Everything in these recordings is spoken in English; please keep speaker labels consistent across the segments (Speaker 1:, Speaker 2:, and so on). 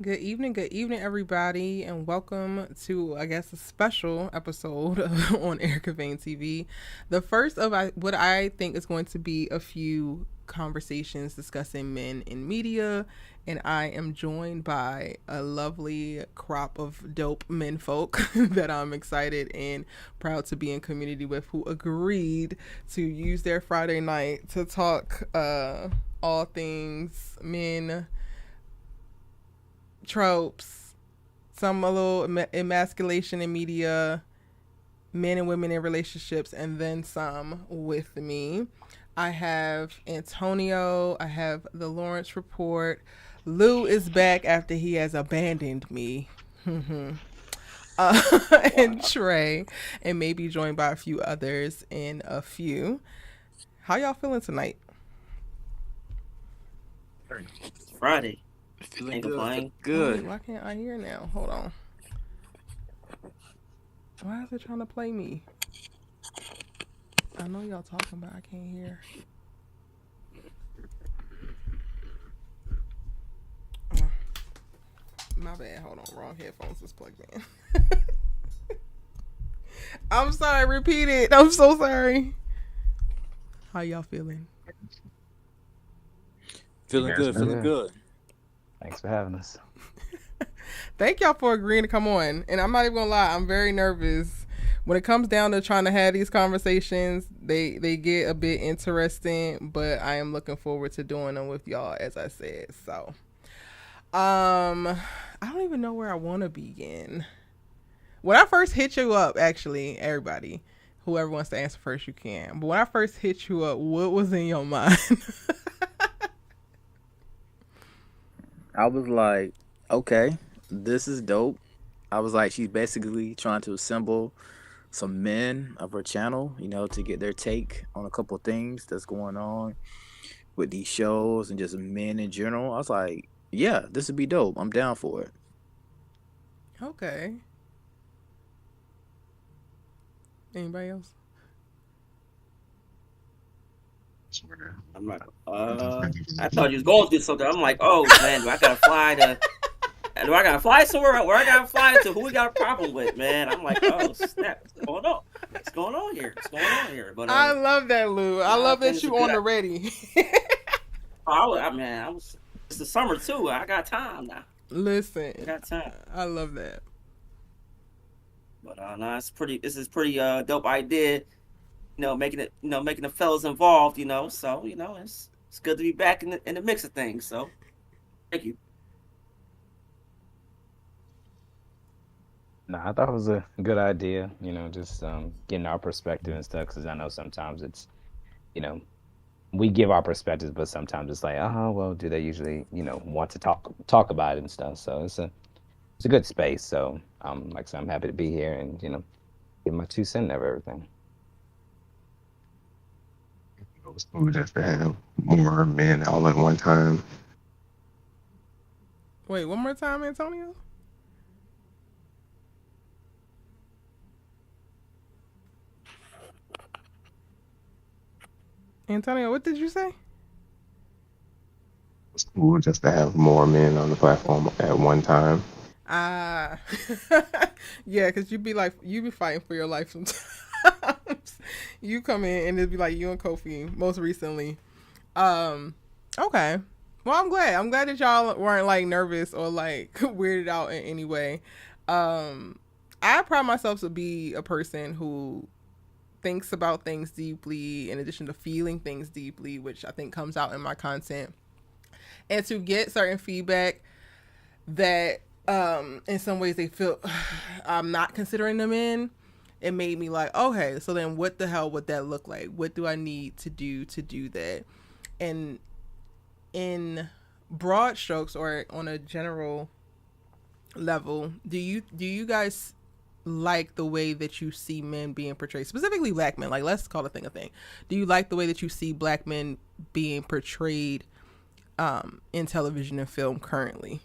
Speaker 1: Good evening, everybody, and welcome to, I guess, a special episode on Erica Vane TV. The first of what I think is going to be a few conversations discussing men in media, and I am joined by a lovely crop of dope men folk that I'm excited and proud to be in community with, who agreed to use their Friday night to talk all things men, tropes, some a little emasculation in media, men and women in relationships, and then some with me. I have Antonio. I have the Lawrence Report. Lou is back after he has abandoned me. uh, and
Speaker 2: Wow.
Speaker 1: Trey, and maybe joined by a few others in a few. How y'all feeling tonight?
Speaker 2: It's Friday.
Speaker 3: Feeling
Speaker 2: Can't
Speaker 3: good, feeling
Speaker 2: complain.
Speaker 1: Wait,
Speaker 3: good.
Speaker 1: why can't I hear now? Hold on. Why is it trying to play me? I know y'all talking, but I can't hear. Oh, my bad. Hold on. Wrong headphones was plugged in. I'm sorry. Repeat it. I'm so sorry. How y'all feeling?
Speaker 3: Feeling
Speaker 4: Yes,
Speaker 3: good, feeling
Speaker 4: good.
Speaker 3: good.
Speaker 4: Thanks for having us.
Speaker 1: Thank y'all for agreeing to come on. And I'm not even gonna lie. I'm very nervous. When it comes down to trying to have these conversations, they get a bit interesting, but I am looking forward to doing them with y'all, as I said. So, I don't even know where I want to begin. When I first hit you up, actually, everybody, whoever wants to answer first, you can. But when I first hit you up, what was in your mind?
Speaker 3: I was like, okay, this is dope. I was like, she's basically trying to assemble some men of her channel, to get their take on a couple things that's going on with these shows and just men in general. I was like, yeah, this would be dope. I'm down for it.
Speaker 1: Okay. Anybody else?
Speaker 2: I'm like, I thought you was going to do something. I'm like, oh man, do I gotta fly somewhere? Where I gotta fly to? Who we got a problem with, man? I'm like, oh snap, what's going on? What's going on here? What's going on here? But
Speaker 1: I love that, Lou. I
Speaker 2: nah, I
Speaker 1: love
Speaker 2: think
Speaker 1: that
Speaker 2: it's a
Speaker 1: you
Speaker 2: good.
Speaker 1: on the ready.
Speaker 2: I was. It's the summer too. I got time now. I
Speaker 1: Listen,
Speaker 2: got time.
Speaker 1: I love that.
Speaker 2: But no, it's pretty. This is pretty dope idea. Making the fellas involved. So it's good to be back in the mix of things. So thank you.
Speaker 4: No, I thought it was a good idea, just getting our perspective and stuff, because I know sometimes it's, you know, we give our perspectives, but sometimes it's like, oh, well, do they usually, want to talk about it and stuff? So it's a good space. So like I said, I'm happy to be here and, give my 2 cents of everything.
Speaker 5: It's cool just to have more men all at one time.
Speaker 1: Wait, one more time, Antonio? Antonio, what did you say?
Speaker 5: It's cool just to have more men on the platform at one time.
Speaker 1: Ah, yeah, because you be fighting for your life sometimes. You come in and it'd be like you and Kofi most recently. Um, okay. Well, I'm glad. I'm glad that y'all weren't like nervous or like weirded out in any way. Um, I pride myself to be a person who thinks about things deeply in addition to feeling things deeply, which I think comes out in my content. And to get certain feedback that in some ways they feel I'm not considering them in, it made me like, okay, so then what the hell would that look like? What do I need to do that? And in broad strokes or on a general level, do you guys like the way that you see men being portrayed, specifically black men? Like, let's call the thing a thing. Do you like the way that you see black men being portrayed in television and film currently?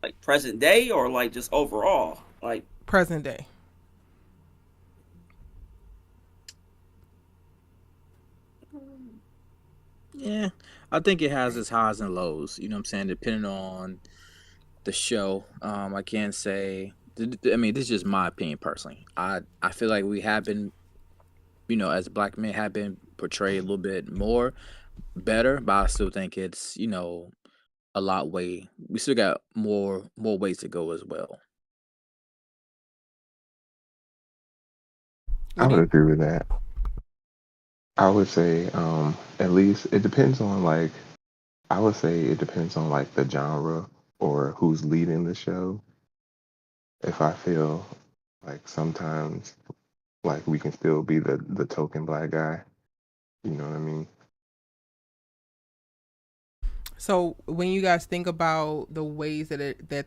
Speaker 2: Like present day or like just overall. Like
Speaker 1: Present day.
Speaker 3: Yeah, I think it has its highs and lows. You know what I'm saying? Depending on the show. I can't say. I mean, this is just my opinion personally. I feel like we have been, as black men, have been portrayed a little bit more better, but I still think it's a lot way. We still got more ways to go as well.
Speaker 5: I
Speaker 1: What do
Speaker 5: would
Speaker 1: you?
Speaker 5: agree with that. I would say, at least it depends on like, I would say it depends on like the genre or who's leading the show. If I feel like sometimes like we can still be the token black guy, you know what I mean?
Speaker 1: So when you guys think about the ways that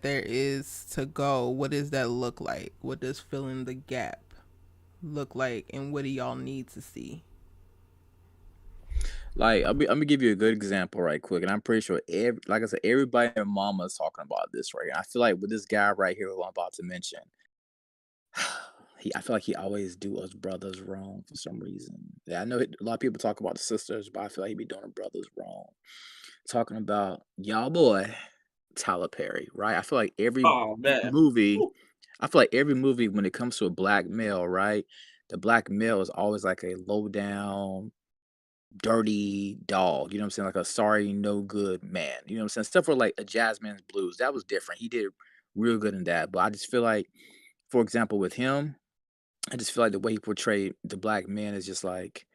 Speaker 1: there is to go, what does that look like? What does fill in the gap look like, and what do y'all need to see?
Speaker 3: Like I'm gonna give you a good example right quick, and I'm pretty sure like I said, everybody and their mama is talking about this right. And I feel like with this guy right here who I'm about to mention, I feel like he always do us brothers wrong for some reason. Yeah, I know a lot of people talk about the sisters, but I feel like he be doing the brothers wrong. Talking about y'all boy Tyler Perry, right? I feel like
Speaker 2: Oh man.
Speaker 3: movie,
Speaker 2: Whew.
Speaker 3: I feel like every movie when it comes to a black male, right? The black male is always like a low down, dirty dog. You know what I'm saying? Like a sorry, no good man. You know what I'm saying? Stuff for like a Jazzman's Blues. That was different. He did real good in that. But I just feel like, for example, with him, I just feel like the way he portrayed the black man is just like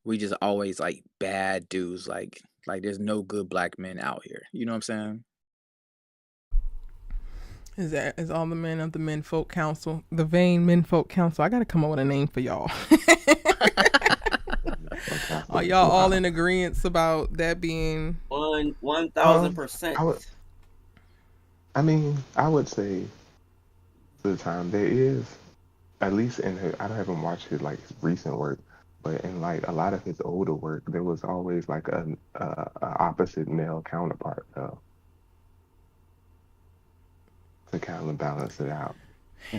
Speaker 3: we just always like bad dudes. Like there's no good black men out here. You know what I'm saying?
Speaker 1: Is all the men of the Menfolk Council, the Vain Menfolk Council? I gotta come up with a name for y'all.
Speaker 5: Like that's
Speaker 1: Are
Speaker 5: a
Speaker 1: y'all
Speaker 5: little
Speaker 1: all in
Speaker 5: wild.
Speaker 1: agreement about that being?
Speaker 2: One thousand
Speaker 5: Um,
Speaker 2: percent.
Speaker 5: I would, I mean, I would say to the time there is at least in her. I haven't watched his like his recent work, but in like a lot of his older work, there was always like a opposite male counterpart to kind of balance it out.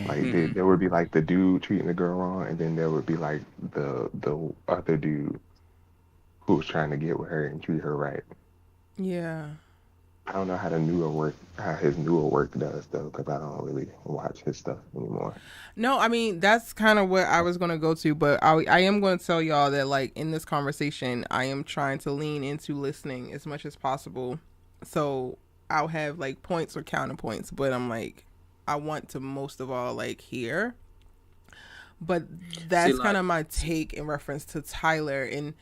Speaker 5: Like
Speaker 3: Hmm.
Speaker 5: there would be like the dude treating the girl wrong, and then there would be like the other dude who was trying to get with her and treat her right.
Speaker 1: Yeah.
Speaker 5: I don't know how the newer work, how his newer work does though, because I don't really watch his stuff anymore.
Speaker 1: No, I mean that's kind of what I was gonna go to, but I am going to tell y'all that like in this conversation, I am trying to lean into listening as much as possible. So I'll have like points or counterpoints, but I'm like I want to most of all like hear. But
Speaker 3: See,
Speaker 1: that's kind
Speaker 3: like,
Speaker 1: of my take in reference to Tyler, and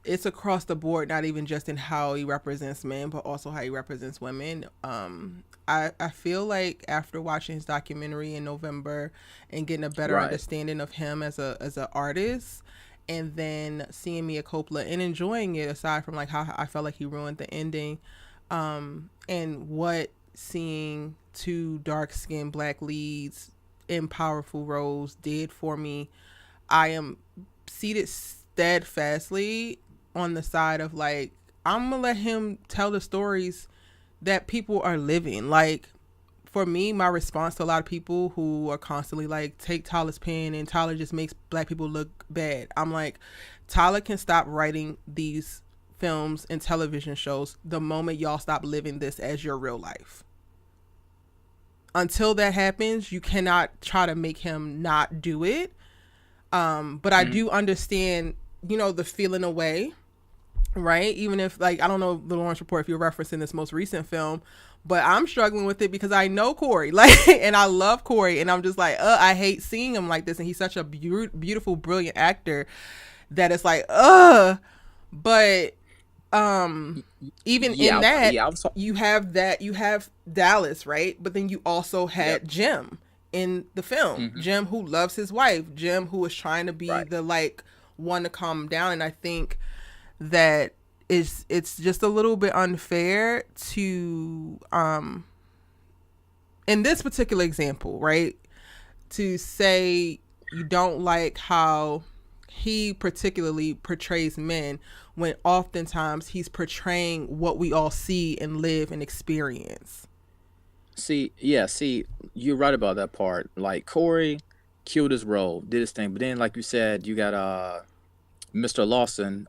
Speaker 1: it's across the board, not even just in how he represents men, but also how he represents women. I feel like after watching his documentary in November and getting a better
Speaker 3: right.
Speaker 1: understanding of him as an artist, and then seeing Mia Coppola and enjoying it, aside from like how I felt like he ruined the ending, and what seeing two dark skinned black leads in powerful roles did for me, I am seated steadfastly on the side of like I'm gonna let him tell the stories that people are living. Like for me, my response to a lot of people who are constantly like take Tyler's pen and Tyler just makes black people look bad. I'm like, Tyler can stop writing these films and television shows the moment y'all stop living this as your real life. Until that happens, you cannot try to make him not do it. But I
Speaker 3: Mhm.
Speaker 1: do understand, the feeling away, right? Even if like I don't know the Lawrence Report if you're referencing this most recent film, but I'm struggling with it because I know Corey, like, and I love Corey, and I'm just like, I hate seeing him like this, and he's such a beautiful, brilliant actor that it's like, but um, even in
Speaker 3: Yeah,
Speaker 1: that,
Speaker 3: yeah. I was
Speaker 1: you have Dallas, right? But then you also
Speaker 3: Yep.
Speaker 1: had Jim in the film,
Speaker 3: Hmm.
Speaker 1: Jim who loves his wife, Jim who is trying to be
Speaker 3: Right.
Speaker 1: the like one to calm him down, and I think that it's just a little bit unfair to in this particular example, right? To say you don't like how he particularly portrays men when oftentimes he's portraying what we all see and live and experience.
Speaker 3: See, yeah, see, you're right about that part. Like Corey killed his role, did his thing, but then like you said, you got Mr. Lawson,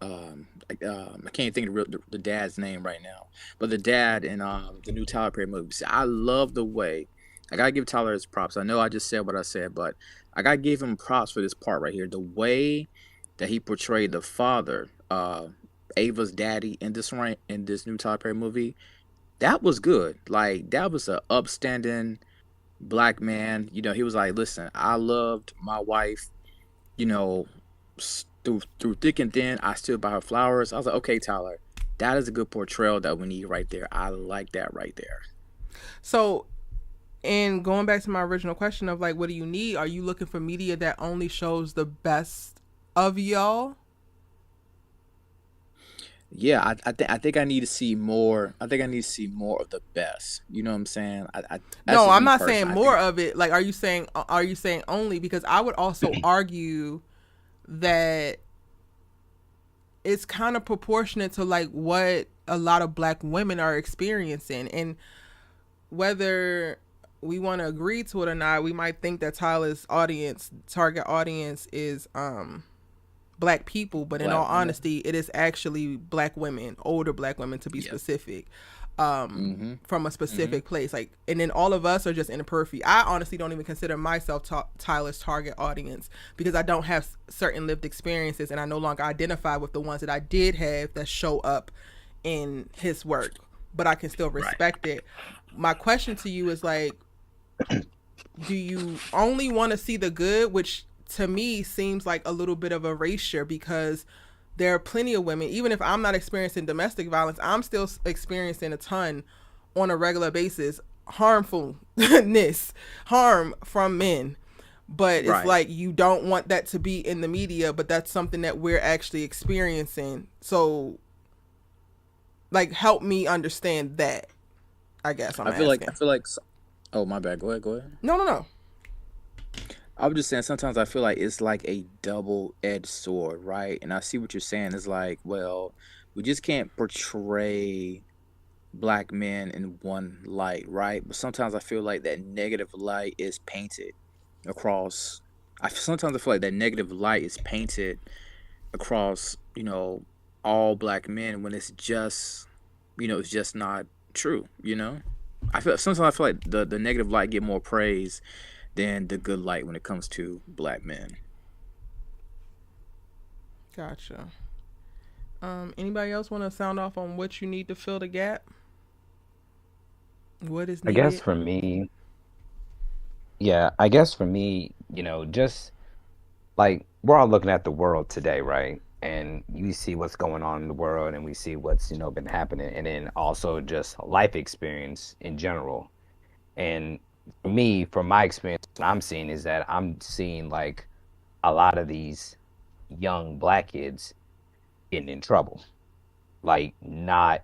Speaker 3: I can't think of the dad's name right now, but the dad in the new Tyler Perry movie. See, I love the way. I gotta give Tyler his props. I know I just said what I said, but I gotta give him props for this part right here. The way that he portrayed the father, Ava's daddy in this new Tyler Perry movie, that was good. Like that was a upstanding black man. He was like, listen, I loved my wife, you know, through thick and thin. I stood by her flowers. I was like, okay, Tyler, that is a good portrayal that we need right there. I like that right there.
Speaker 1: So, and going back to my original question of like, what do you need? Are you looking for media that only shows the best of y'all?
Speaker 3: Yeah, I think I need to see more. I think I need to see more of the best. You know what I'm saying? That's
Speaker 1: No,
Speaker 3: just
Speaker 1: I'm
Speaker 3: me
Speaker 1: not saying
Speaker 3: personally. I
Speaker 1: more
Speaker 3: think
Speaker 1: of it. Like, are you saying only? Because I would also argue that it's kind of proportionate to like what a lot of black women are experiencing, and whether we want to agree to it or not, we might think that Tyler's target audience is black people, but in all
Speaker 3: black women.
Speaker 1: honesty, it is actually black women, older black women to be
Speaker 3: Yep.
Speaker 1: specific,
Speaker 3: Mhm.
Speaker 1: from a
Speaker 3: Mhm.
Speaker 1: specific place. Like, and then all of us are just in the periphery. I honestly don't even consider myself Tyler's target audience because I don't have certain lived experiences, and I no longer identify with the ones that I did have that show up in his work. But I can still
Speaker 3: Right.
Speaker 1: respect it. My question to you is like, do you only want to see the good, which to me seems like a little bit of erasure, because there are plenty of women, even if I'm not experiencing domestic violence, I'm still experiencing a ton on a regular basis, harmfulness, harm from men. But it's
Speaker 3: Right.
Speaker 1: like you don't want that to be in the media, but that's something that we're actually experiencing. So, like, help me understand that, I guess I'm
Speaker 3: I
Speaker 1: asking.
Speaker 3: feel like. Oh, my bad. Go ahead. Go ahead.
Speaker 1: No, no, no.
Speaker 3: I was just saying sometimes I feel like it's like a double-edged sword, right? And I see what you're saying. It's like, well, we just can't portray black men in one light, right? But sometimes I feel like that negative light is painted across. Sometimes I feel like that negative light is painted across, all black men when it's just not true. Sometimes I feel like the negative light get more praise than the good light when it comes to black men.
Speaker 1: Gotcha. Anybody else want to sound off on what you need to fill the gap? What is
Speaker 4: I guess
Speaker 1: needed?
Speaker 4: for me, yeah, I guess for me, just like we're all looking at the world today, right? And you see what's going on in the world and we see what's, been happening, and then also just life experience in general. And for me, from my experience, what I'm seeing is that I'm seeing like a lot of these young black kids getting in trouble, like not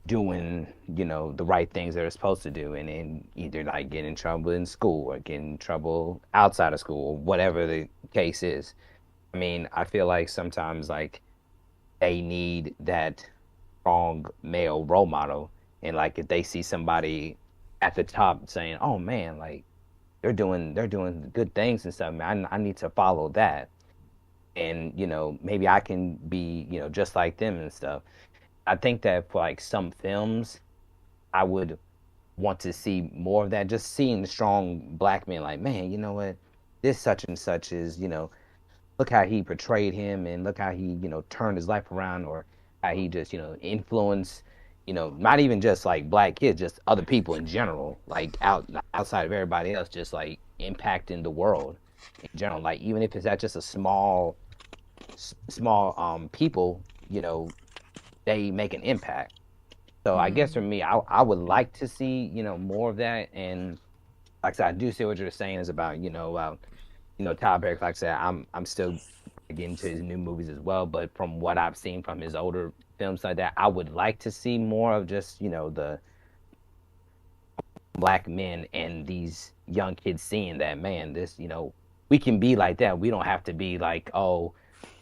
Speaker 4: doing, the right things they're supposed to do, and then either like getting in trouble in school or getting in trouble outside of school, whatever the case is. I mean, I feel like sometimes like they need that strong male role model, and like if they see somebody at the top saying, "Oh man, like they're doing good things and stuff, man, I need to follow that." And maybe I can be just like them and stuff. I think that for like some films I would want to see more of that, just seeing the strong black men like, man, you know what, this such and such is, look how he portrayed him, and look how he turned his life around, or how he just influenced, not even just like black kids, just other people in general, like outside of everybody else, just like impacting the world in general, like even if it's at just a small people, they make an impact. So I guess for
Speaker 1: Mm.
Speaker 4: me, I would like to see more of that. And like I said, I do see what you're saying is about Tyler Perry. Like I said, I'm still getting into his new movies as well. But from what I've seen from his older films like that, I would like to see more of just the black men and these young kids seeing that, man, this we can be like that. We don't have to be like, oh,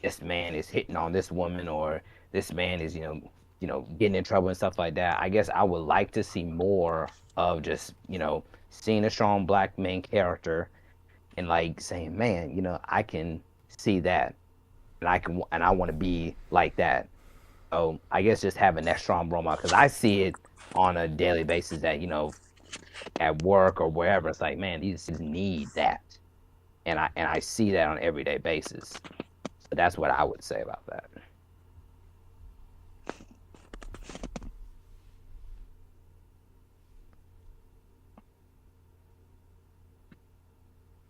Speaker 4: this man is hitting on this woman, or this man is getting in trouble and stuff like that. I guess I would like to see more of just seeing a strong black main character, and like saying, man, I can see that. and I want to be like that. So I guess just having that strong role model, because I see it on a daily basis that, at work or wherever, it's like, man, these kids need that, and I see that on an everyday basis. So that's what I would say about that.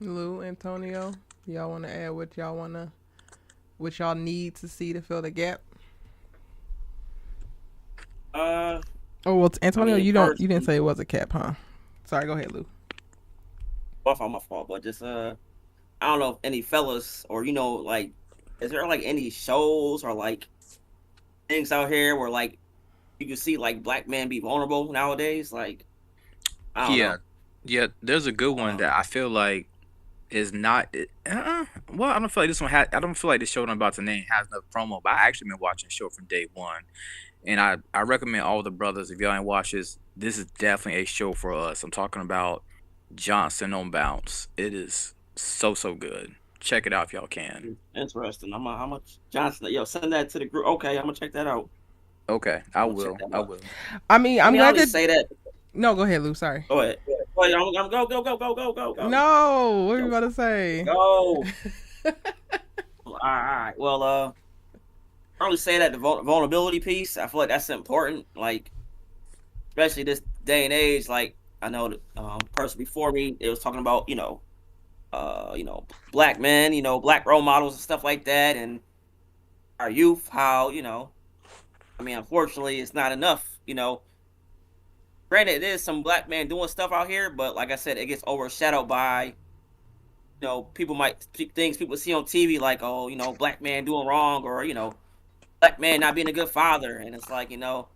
Speaker 1: Lou, Antonio, y'all want to add what y'all need to see to fill the gap?
Speaker 2: Uh,
Speaker 1: Oh well, Antonio,
Speaker 2: mean,
Speaker 1: you didn't say it was a cap, huh? Sorry, go ahead, Lou.
Speaker 2: my fault, but just I don't know if any fellas or like, is there like any shows or like things out here where like you can see like black men be vulnerable nowadays? Like, I don't know.
Speaker 3: Yeah, there's a good one that I feel like is not. Well, I don't feel like this one has. I don't feel like the show I'm about to name has enough promo. But I actually been watching the show from day one, and I recommend all the brothers, if y'all ain't watched this is definitely a show for us. I'm talking about Johnson on Bounce. It is so good. Check it out if y'all can.
Speaker 2: Interesting. How much Johnson? Yo, send that to the group. Okay, I'm gonna check that out.
Speaker 3: Okay, I will.
Speaker 1: I mean, I'm glad
Speaker 2: to say that.
Speaker 1: No, go ahead, Lou. Sorry.
Speaker 2: Go ahead. I'm go.
Speaker 1: No, what are you about to say?
Speaker 2: Go. All right. Well, I only say that the vulnerability piece. I feel like that's important. Like, especially this day and age. Like, I know the person before me, it was talking about black men, black role models and stuff like that, and our youth. How I mean, unfortunately, it's not enough. Granted, there's some black men doing stuff out here, but like I said, it gets overshadowed by people things people see on TV, like, oh, black man doing wrong, or black man not being a good father, and it's like, shouldn't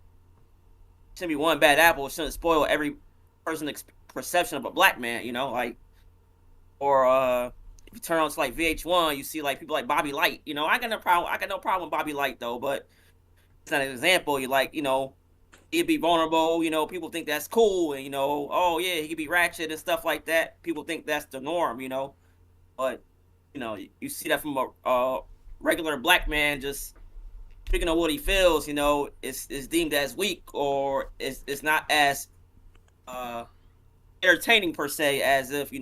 Speaker 2: be one bad apple, it shouldn't spoil every person's perception of a black man, like, or if you turn on to like VH1, you see like people like Bobby Light, I got no problem with Bobby Light though, but it's not an example. You like, he'd be vulnerable, people think that's cool, and oh yeah, he could be ratchet and stuff like that. People think that's the norm, but you see that from a regular black man just speaking of what he feels, it's deemed as weak, or it's not as entertaining per se as if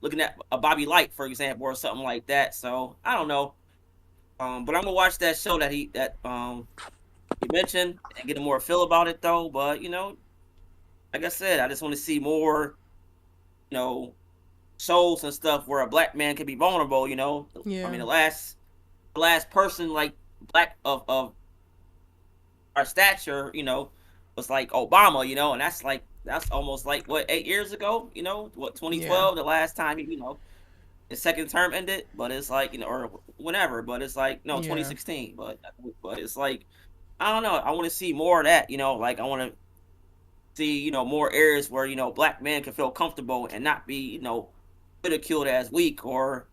Speaker 2: looking at a Bobby Light, for example, or something like that. So I don't know, but I'm gonna watch that show that you mentioned and get a more feel about it though. But like I said, I just want to see more shows and stuff where a black man can be vulnerable.
Speaker 1: Yeah.
Speaker 2: I mean, the last person like black of our stature, was like Obama, and that's almost like what, 8 years ago, what, 2012, the last time his second term ended. But it's like, or whenever, but it's like, no, 2016, but it's like, I don't know, I want to see more of that, like I want to see more areas where black men can feel comfortable and not be ridiculed as weak, or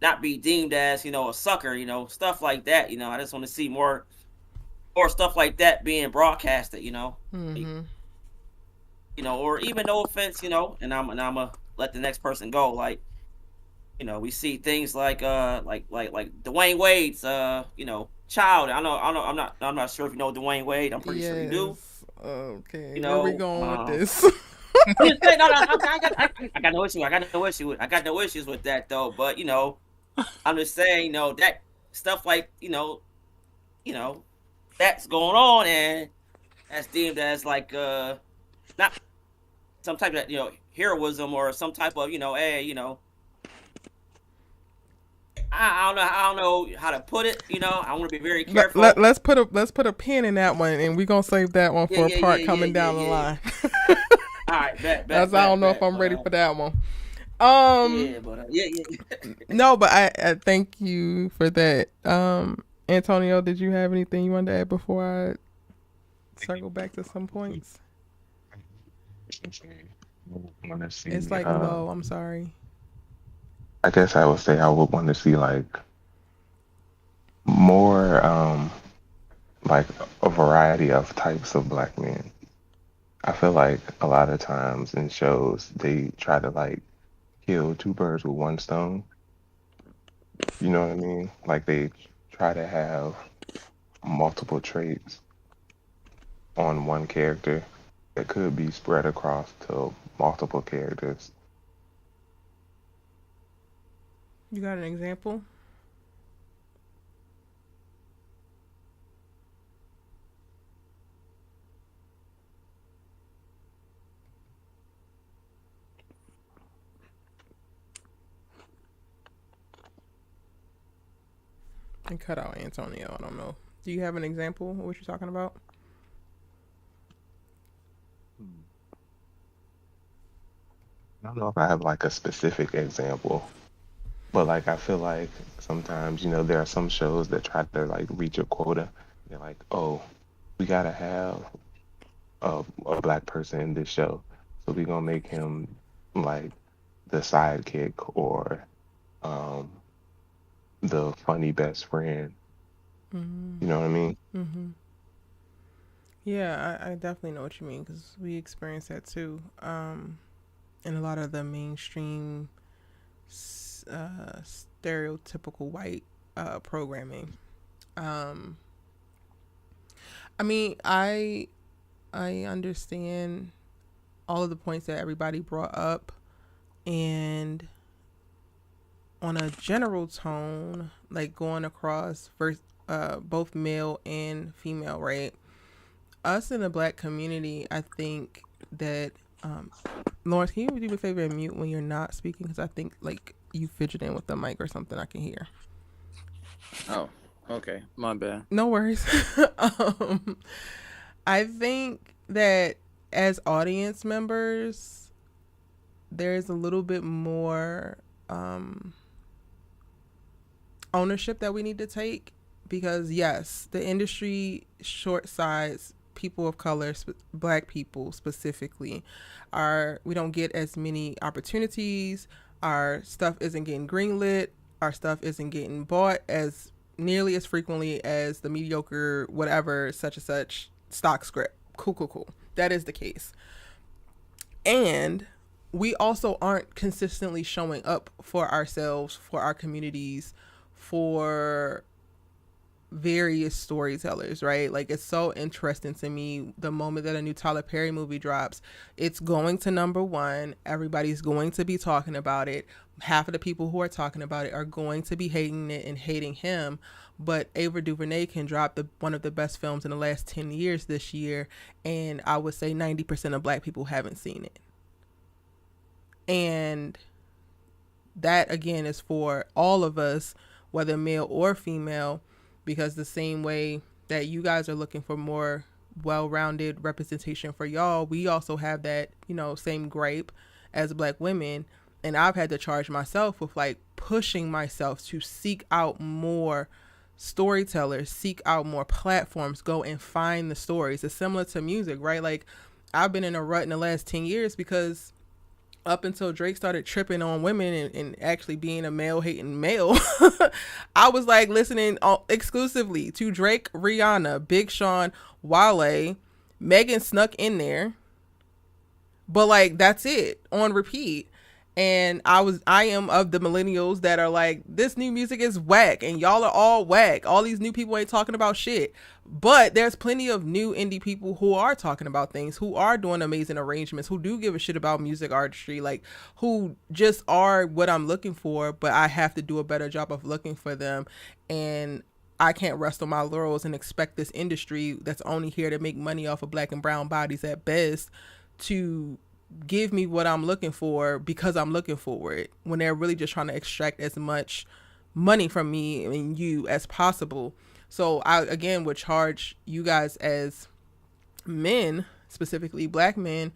Speaker 2: not be deemed as a sucker, stuff like that. I just want to see more stuff like that being broadcasted,
Speaker 1: Mm-hmm.
Speaker 2: Or even, no offense, and I'm gonna let the next person go. Like, we see things like Dwayne Wade's child. I'm not sure if you know Dwayne Wade. I'm pretty sure you do.
Speaker 1: Okay, where we going with this?
Speaker 2: I got no issue. I got no issues with that though. But I'm just saying, that stuff like that's going on, and that's deemed as like not some type of heroism, or some type of hey, I don't know how to put it. I want to be very careful.
Speaker 1: Let's put a pin in that one, and we're gonna save that one for a part coming down the line.
Speaker 2: All right, bet.
Speaker 1: I don't know if I'm ready for that one. No, but I thank you for that. Antonio, did you have anything you wanted to add before I circle back to some points? It's like low. I'm sorry.
Speaker 5: I guess I would say I would want to see like more like a variety of types of black men. I feel like a lot of times in shows they try to like kill two birds with one stone. You know what I mean? Like they try to have multiple traits on one character that could be spread across to multiple characters.
Speaker 1: You got an example? And cut out Antonio. I don't know. Do you have an example of what you're talking about?
Speaker 5: I don't know if I have like a specific example, but like I feel like sometimes, there are some shows that try to like reach a quota. They're like, oh, we gotta have a black person in this show, so we're gonna make him like the sidekick or um the funny best friend.
Speaker 1: Mm-hmm.
Speaker 5: You know what I mean?
Speaker 1: Mm-hmm. Yeah, I definitely know what you mean because we experience that too. In a lot of the mainstream, stereotypical white programming. I mean, I understand all of the points that everybody brought up, and on a general tone, like going across first, both male and female, right? Us in the black community, I think that Lawrence, can you do me a favor and mute when you're not speaking? Because I think like you fidgeting with the mic or something. I can hear.
Speaker 3: Oh, okay. My bad.
Speaker 1: No worries. I think that as audience members, there's a little bit more ownership that we need to take because yes, the industry short sides people of color, black people specifically, we don't get as many opportunities. Our stuff isn't getting greenlit. Our stuff isn't getting bought as nearly as frequently as the mediocre whatever such and such stock script. Cool. That is the case. And we also aren't consistently showing up for ourselves, for our communities, for various storytellers, right? Like it's so interesting to me the moment that a new Tyler Perry movie drops, it's going to #1. Everybody's going to be talking about it. Half of the people who are talking about it are going to be hating it and hating him. But Ava DuVernay can drop one of the best films in the last 10 years this year, and I would say 90% of black people haven't seen it. And that again is for all of us, whether male or female, because the same way that you guys are looking for more well-rounded representation for y'all, we also have that, same gripe as black women. And I've had to charge myself with like pushing myself to seek out more storytellers, seek out more platforms, go and find the stories. It's similar to music, right? Like I've been in a rut in the last 10 years because up until Drake started tripping on women and actually being a male hating male, I was like listening exclusively to Drake, Rihanna, Big Sean, Wale. Megan snuck in there, but like that's it on repeat. And I am of the millennials that are like, this new music is whack and y'all are all whack. All these new people ain't talking about shit. But there's plenty of new indie people who are talking about things, who are doing amazing arrangements, who do give a shit about music artistry, like who just are what I'm looking for, but I have to do a better job of looking for them. And I can't rest on my laurels and expect this industry that's only here to make money off of black and brown bodies at best to give me what I'm looking for because I'm looking for it, when they're really just trying to extract as much money from me and you as possible. So I again would charge you guys as men, specifically black men,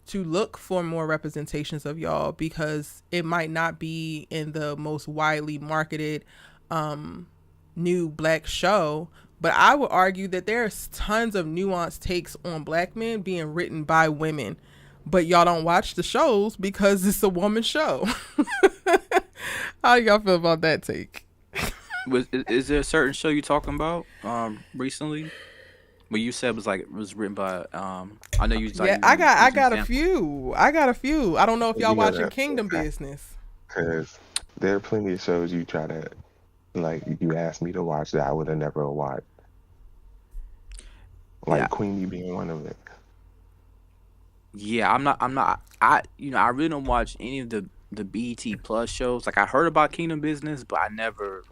Speaker 1: to look for more representations of y'all, because it might not be in the most widely marketed new black show, but I would argue that there's tons of nuanced takes on black men being written by women. But y'all don't watch the shows because it's a woman show. How do y'all feel about that take?
Speaker 3: Is there a certain show you talking about recently? What you said was written by I know you.
Speaker 1: Yeah, I got a few. I don't know if y'all watching Kingdom Business.
Speaker 5: Because there are plenty of shows you try to Like you asked me to watch that, I would have never watched.
Speaker 3: Yeah,
Speaker 5: Like Queenie being one of it.
Speaker 3: yeah. I I really don't watch any of the BET Plus shows. Like I heard about Kingdom Business, but I never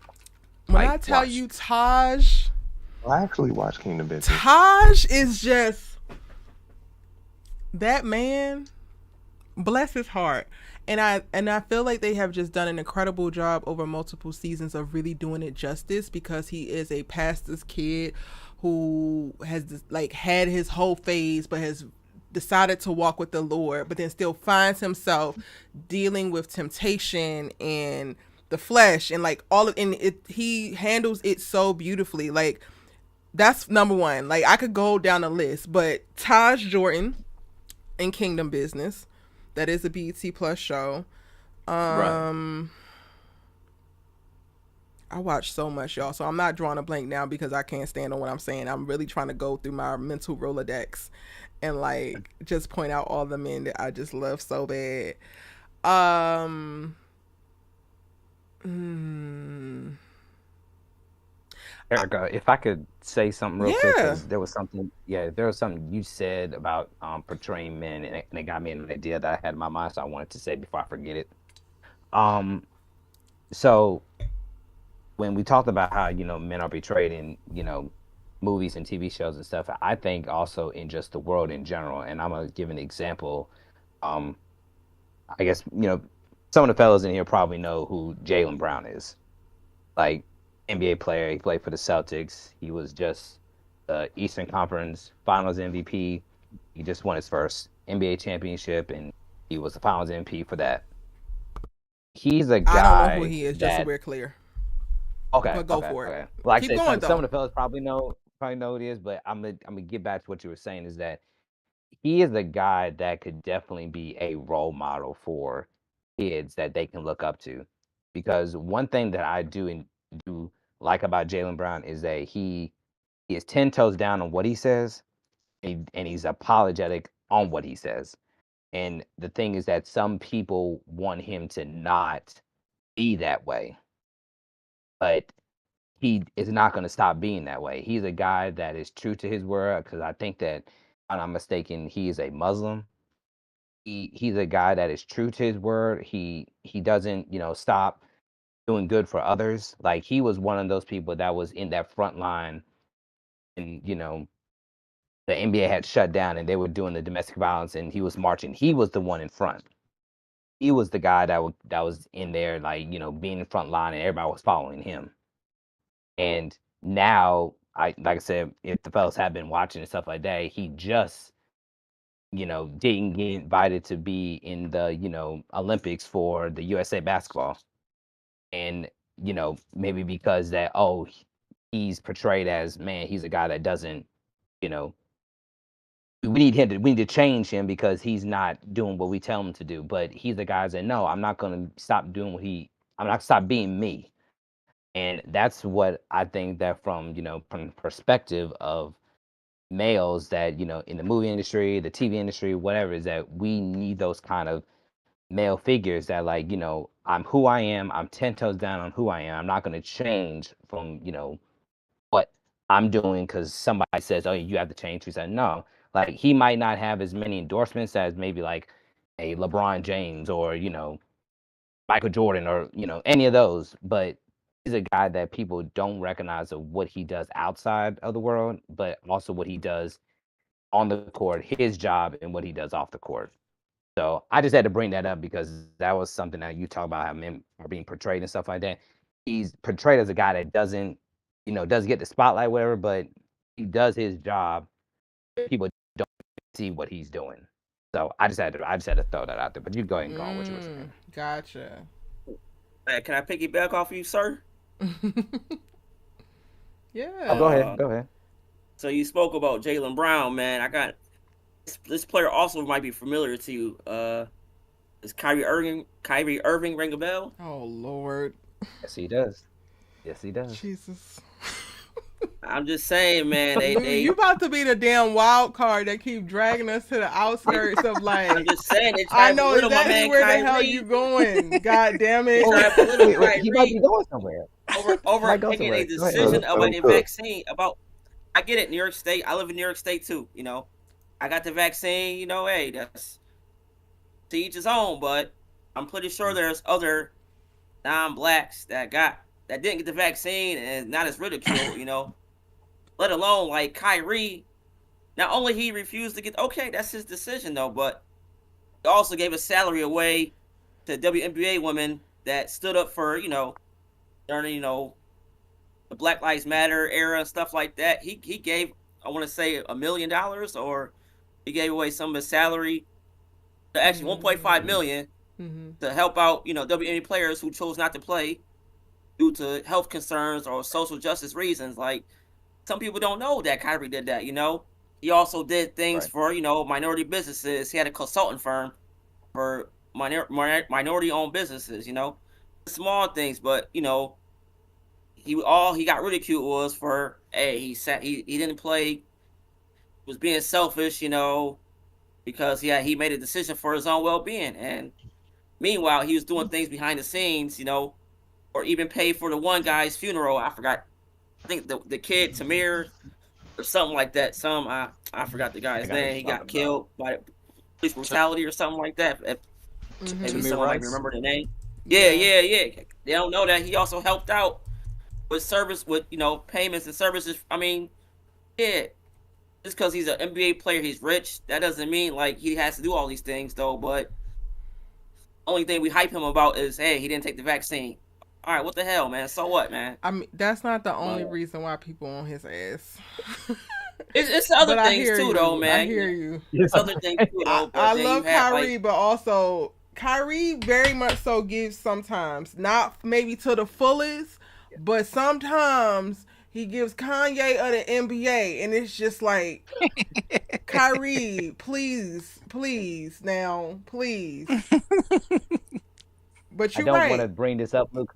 Speaker 1: When
Speaker 3: like
Speaker 1: I tell
Speaker 3: watched.
Speaker 1: you Taj,
Speaker 5: I actually watched Kingdom Business.
Speaker 1: Taj is just that man. Bless his heart. And I feel like they have just done an incredible job over multiple seasons of really doing it justice, because he is a pastor's kid who has like had his whole phase but has decided to walk with the Lord, but then still finds himself dealing with temptation and the flesh and like all of, and it, he handles it so beautifully. Like that's number one. Like I could go down a list, but Taj Jordan in Kingdom Business, that is a BET Plus show.
Speaker 3: Right.
Speaker 1: I watch so much, y'all, so I'm not drawing a blank now because I can't stand on what I'm saying. I'm really trying to go through my mental Rolodex and like just point out all the men that I just love so bad. Hmm.
Speaker 4: Erica, if I could say something real quick,
Speaker 1: Yeah.
Speaker 4: because there was something you said about portraying men, and it got me an idea that I had in my mind, so I wanted to say before I forget it. Um, so when we talked about how men are portrayed in movies and TV shows and stuff, I think also in just the world in general, and I'm gonna give an example. Um, I guess some of the fellas in here probably know who Jaylen Brown is. Like NBA player, he played for the Celtics. He was just the Eastern Conference Finals MVP. He just won his first NBA championship, and he was the Finals MVP for that. He's a
Speaker 1: I don't know who
Speaker 4: guy
Speaker 1: he is, just so
Speaker 4: that
Speaker 1: we're clear.
Speaker 4: okay,
Speaker 1: But go for it.
Speaker 4: okay. Like I
Speaker 1: Keep
Speaker 4: said,
Speaker 1: going
Speaker 4: some
Speaker 1: though.
Speaker 4: of the fellas probably know who it is, but I'm gonna get back to what you were saying is that he is a guy that could definitely be a role model for kids that they can look up to. Because one thing that I do like about Jaylen Brown is that he is 10 toes down on what he says, and he's apologetic on what he says. And the thing is that some people want him to not be that way, but he is not going to stop being that way. He's a guy that is true to his word, because I think that, if I'm not mistaken, he is a Muslim. He's a guy that is true to his word. He doesn't stop doing good for others. Like he was one of those people that was in that front line, and the NBA had shut down and they were doing the domestic violence, and he was marching. He was the one in front. He was the guy that was in there, like being in front line, and everybody was following him. And now, like I said, if the fellas have been watching and stuff like that, he just didn't get invited to be in the Olympics for the USA basketball. And maybe because that, he's portrayed as, man, he's a guy that doesn't, you know we need to change him because he's not doing what we tell him to do. But he's the guy that, no, I'm not going to stop doing I'm not stop being me. And that's what I think, that from perspective of males, that in the movie industry, the TV industry, whatever, is that we need those kind of male figures that, like, I'm who I am. I'm 10 toes down on who I am. I'm not going to change from what I'm doing because somebody says, oh, you have to change. He said, no. Like, he might not have as many endorsements as maybe like a LeBron James or Michael Jordan or any of those, but he's a guy that people don't recognize of what he does outside of the world, but also what he does on the court, his job, and what he does off the court. So I just had to bring that up because that was something that you talk about how men are being portrayed and stuff like that. He's portrayed as a guy that doesn't get the spotlight, whatever, but he does his job. People don't see what he's doing. So I just had to throw that out there. But you go ahead and go on what you were saying.
Speaker 1: Gotcha.
Speaker 2: Can I piggyback off you, sir?
Speaker 1: Yeah.
Speaker 4: Oh, go ahead.
Speaker 2: So you spoke about Jaylen Brown, man. I got this player also might be familiar to you. Does Kyrie Irving ring a bell?
Speaker 1: Oh Lord.
Speaker 4: Yes, he does.
Speaker 1: Jesus.
Speaker 2: I'm just saying, man.
Speaker 1: You about to be the damn wild card that keep dragging us to the outskirts of like.
Speaker 2: I'm just saying.
Speaker 1: I know exactly where the hell you going. God damn it.
Speaker 4: Wait, he might be going somewhere.
Speaker 2: over
Speaker 4: Mike, go
Speaker 2: making a
Speaker 4: somewhere. Go ahead.
Speaker 2: decision
Speaker 5: Let
Speaker 2: about
Speaker 5: him
Speaker 2: a
Speaker 5: cook.
Speaker 2: vaccine. About I get it, New York State. I live in New York State too. I got the vaccine. Hey, that's to each his own. But I'm pretty sure there's other non-blacks that didn't get the vaccine and not as ridiculed. Let alone like Kyrie. Not only he refused to get, okay, that's his decision though, but he also gave a salary away to WNBA women that stood up for during the Black Lives Matter era and stuff like that. He gave, I want to say, $1 million, or he gave away some of his salary, actually 1.5 million, to help out WNBA players who chose not to play due to health concerns or social justice reasons. Like, some people don't know that Kyrie did that. He also did things for minority businesses. He had a consulting firm for minority owned businesses. Small things, but he got ridiculed was for he didn't play, was being selfish, because he made a decision for his own well being, and meanwhile he was doing things behind the scenes, or even paid for the one guy's funeral. I forgot. I think the kid Tamir or something like that. I forgot the guy's name. He got killed by police brutality or something like that. Maybe someone might remember the name. Yeah. They don't know that he also helped out with payments and services. I mean, yeah, just because he's an NBA player, he's rich. That doesn't mean like he has to do all these things though. But only thing we hype him about is, hey, he didn't take the vaccine. All right, what the hell, man? So what, man?
Speaker 1: I mean, that's not the only reason why people on his ass.
Speaker 2: It's other things too, though, man.
Speaker 1: I hear you.
Speaker 2: It's other things too, though.
Speaker 1: I love Kyrie, but also Kyrie very much so gives sometimes, not maybe to the fullest, but sometimes he gives Kanye of the NBA, and it's just like, Kyrie, please, now, please. But you're right.
Speaker 4: I don't want to bring this up, Luke.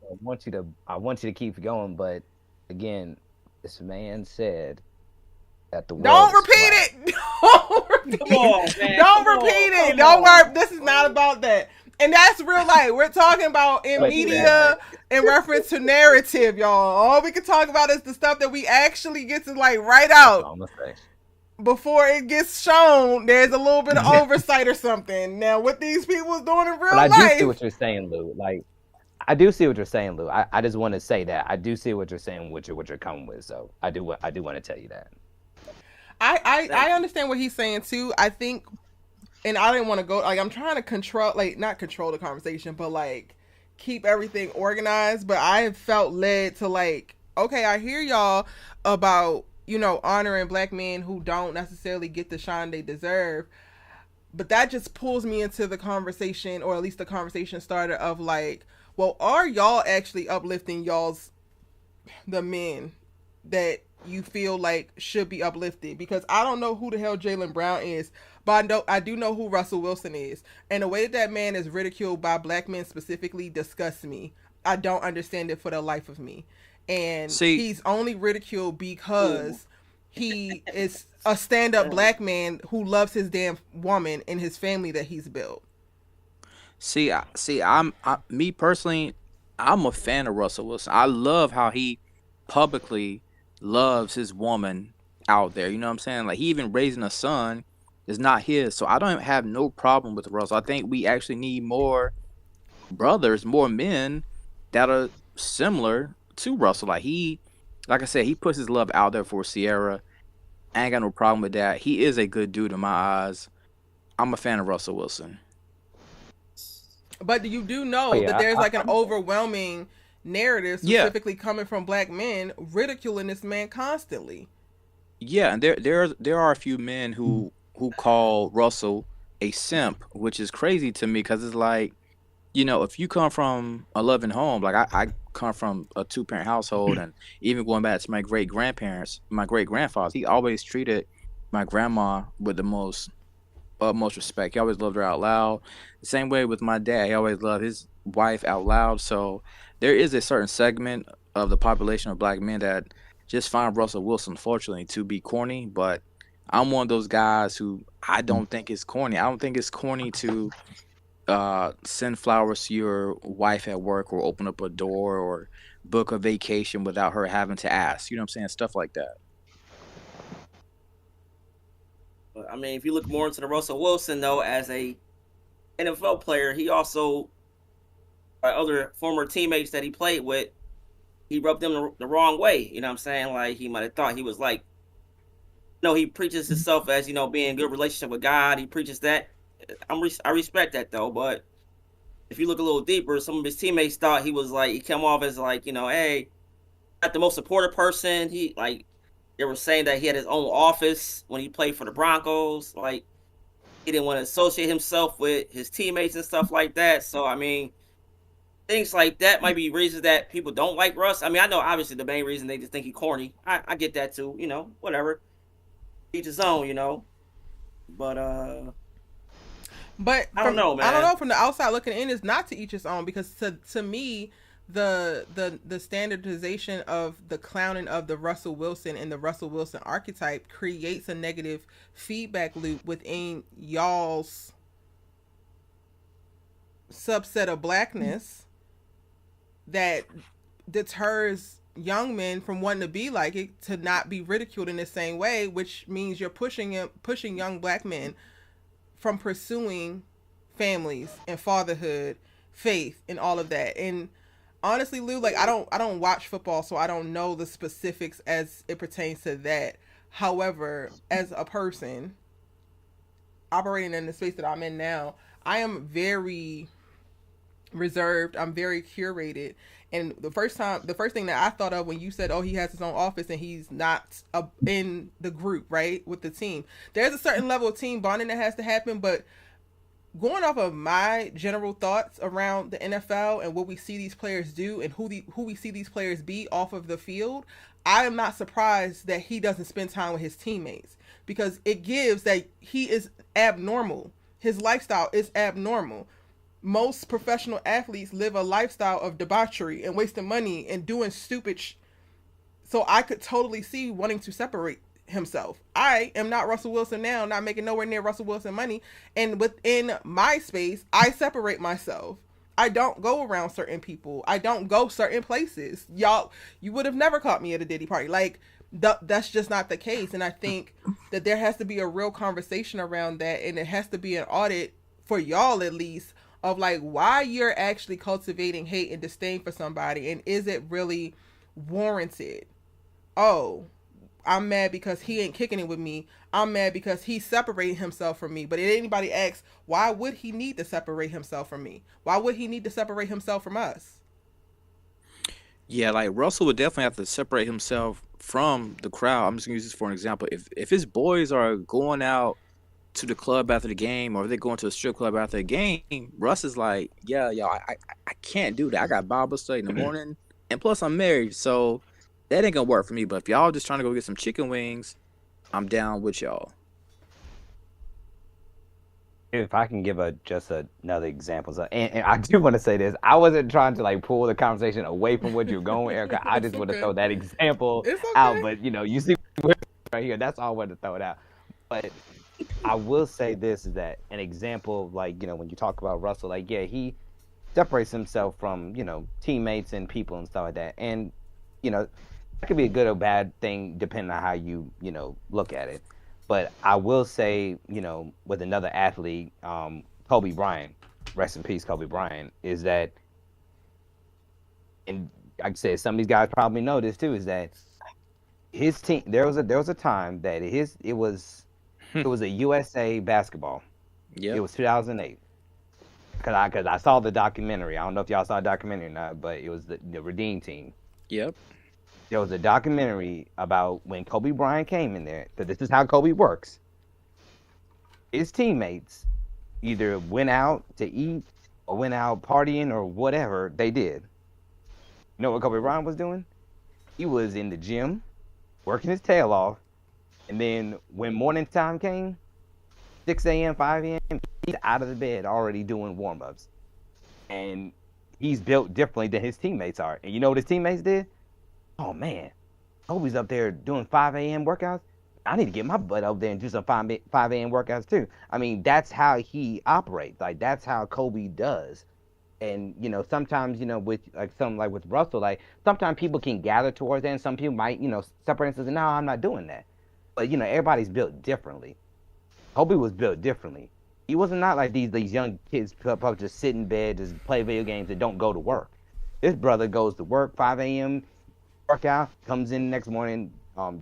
Speaker 4: I want you to keep going, but again, this man said that the world
Speaker 1: Don't repeat it. Don't repeat it. Don't repeat it. Don't worry. This is not about that. And that's real life. We're talking about in media in reference to narrative, y'all. All we can talk about is the stuff that we actually get to like write out. Before it gets shown, there's a little bit of oversight or something. Now, what these people is doing in real life.
Speaker 4: I do see what you're saying, Lou. Like, I do see what you're saying, Lou. I just want to say that I do see what you're saying, what you're coming with. So I do want to tell you that.
Speaker 1: I understand what he's saying too. I think, and I didn't want to go like I'm trying to control, like not control the conversation, but like keep everything organized. But I have felt led to like, okay, I hear y'all about honoring black men who don't necessarily get the shine they deserve. But that just pulls me into the conversation, or at least the conversation starter of like, well, are y'all actually uplifting the men that you feel like should be uplifted? Because I don't know who the hell Jaylen Brown is, but I do know who Russell Wilson is. And the way that man is ridiculed by black men specifically disgusts me. I don't understand it for the life of me. And he's only ridiculed because he is a stand-up black man who loves his damn woman and his family that he's built.
Speaker 3: Me personally, I'm a fan of Russell Wilson. I love how he publicly loves his woman out there. You know what I'm saying? Like, he even raising a son is not his. So I don't have no problem with Russell. I think we actually need more brothers, more men that are similar to Russell. Like I said, he puts his love out there for Sierra. I ain't got no problem with that. He is a good dude in my eyes. I'm a fan of Russell Wilson.
Speaker 1: But you do know that there's like an overwhelming narrative specifically coming from black men ridiculing this man constantly.
Speaker 3: Yeah, and there are a few men who call Russell a simp, which is crazy to me because it's like, if you come from a loving home, like I come from a 2-parent household, and even going back to my great grandfathers, he always treated my grandma with the utmost respect. He always loved her out loud. The same way with my dad, he always loved his wife out loud. So there is a certain segment of the population of black men that just find Russell Wilson, unfortunately, to be corny. But I'm one of those guys who I don't think it's corny. I don't think it's corny to send flowers to your wife at work, or open up a door, or book a vacation without her having to ask. You know what I'm saying? Stuff like that.
Speaker 2: But, I mean, if you look more into the Russell Wilson though, as a NFL player, he also by other former teammates that he played with, he rubbed them the wrong way. You know what I'm saying? Like he might have thought he was like, no, he preaches himself as being in good relationship with God. He preaches that. I respect that though, but if you look a little deeper, some of his teammates thought he was like he came off as like hey, not the most supportive person. He like they were saying that he had his own office when he played for the Broncos. Like he didn't want to associate himself with his teammates and stuff like that. So I mean, things like that might be reasons that people don't like Russ. I mean, I know obviously the main reason they just think he's corny. I get that too. Whatever. Each his own. But I don't know, man.
Speaker 1: I don't know. From the outside looking in, is not to each his own, because to me, the standardization of the clowning of the Russell Wilson and the Russell Wilson archetype creates a negative feedback loop within y'all's subset of blackness that deters young men from wanting to be like it, to not be ridiculed in the same way, which means you're pushing young black men from pursuing families and fatherhood, faith, and all of that. And honestly, Lou, like I don't watch football, so I don't know the specifics as it pertains to that. However, as a person operating in the space that I'm in now, I am very reserved. I'm very curated. And the first thing that I thought of when you said, "Oh, he has his own office and he's not in the group, right, with the team," there's a certain level of team bonding that has to happen. But going off of my general thoughts around the NFL and what we see these players do and who we see these players be off of the field, I am not surprised that he doesn't spend time with his teammates, because it gives that he is abnormal. His lifestyle is abnormal. Most professional athletes live a lifestyle of debauchery and wasting money and doing stupid so I could totally see wanting to separate himself. I am not Russell Wilson now, not making nowhere near Russell Wilson money, and within my space I separate myself. I don't go around certain people. I don't go certain places. Y'all, you would have never caught me at a Diddy party. Like that's just not the case. And I think that there has to be a real conversation around that, and it has to be an audit for y'all at least of like why you're actually cultivating hate and disdain for somebody, and is it really warranted? Oh, I'm mad because he ain't kicking it with me. I'm mad because he's separating himself from me. But if anybody asks, why would he need to separate himself from me? Why would he need to separate himself from us?
Speaker 3: Yeah, like Russell would definitely have to separate himself from the crowd. I'm just gonna use this for an example. If his boys are going out to the club after the game, or they're going to a strip club after the game, Russ is like, yeah, y'all, I can't do that. I got Bible study in the morning, and plus I'm married, so that ain't gonna work for me. But if y'all just trying to go get some chicken wings, I'm down with y'all.
Speaker 4: If I can give just another example, so, and I do want to say this, I wasn't trying to like pull the conversation away from what you're going, Erica. I just want to throw that example out, but you see right here, that's all I wanted to throw it out. But I will say this is that an example of like, when you talk about Russell, like, yeah, he separates himself from, teammates and people and stuff like that. And, that could be a good or bad thing depending on how you, look at it. But I will say, with another athlete, Kobe Bryant, rest in peace, Kobe Bryant, is that, and like I said, some of these guys probably know this too, is that his team, there was a time that it was a USA basketball.
Speaker 3: Yeah.
Speaker 4: It was 2008. Because I saw the documentary. I don't know if y'all saw the documentary or not, but it was the Redeem Team.
Speaker 3: Yep.
Speaker 4: There was a documentary about when Kobe Bryant came in there. So this is how Kobe works. His teammates either went out to eat or went out partying or whatever they did. You know what Kobe Bryant was doing? He was in the gym, working his tail off, and then when morning time came, 6 a.m., 5 a.m., he's out of the bed already doing warm-ups. And he's built differently than his teammates are. And you know what his teammates did? Oh, man, Kobe's up there doing 5 a.m. workouts. I need to get my butt up there and do some 5 a.m. workouts too. I mean, that's how he operates. Like, that's how Kobe does. And sometimes with like something like with Russell, like sometimes people can gather towards that, and some people might separate and say, no, I'm not doing that. But everybody's built differently. Kobe was built differently. He wasn't not like these young kids probably just sit in bed, just play video games and don't go to work. This brother goes to work 5 a.m. workout, comes in next morning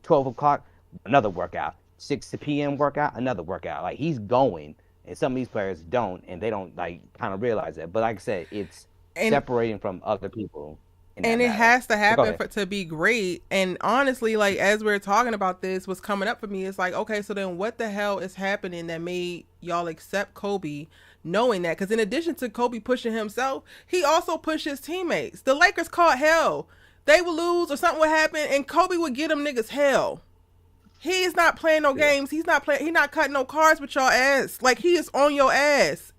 Speaker 4: 12 o'clock, another workout, 6 p.m. workout, another workout. Like he's going. And some of these players don't, and they don't like kind of realize that. But like I said, it's separating from other people.
Speaker 1: And it has to happen to be great. And honestly, like as we're talking about this, what's coming up for me is like, okay, so then what the hell is happening that made y'all accept Kobe, knowing that? Because in addition to Kobe pushing himself, he also pushed his teammates. The Lakers caught hell. They would lose or something would happen, and Kobe would get them niggas hell. He's not playing no games. He's not cutting no cards with y'all ass. Like he is on your ass.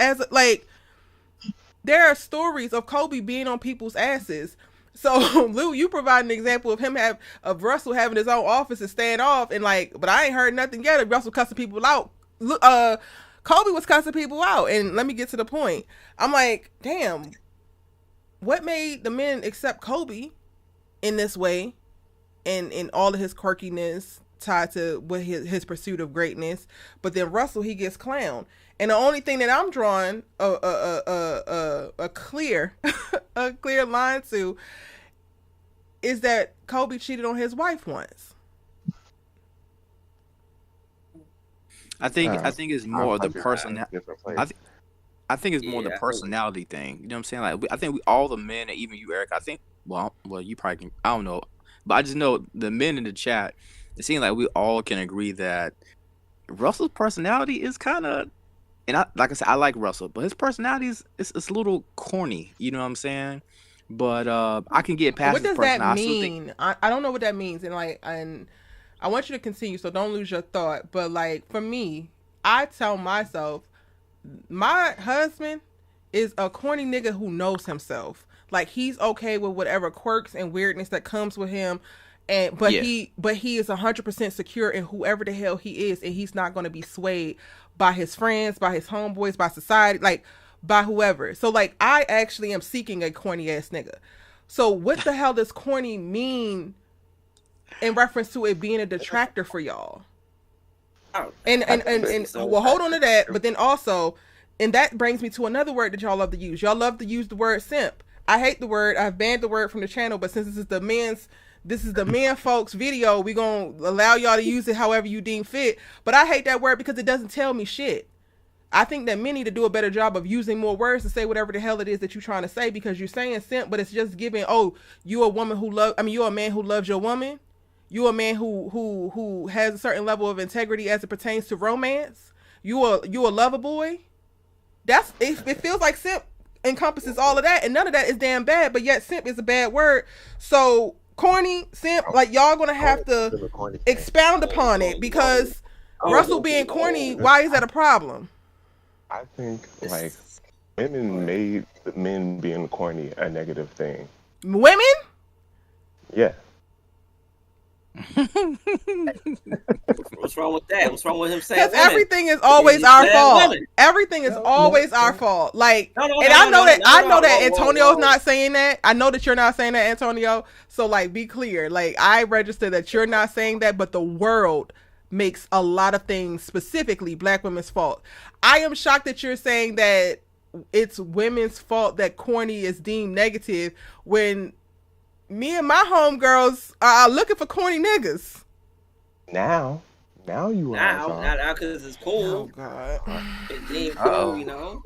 Speaker 1: There are stories of Kobe being on people's asses. So Lou, you provide an example of Russell having his own office and staying off, and but I ain't heard nothing yet of Russell cussing people out. Kobe was cussing people out, and let me get to the point. I'm like, damn, what made the men accept Kobe in this way, and in all of his quirkiness tied to with his pursuit of greatness, but then Russell, he gets clowned. And the only thing that I'm drawing a clear a clear line to is that Kobe cheated on his wife once.
Speaker 3: I think it's more the personality. I think it's more the personality thing. You know what I'm saying? Like I think all the men, and even you, Eric. I think well, you probably can. I don't know, but I just know the men in the chat. It seems like we all can agree that Russell's personality is kind of, and like I said, I like Russell, but his personality is it's a little corny. You know what I'm saying? But I can get past.
Speaker 1: What does that mean? I don't know what that means, and I want you to continue, so don't lose your thought. But for me, I tell myself, my husband is a corny nigga who knows himself. Like he's okay with whatever quirks and weirdness that comes with him. But he is 100% secure in whoever the hell he is, and he's not going to be swayed by his friends, by his homeboys, by society, by whoever. So I actually am seeking a corny ass nigga. So what the hell does corny mean in reference to it being a detractor for y'all? And well, hold on to that. But then also, and that brings me to another word that y'all love to use. Y'all love to use the word simp. I hate the word. I've banned the word from the channel, but since this is the MENFOLK video, we gonna allow y'all to use it however you deem fit. But I hate that word because it doesn't tell me shit. I think that men need to do a better job of using more words to say whatever the hell it is that you're trying to say, because you're saying simp, but it's just giving, you're a man who loves your woman. You're a man who has a certain level of integrity as it pertains to romance. You a lover boy. It feels like simp encompasses all of that, and none of that is damn bad, but yet simp is a bad word. So corny, simp, y'all gonna have to expound upon it, because Russell being corny, why is that a problem?
Speaker 5: I think women made the men being corny a negative thing.
Speaker 1: Women?
Speaker 5: Yeah.
Speaker 2: What's wrong with that? What's wrong with him saying?
Speaker 1: Because everything is always our fault. Everything is always our fault. I know that Antonio's not saying that. I know that you're not saying that, Antonio. So be clear. I register that you're not saying that, but the world makes a lot of things, specifically black women's fault. I am shocked that you're saying that it's women's fault that corny is deemed negative, when me and my homegirls are looking for corny niggas.
Speaker 5: Now you are.
Speaker 2: Now, because it's cool.
Speaker 1: Oh God.
Speaker 2: It's deemed cool, you know.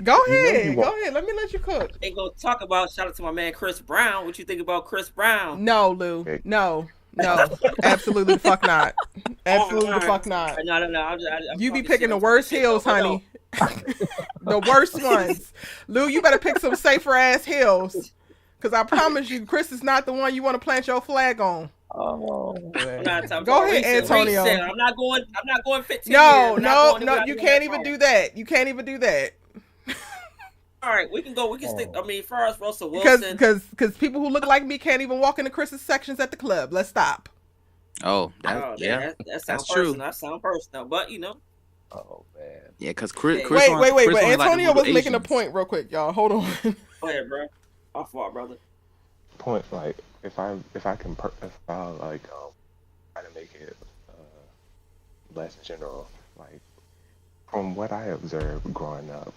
Speaker 1: Go ahead. Let me let you cook.
Speaker 2: Ain't gonna talk about. Shout out to my man Chris Brown. What you think about Chris Brown?
Speaker 1: No, Lou. Okay. No. Absolutely the fuck not. Absolutely the fuck not.
Speaker 2: No.
Speaker 1: You be picking the worst hills, honey. The worst ones. Lou, you better pick some safer ass hills. Because I promise you, Chris is not the one you want to plant your flag on.
Speaker 2: Oh,
Speaker 1: go ahead, Antonio.
Speaker 2: I'm not going 15
Speaker 1: No,
Speaker 2: years.
Speaker 1: you can't even do that. You can't even do that.
Speaker 2: All right, we can go. We can stick. I mean, for us, Russell Wilson.
Speaker 1: Because people who look like me can't even walk into Chris's sections at the club. Let's stop.
Speaker 3: That sounds
Speaker 2: true. That sounds personal, but
Speaker 5: Oh man.
Speaker 3: Yeah, because
Speaker 2: Hey,
Speaker 3: Chris
Speaker 1: Wait,
Speaker 3: only
Speaker 1: wait, wait.
Speaker 3: Chris
Speaker 1: But
Speaker 3: only like the
Speaker 1: Antonio
Speaker 3: little
Speaker 1: was making a
Speaker 3: Asians.
Speaker 1: point real quick, y'all. Hold on.
Speaker 2: go ahead, bro. My fault, brother.
Speaker 5: Point like if I like try to make it less general, like from what I observed growing up,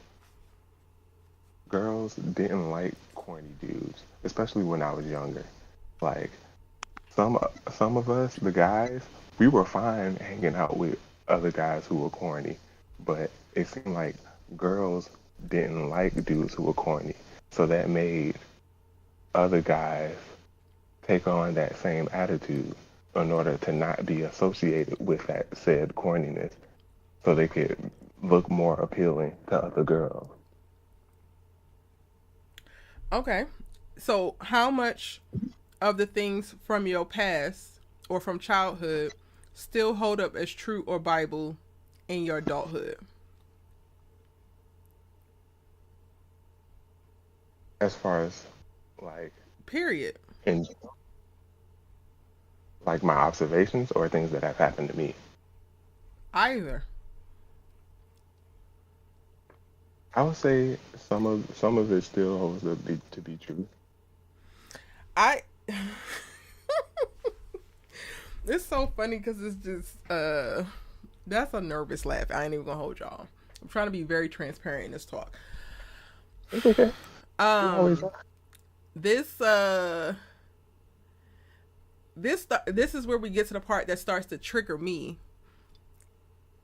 Speaker 5: girls didn't like corny dudes, especially when I was younger. Like some some of us, the guys, we were fine hanging out with other guys who were corny, but it seemed like girls didn't like dudes who were corny. So that made other guys take on that same attitude in order to not be associated with that said corniness so they could look more appealing to other girls.
Speaker 1: Okay. So, how much of the things from your past or from childhood still hold up as true or Bible in your adulthood?
Speaker 5: As far as like
Speaker 1: Period.
Speaker 5: in like my observations or things that have happened to me.
Speaker 1: Either.
Speaker 5: I would say some of it still holds to be true.
Speaker 1: I. It's so funny because it's just that's a nervous laugh. I ain't even gonna hold y'all. I'm trying to be very transparent in this talk.
Speaker 5: It's okay. You always
Speaker 1: Um,
Speaker 5: are.
Speaker 1: this this is where we get to the part that starts to trigger me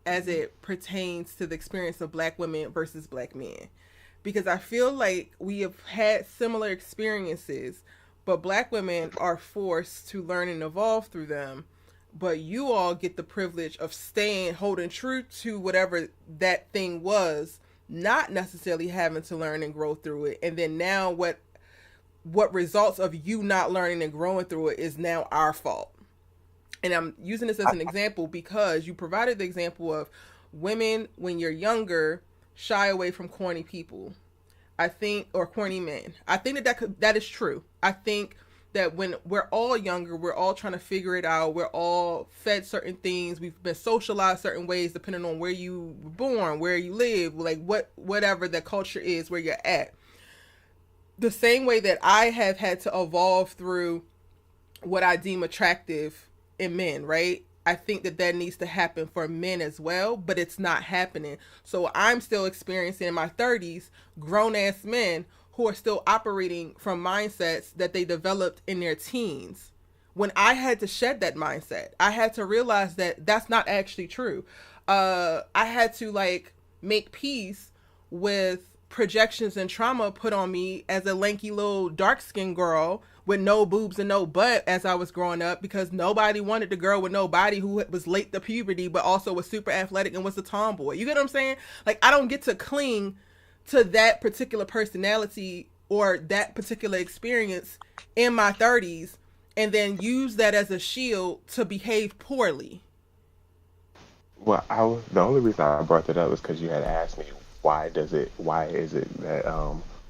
Speaker 1: as it pertains to the experience of black women versus black men. Because I feel like we have had similar experiences, but black women are forced to learn and evolve through them. But you all get the privilege of staying, holding true to whatever that thing was, not necessarily having to learn and grow through it. And then now what results of you not learning and growing through it is now our fault. And I'm using this as an example because you provided the example of women when you're younger shy away from corny people. I think, or corny men. I think that is true. I think that when we're all younger, we're all trying to figure it out. We're all fed certain things. We've been socialized certain ways depending on where you were born, where you live, like whatever the culture is where you're at. The same way that I have had to evolve through what I deem attractive in men, right? I think that needs to happen for men as well, but it's not happening. So I'm still experiencing in my 30s grown ass men who are still operating from mindsets that they developed in their teens. When I had to shed that mindset, I had to realize that that's not actually true. I had to like make peace with projections and trauma put on me as a lanky little dark skinned girl with no boobs and no butt as I was growing up, because nobody wanted the girl with no body who was late to puberty but also was super athletic and was a tomboy. You get what I'm saying? Like, I don't get to cling to that particular personality or that particular experience in my 30s and then use that as a shield to behave poorly.
Speaker 5: Well, the only reason I brought that up is because you had asked me why is it that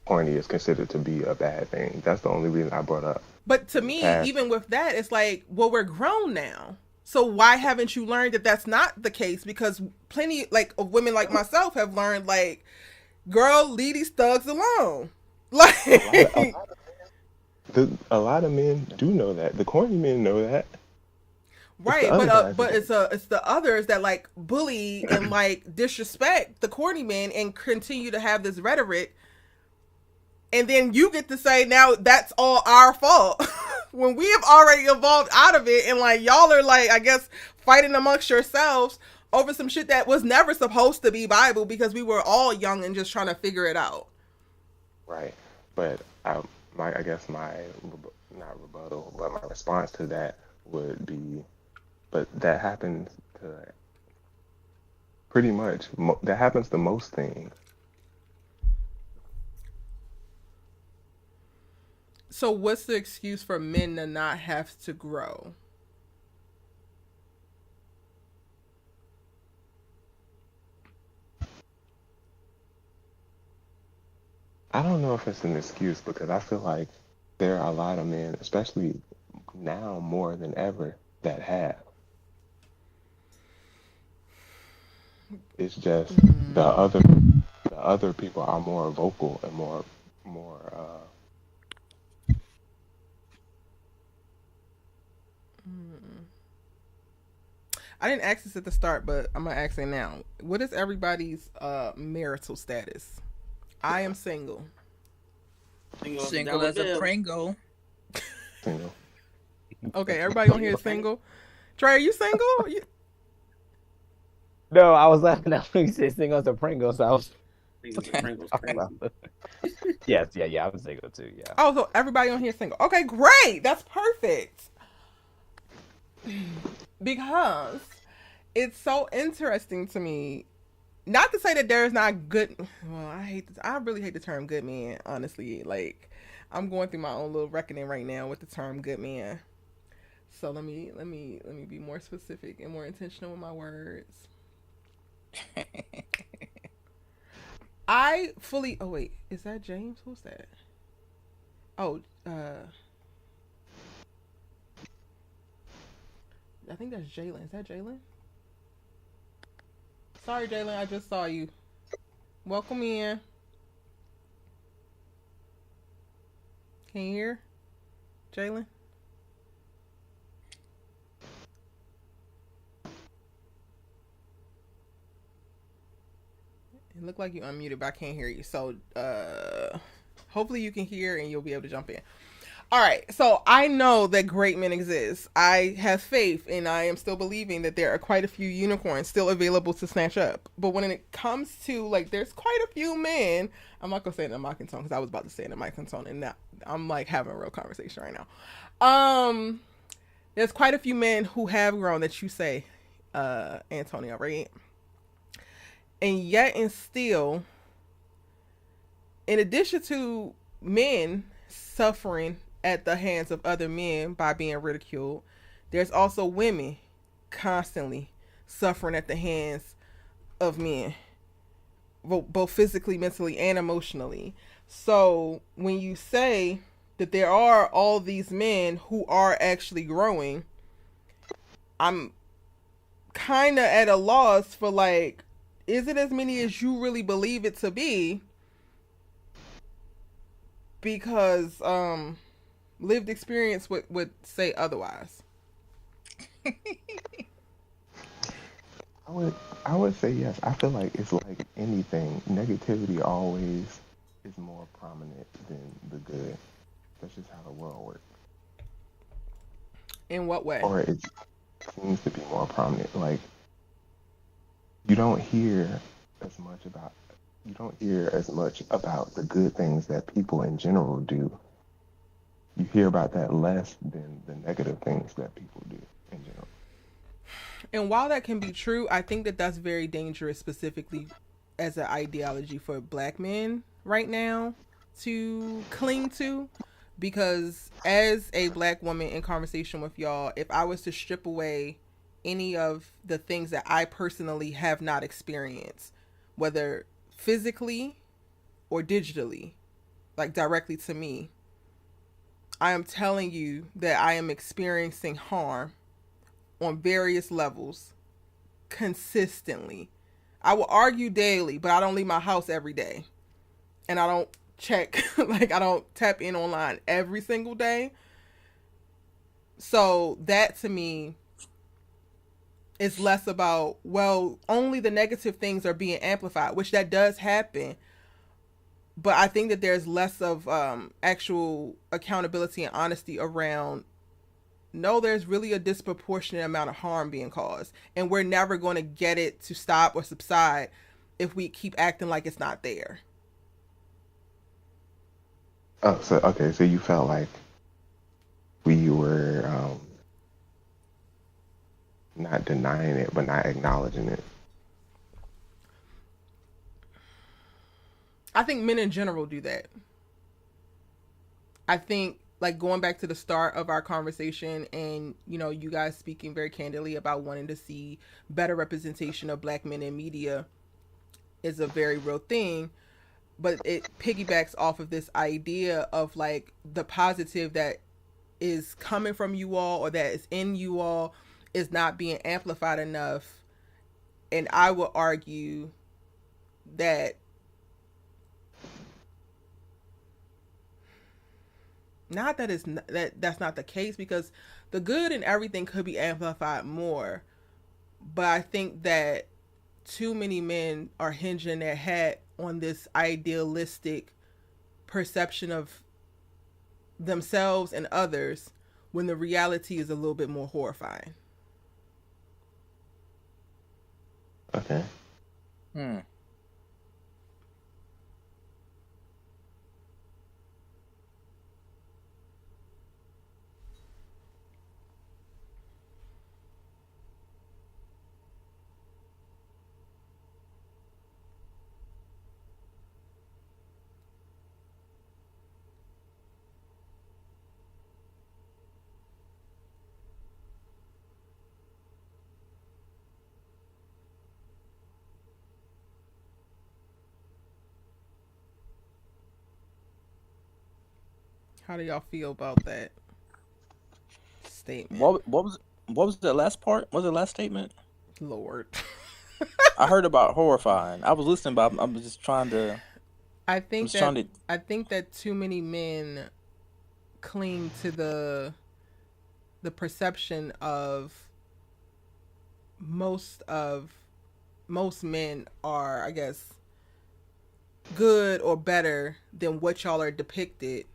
Speaker 5: corny is considered to be a bad thing. That's the only reason I brought up
Speaker 1: But to
Speaker 5: in the
Speaker 1: me,
Speaker 5: past.
Speaker 1: even with that, it's like, well, we're grown now. So why haven't you learned that that's not the case? Because plenty like of women like myself have learned, like, girl, leave these thugs alone.
Speaker 5: A lot of
Speaker 1: Like,
Speaker 5: a lot of men do know that. The corny men know that. It's the
Speaker 1: right,
Speaker 5: other guys that
Speaker 1: but
Speaker 5: don't.
Speaker 1: it's the others that like bully and like disrespect the corny men and continue to have this rhetoric, and then you get to say now that's all our fault when we have already evolved out of it, and like y'all are like, I guess, fighting amongst yourselves over some shit that was never supposed to be Bible because we were all young and just trying to figure it out.
Speaker 5: Right. But I guess not rebuttal, but my response to that would be, but that happens to pretty much, that happens to most things.
Speaker 1: So what's the excuse for men to not have to grow?
Speaker 5: I don't know if it's an excuse because I feel like there are a lot of men, especially now more than ever, that have. It's just the other people are more vocal and more
Speaker 1: I didn't ask this at the start, but I'm gonna ask it now. What is everybody's marital status? I am single.
Speaker 2: Single
Speaker 6: as a Pringle.
Speaker 5: single.
Speaker 1: Okay, everybody on here is single. Trey, are you single?
Speaker 4: No, I was laughing at when you said single as a Pringles. So I was
Speaker 2: Pringles crazy.
Speaker 4: yes, yeah, I'm single too. Yeah.
Speaker 1: Oh, so everybody on here is single. Okay, great. That's perfect. Because it's so interesting to me. Not to say that there's not good. Well, I really hate the term good man. Honestly, like I'm going through my own little reckoning right now with the term good man. So let me be more specific and more intentional with my words. I fully. Oh wait, is that James? Who's that? Oh, I think that's Jalen. Is that Jalen? Sorry, Jalen. I just saw you. Welcome in. Can you hear, Jalen? It looked like you unmuted, but I can't hear you. So, hopefully you can hear and you'll be able to jump in. All right. So I know that great men exist. I have faith, and I am still believing that there are quite a few unicorns still available to snatch up. But when it comes to like, there's quite a few men. I'm not gonna say it in a mocking tone because I was about to say it in a mocking tone, and now I'm like having a real conversation right now. There's quite a few men who have grown that you say, Antonio, right? And yet and still, in addition to men suffering at the hands of other men by being ridiculed, there's also women constantly suffering at the hands of men, both physically, mentally, and emotionally. So when you say that there are all these men who are actually growing, I'm kind of at a loss for like, is it as many as you really believe it to be? Because lived experience would say otherwise.
Speaker 5: I would say yes. I feel like it's like anything. Negativity always is more prominent than the good. That's just how the world works.
Speaker 1: In what way?
Speaker 5: Or it seems to be more prominent. Like you don't hear as much about the good things that people in general do. You hear about that less than the negative things that people do in general.
Speaker 1: And while that can be true, I think that that's very dangerous, specifically as an ideology for black men right now to cling to. Because as a black woman in conversation with y'all, if I was to strip away any of the things that I personally have not experienced, whether physically or digitally, like directly to me, I am telling you that I am experiencing harm on various levels consistently. I will argue daily, but I don't leave my house every day. And I don't check, like I don't tap in online every single day. So that to me is less about, well, only the negative things are being amplified, which that does happen. But I think that there's less of actual accountability and honesty around, no, there's really a disproportionate amount of harm being caused. And we're never going to get it to stop or subside if we keep acting like it's not there.
Speaker 5: Oh, so okay, so you felt like we were not denying it, but not acknowledging it.
Speaker 1: I think men in general do that. I think, like, going back to the start of our conversation and, you know, you guys speaking very candidly about wanting to see better representation of black men in media is a very real thing. But it piggybacks off of this idea of, like, the positive that is coming from you all or that is in you all is not being amplified enough And I would argue that not that it's not, that's not the case, because the good and everything could be amplified more. But I think that too many men are hinging their hat on this idealistic perception of themselves and others when the reality is a little bit more horrifying.
Speaker 5: Okay.
Speaker 3: Hmm.
Speaker 1: How do y'all feel about that statement?
Speaker 3: What was the last part? What was the last statement?
Speaker 1: Lord.
Speaker 3: I heard about horrifying. I was listening, but I'm just trying to.
Speaker 1: I
Speaker 3: I'm
Speaker 1: think
Speaker 3: just
Speaker 1: that
Speaker 3: trying to.
Speaker 1: I think that too many men cling to the perception most of most men are, I guess, good or better than what y'all are depicted.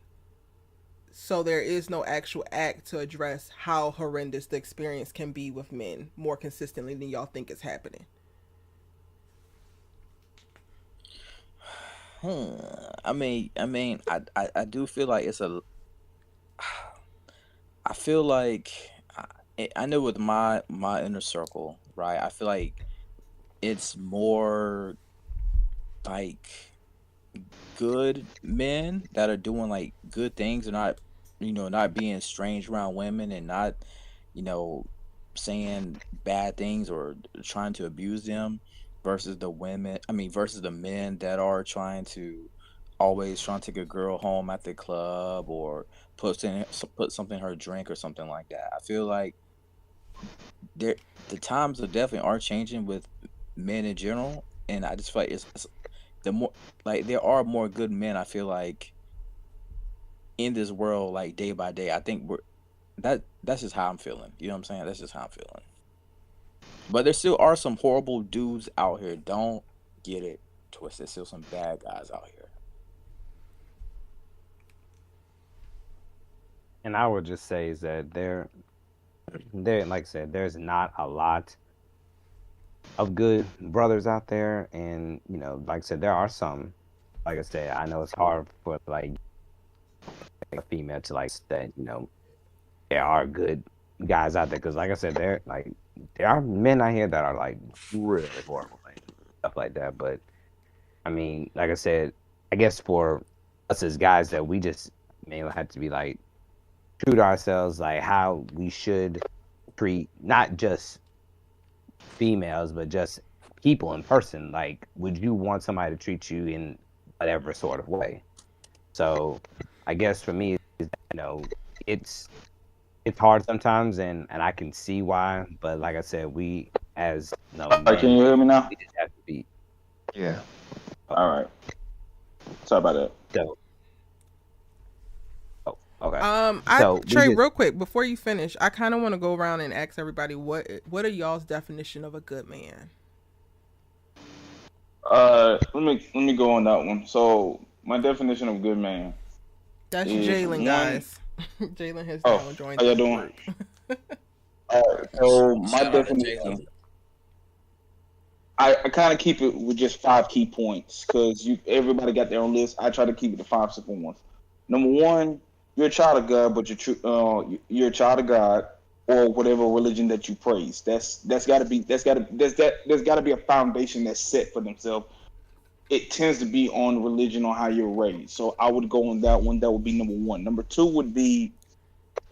Speaker 1: So there is no actual act to address how horrendous the experience can be with men more consistently than y'all think is happening.
Speaker 3: I do feel like it's a. I feel like I know with my inner circle, right? I feel like it's more like good men that are doing like good things and not, not being strange around women and not, you know, saying bad things or trying to abuse them versus the women. I mean, versus the men that are always trying to take a girl home at the club or put something in her drink or something like that. I feel like there the times are definitely are changing with men in general, and I just feel like it's the more like there are more good men. I feel like in this world, like day by day. I think that's just how I'm feeling. You know what I'm saying? That's just how I'm feeling. But there still are some horrible dudes out here. Don't get it twisted. There's still some bad guys out here.
Speaker 4: And I would just say is that there, like I said, there's not a lot of good brothers out there, and like I said, there are some. Like I said, I know it's hard for like a female to like say, there are good guys out there because, like I said, there are men out here that are like really horrible things, stuff like that. But I mean, like I said, I guess for us as guys, that we just have to be like true to ourselves, like how we should treat not just females, but just people in person. Like, would you want somebody to treat you in whatever sort of way? So, I guess for me, it's it's hard sometimes, and I can see why. But like I said, we as
Speaker 6: All right, can
Speaker 4: men,
Speaker 6: you hear me now?
Speaker 4: we just have to be.
Speaker 5: Yeah.
Speaker 6: All right. Sorry about that.
Speaker 4: So, oh, okay.
Speaker 1: Trey, real quick before you finish, I kind of want to go around and ask everybody what are y'all's definition of a good man?
Speaker 6: Let me go on that one. So my definition of good man
Speaker 1: That's
Speaker 6: is
Speaker 1: Jalen,
Speaker 6: one.
Speaker 1: guys. Jalen has
Speaker 6: Oh,
Speaker 1: now joined
Speaker 6: how y'all
Speaker 1: the
Speaker 6: doing?
Speaker 1: group.
Speaker 6: All right. So my
Speaker 3: Shout out to Jalen.
Speaker 6: definition, I kind of keep it with just 5 key points because everybody got their own list. I try to keep it to 5 simple ones. Number one, you're a child of God, but you're a child of God or whatever religion that you praise. That's got to be there's got to be a foundation that's set for themselves. It tends to be on religion on how you're raised. So I would go on that one. That would be number one. Number two would be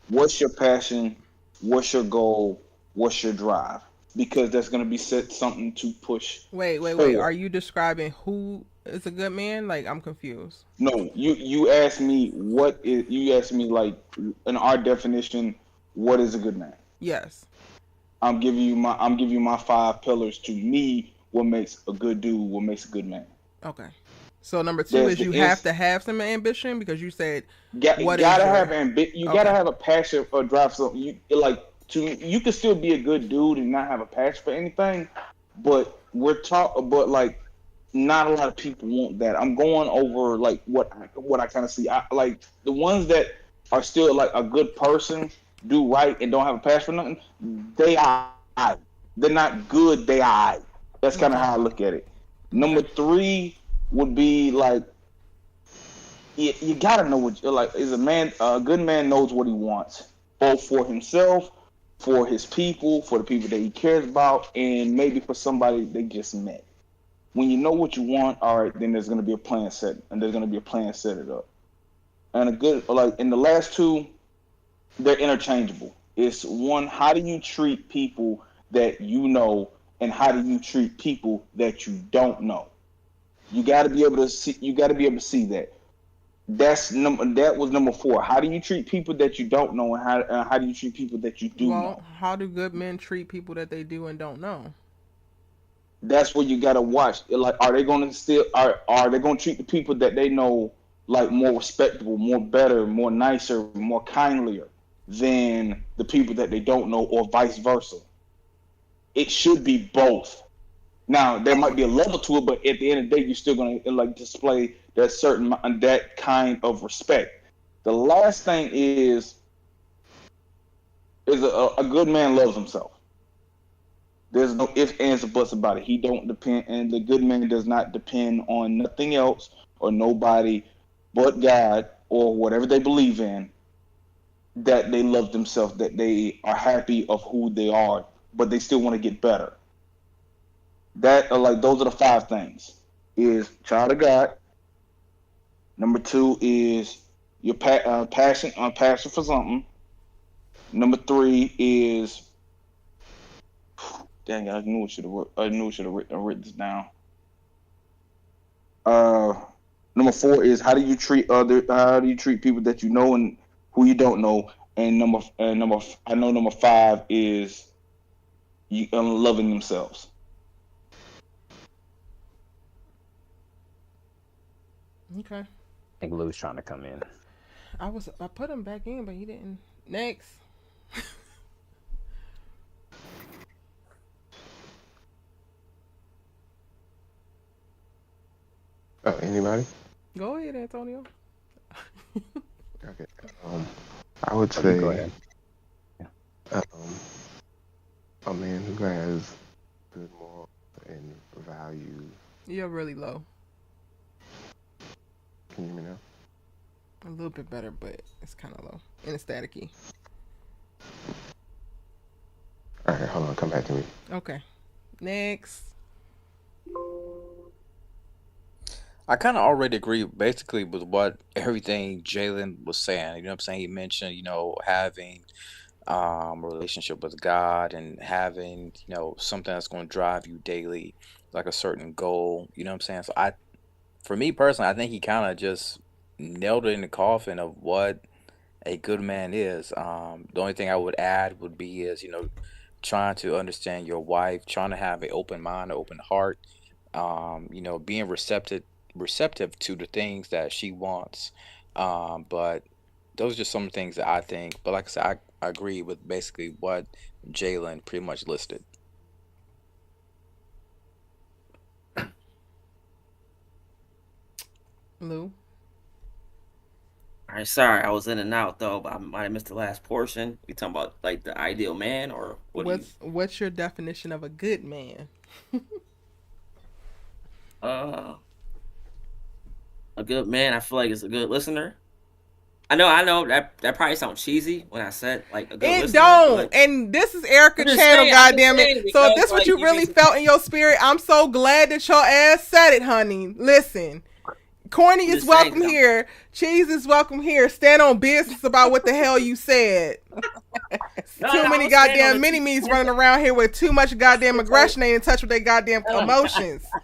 Speaker 6: what's your passion, what's your goal, what's your drive, because that's going to be set something to push
Speaker 1: Wait. Are
Speaker 6: forward.
Speaker 1: you describing who is a good man? Like, I'm confused.
Speaker 6: No, you asked me like in our definition, what is a good man?
Speaker 1: Yes.
Speaker 6: I'm giving you my 5 pillars to me. What makes a good dude? What makes a good man?
Speaker 1: Okay. So number 2
Speaker 6: There's
Speaker 1: is
Speaker 6: the
Speaker 1: you have to have some ambition because you said what is
Speaker 6: gotta
Speaker 1: your
Speaker 6: have you
Speaker 1: okay.
Speaker 6: gotta have a passion or drive. Something you can still be a good dude and not have a passion for anything, but but like not a lot of people want that. I'm going over like what I kind of see. I like the ones that are still like a good person, do right, and don't have a passion for nothing. They are. They're not good. They are. That's kind of
Speaker 1: Okay.
Speaker 6: how I look at it. Number
Speaker 1: Okay.
Speaker 6: 3 would be like you gotta know what like is a man. A good man knows what he wants, both for himself, for his people, for the people that he cares about, and maybe for somebody they just met. When you know what you want, all right, then there's going to be a plan set, and there's going to be a plan set it up. And a good like in the last 2, they're interchangeable. It's one, how do you treat people that you know, and how do you treat people that you don't know? You got to be able to see. You got to be able to see that. That was number 4. How do you treat people that you don't know, and how do you treat people that you do
Speaker 1: Well,
Speaker 6: know?
Speaker 1: how do good men treat people that they do and don't know?
Speaker 6: That's where you gotta watch. Like, are they gonna still are they gonna treat the people that they know like more respectable, more better, more nicer, more kindlier than the people that they don't know, or vice versa? It should be both. Now there might be a level to it, but at the end of the day, you're still gonna like display that kind of respect. The last thing is a good man loves himself. There's no ifs, ands, or buts about it. He don't depend, and the good man does not depend on nothing else or nobody but God or whatever they believe in. That they love themselves, that they are happy of who they are, but they still want to get better. That are like those are the 5 things: is child of God. Number 2 is your passion for something. Number 3 is dang, I knew I should have written this down. Uh, Number 4 is how do you treat people that you know and who you don't know, and I know number 5 is loving themselves.
Speaker 1: Okay.
Speaker 4: I think Lou's trying to come in.
Speaker 1: I put him back in, but he didn't. Next.
Speaker 5: Anybody?
Speaker 1: Go ahead, Antonio.
Speaker 5: Okay. I would
Speaker 4: Oh, you go
Speaker 5: say
Speaker 4: ahead. Yeah.
Speaker 5: um, a man who has good morals and values.
Speaker 1: You're really low.
Speaker 5: Can you hear me now?
Speaker 1: A little bit better, but it's kind of low. And it's staticky.
Speaker 5: All right, hold on. Come back to me.
Speaker 1: Okay. Next.
Speaker 3: I kind of already agree basically with what everything Jalen was saying. You know what I'm saying? He mentioned, having a relationship with God and having, something that's going to drive you daily, like a certain goal. You know what I'm saying? So for me personally, I think he kind of just nailed it in the coffin of what a good man is. The only thing I would add would be is, trying to understand your wife, trying to have an open mind, an open heart, being receptive to the things that she wants. But those are just some things that I think. But like I said, I agree with basically what Jalen pretty much listed.
Speaker 1: Lou.
Speaker 2: All right, sorry, I was in and out though, but I might have missed the last portion. You talking about like the ideal man, or what do you?
Speaker 1: What's your definition of a good man?
Speaker 2: Uh, a good man, I feel like is a good listener. I know that probably sounds cheesy when I said like a good
Speaker 1: It
Speaker 2: listener,
Speaker 1: don't.
Speaker 2: but
Speaker 1: And this is Erica
Speaker 2: I'm just
Speaker 1: channel,
Speaker 2: saying, I'm just
Speaker 1: goddamn it.
Speaker 2: saying
Speaker 1: So if
Speaker 2: because
Speaker 1: this what
Speaker 2: like
Speaker 1: you
Speaker 2: you be
Speaker 1: really felt in your spirit, I'm so glad that your ass said it, honey. Listen. Corny
Speaker 2: I'm
Speaker 1: is
Speaker 2: just saying,
Speaker 1: welcome here. Cheese is welcome here. Stand on business about what the hell you said.
Speaker 2: no,
Speaker 1: Too many
Speaker 2: I'm standing on
Speaker 1: goddamn
Speaker 2: the
Speaker 1: mini
Speaker 2: truth.
Speaker 1: me's running around here with too much goddamn
Speaker 2: 10 toes,
Speaker 1: aggression. Ain't in touch with their goddamn emotions.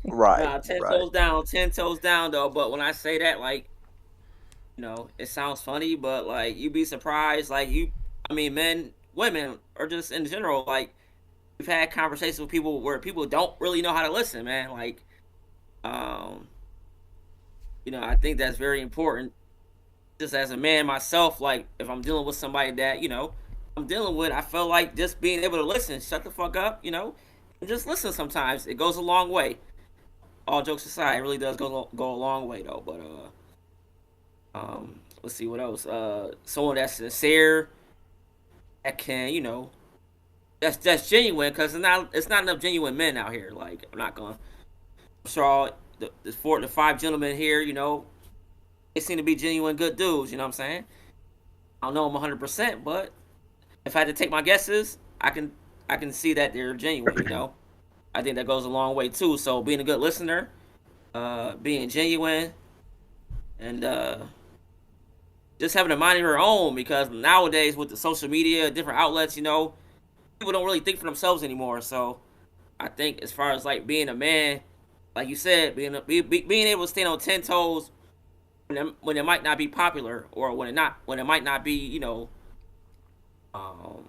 Speaker 3: Right,
Speaker 2: nah, ten
Speaker 3: right.
Speaker 2: toes down, 10 toes down though. But when I say that, like it sounds funny, but like you'd be surprised. Like I mean, men women or just in general. Like we've had conversations with people where people don't really know how to listen, man. Like, um, I think that's very important. Just as a man myself, like if I'm dealing with somebody that I'm dealing with, I feel like just being able to listen, shut the fuck up, and just listen. Sometimes it goes a long way. All jokes aside, it really does go a long way though. But let's see what else. Someone that's sincere, that can that's genuine, because it's not enough genuine men out here. Like I'm not gonna. I'm sure all the 4 to 5 gentlemen here, they seem to be genuine good dudes. You know what I'm saying? I don't know them 100%, but if I had to take my guesses, I can see that they're genuine. I think that goes a long way too. So being a good listener, being genuine, and just having a mind of your own, because nowadays with the social media, different outlets, people don't really think for themselves anymore. So I think as far as like being a man, like you said, being able to stand on 10 toes when it might not be popular, or when it might not be um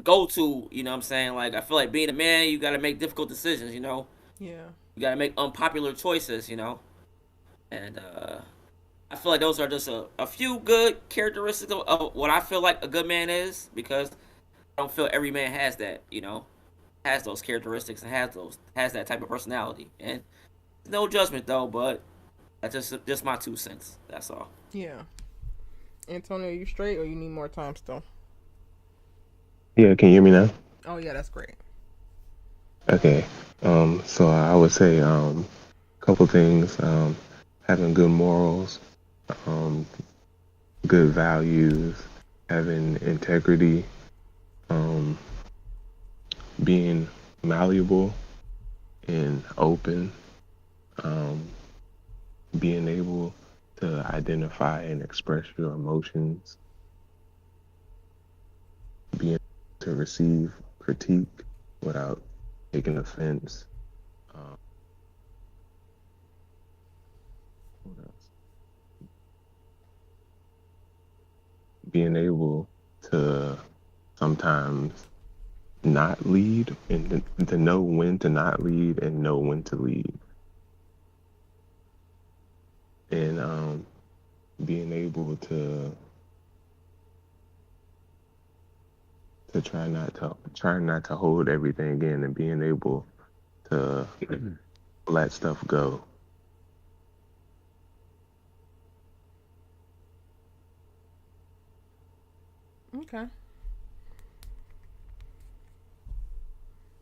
Speaker 2: go to. You know what I'm saying? Like I feel like being a man, you got to make difficult decisions.
Speaker 1: Yeah.
Speaker 2: You got to make unpopular choices. And I feel like those are just a few good characteristics of what I feel like a good man is, because I don't feel every man has that. Has those characteristics and has that type of personality. And no judgment though, but that's just my 2 cents. That's all.
Speaker 1: Yeah. Antonio, you straight or you need more time still?
Speaker 5: Yeah, can you hear me now?
Speaker 1: Oh yeah, that's great.
Speaker 5: Okay. So I would say couple things. Having good morals, um, good values, having integrity, um, being malleable and open, um, being able to identify and express your emotions, being able to receive critique without taking offense. Um, what else? Being able to sometimes not lead, and to know when to not lead and know when to lead. And being able to try not to hold everything in, and being able to let stuff go.
Speaker 1: Okay.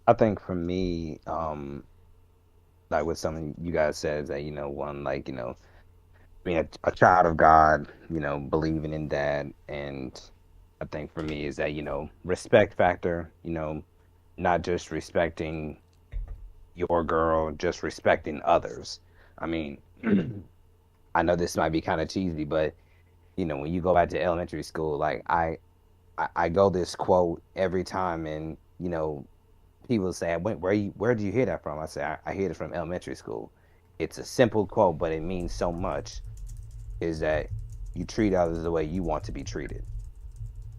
Speaker 4: I think for me, like what something you guys said is that, one, like, being a child of God, believing in that. And I think for me is that, respect factor, not just respecting your girl, just respecting others. I mean, I know this might be kind of cheesy, but when you go back to elementary school, like I go this quote every time, and people say, where do you hear that from? I say, I hear it from elementary school. It's a simple quote, but it means so much. Is that you treat others the way you want to be treated.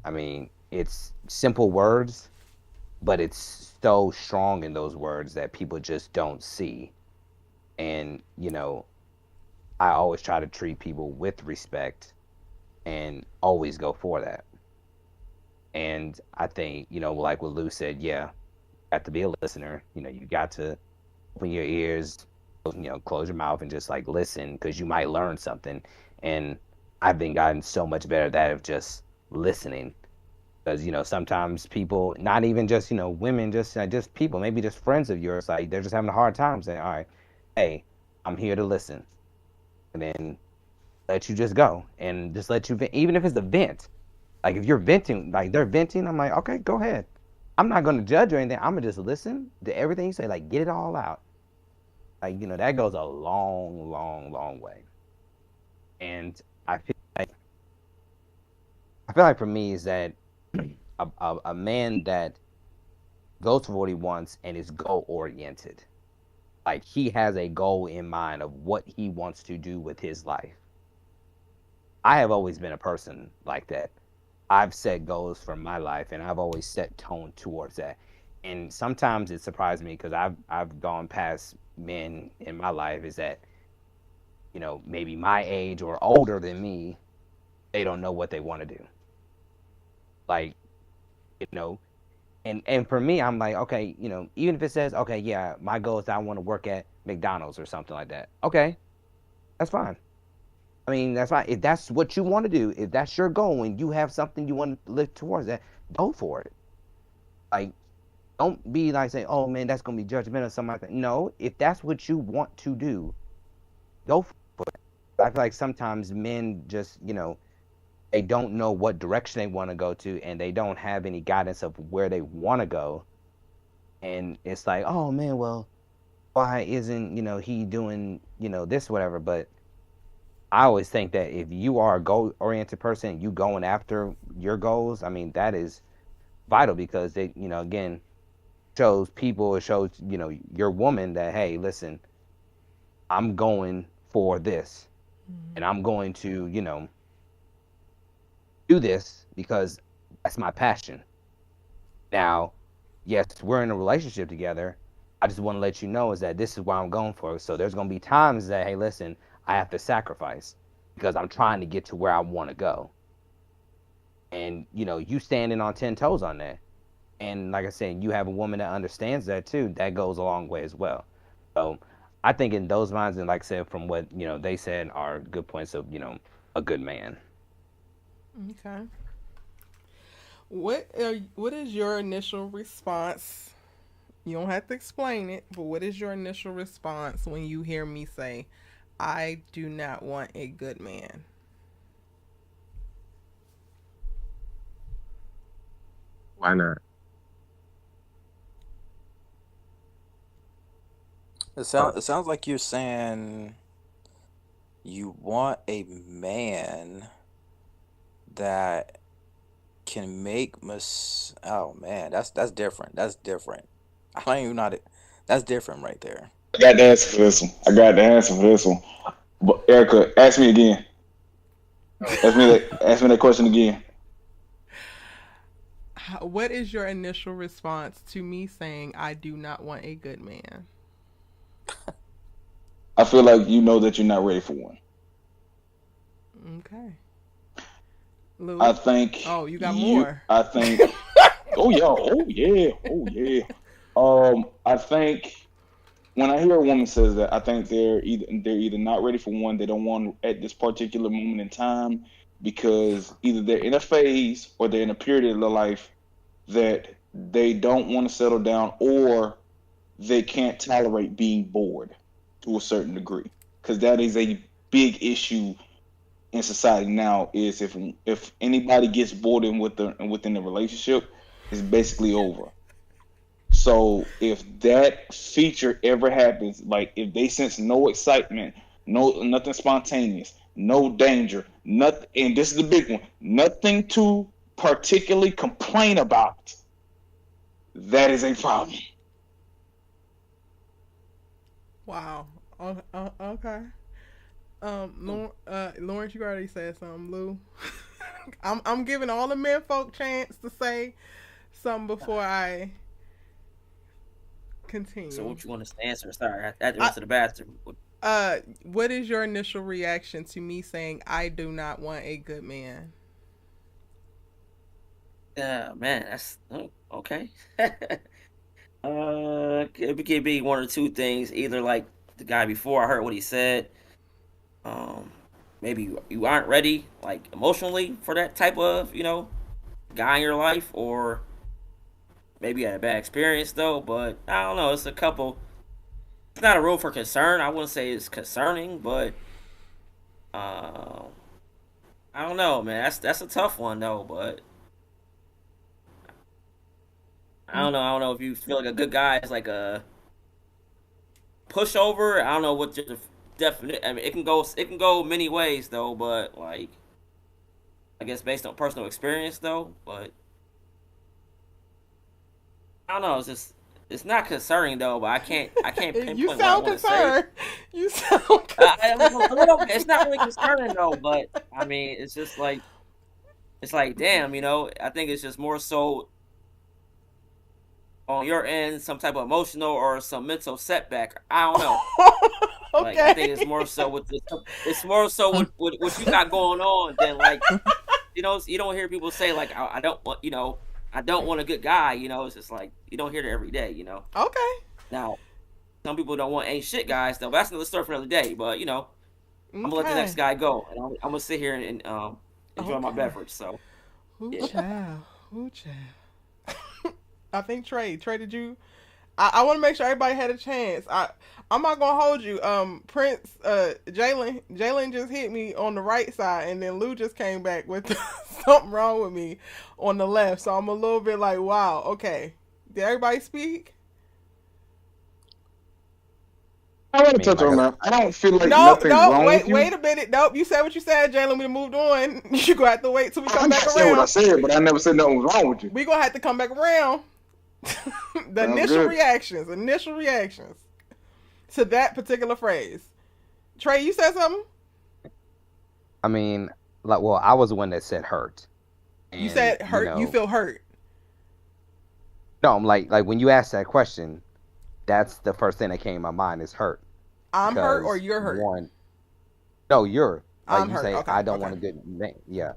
Speaker 4: I mean, it's simple words, but it's so strong in those words that people just don't see. And, I always try to treat people with respect and always go for that. And I think, like what Lou said, yeah, you have to be a listener. You got to open your ears, close your mouth and just like listen, because you might learn something. And I've been gotten so much better at that, of just listening. Because sometimes people, not even just women, just people, maybe just friends of yours, like they're just having a hard time saying, all right, hey, I'm here to listen, and then let you just go and just let you vent, even if it's a vent. Like if you're venting, like they're venting, I'm like, okay, go ahead. I'm not going to judge or anything. I'm gonna just listen to everything you say, like get it all out. Like that goes a long, long, long way. And I feel like for me is that a man that goes for what he wants and is goal oriented, like he has a goal in mind of what he wants to do with his life. I have always been a person like that. I've set goals for my life, and I've always set tone towards that. And sometimes it surprised me because I've gone past men in my life is that, maybe my age or older than me, they don't know what they want to do. Like, you know, and for me, I'm like, okay, even if it says, okay, yeah, my goal is I want to work at McDonald's or something like that. Okay, that's fine. I mean, that's fine. If that's what you want to do, if that's your goal and you have something you want to live towards that, go for it. Like, don't be like saying, oh man, that's gonna be judgmental or something like that. No, if that's what you want to do, go for it. I feel like sometimes men just, they don't know what direction they want to go to and they don't have any guidance of where they want to go. And it's like, oh man, well, why isn't, he doing, this, whatever. But I always think that if you are a goal oriented person, you going after your goals, I mean, that is vital because they, again, shows people, it shows, your woman that, hey, listen, I'm going for this and I'm going to, do this because that's my passion. Now, yes, we're in a relationship together. I just want to let you know is that this is what I'm going for. So there's going to be times that, hey, listen, I have to sacrifice because I'm trying to get to where I want to go. And, you standing on 10 toes on that. And like I said, you have a woman that understands that too. That goes a long way as well. So I think in those lines, and like I said, from what, they said are good points of, a good man.
Speaker 1: Okay. What is your initial response? You don't have to explain it, but what is your initial response when you hear me say, "I do not want a good man"?
Speaker 5: Why not? Uh,
Speaker 3: It sounds like you're saying you want a man that can make oh man, that's different. That's different. I don't even know that's different right there.
Speaker 6: I got the answer for this one. I got the answer for this one. But Erica, ask me again. Ask me that question again.
Speaker 1: What is your initial response to me saying I do not want a good man?
Speaker 6: I feel like you know that you're not ready for one.
Speaker 1: Okay.
Speaker 6: I
Speaker 1: Lou?
Speaker 6: think
Speaker 1: Oh, you got more.
Speaker 6: I think. Oh yeah. Oh yeah. Oh yeah. I think when I hear a woman says that, I think they're either not ready for one, they don't want at this particular moment in time because either they're in a phase or they're in a period of their life that they don't want to settle down or they can't tolerate being bored to a certain degree because that is a big issue in society now is if anybody gets bored within the relationship it's basically over. So if that feature ever happens, like if they sense no excitement, nothing spontaneous, no danger, nothing, and this is the big one, nothing to particularly complain about, that is a problem.
Speaker 1: Wow. Okay. Lawrence, you already said something, Lou. I'm giving all the men folk chance to say something before I
Speaker 2: So
Speaker 1: continue.
Speaker 2: what you want us to answer? Sorry, I had to run
Speaker 1: I,
Speaker 2: to the bathroom.
Speaker 1: what is your initial reaction to me saying I do not want a good man?
Speaker 2: Man, that's okay. It could be one or two things. Either like the guy before, I heard what he said. Um, Maybe you aren't ready, like emotionally, for that type of guy in your life, or maybe you had a bad experience though. But I don't know. It's a couple. It's not a room for concern. I wouldn't say it's concerning, but uh, I don't know, man. That's a tough one though. But I don't know. I don't know if you feel like a good guy is like a pushover. I don't know what your definite. I mean, it can go many ways though. But like, I guess based on personal experience though. But I don't know. It's not concerning though. But I can't
Speaker 1: You
Speaker 2: pinpoint what I
Speaker 1: sound
Speaker 2: want to say.
Speaker 1: concerned. You sound concerned.
Speaker 2: A little bit. It's not really concerning though. But I mean, it's just like it's like, damn, I think it's just more so on your end, some type of emotional or some mental setback. I don't know. Like, I think it's more so with it's more so with what you got going on than like, you don't hear people say like, I don't want, I don't want a good guy. It's just like you don't hear that every day.
Speaker 1: Okay.
Speaker 2: Now, some people don't want ain't shit guys though. That's another story for another day. But I'm gonna let the next guy go, and I'm gonna sit here and enjoy my beverage. So,
Speaker 1: Ooh, child. Ooh, child. I think Trey, did you? I want to make sure everybody had a chance. I'm not gonna hold you. Prince, Jalen just hit me on the right side, and then Lou just came back with something wrong with me on the left. So I'm a little bit like, wow, okay. Did everybody speak?
Speaker 6: I want to touch on that. I don't feel like nothing's wrong with you.
Speaker 1: Wait a minute. Nope, you said what you said, Jalen. We moved on. You gonna have to wait till we come back around.
Speaker 6: I said what I said, but I never said nothing was wrong with you.
Speaker 1: We gonna have to come back around. The initial reactions to that particular phrase. Trey, you said something?
Speaker 4: I mean, I was the one that said hurt.
Speaker 1: And, you said hurt. You feel hurt.
Speaker 4: No, I'm like when you asked that question, that's the first thing that came to my mind is hurt.
Speaker 1: I'm hurt or you're hurt?
Speaker 4: No, you're.
Speaker 1: I'm hurt. Okay,
Speaker 4: I don't want a good name. Yeah.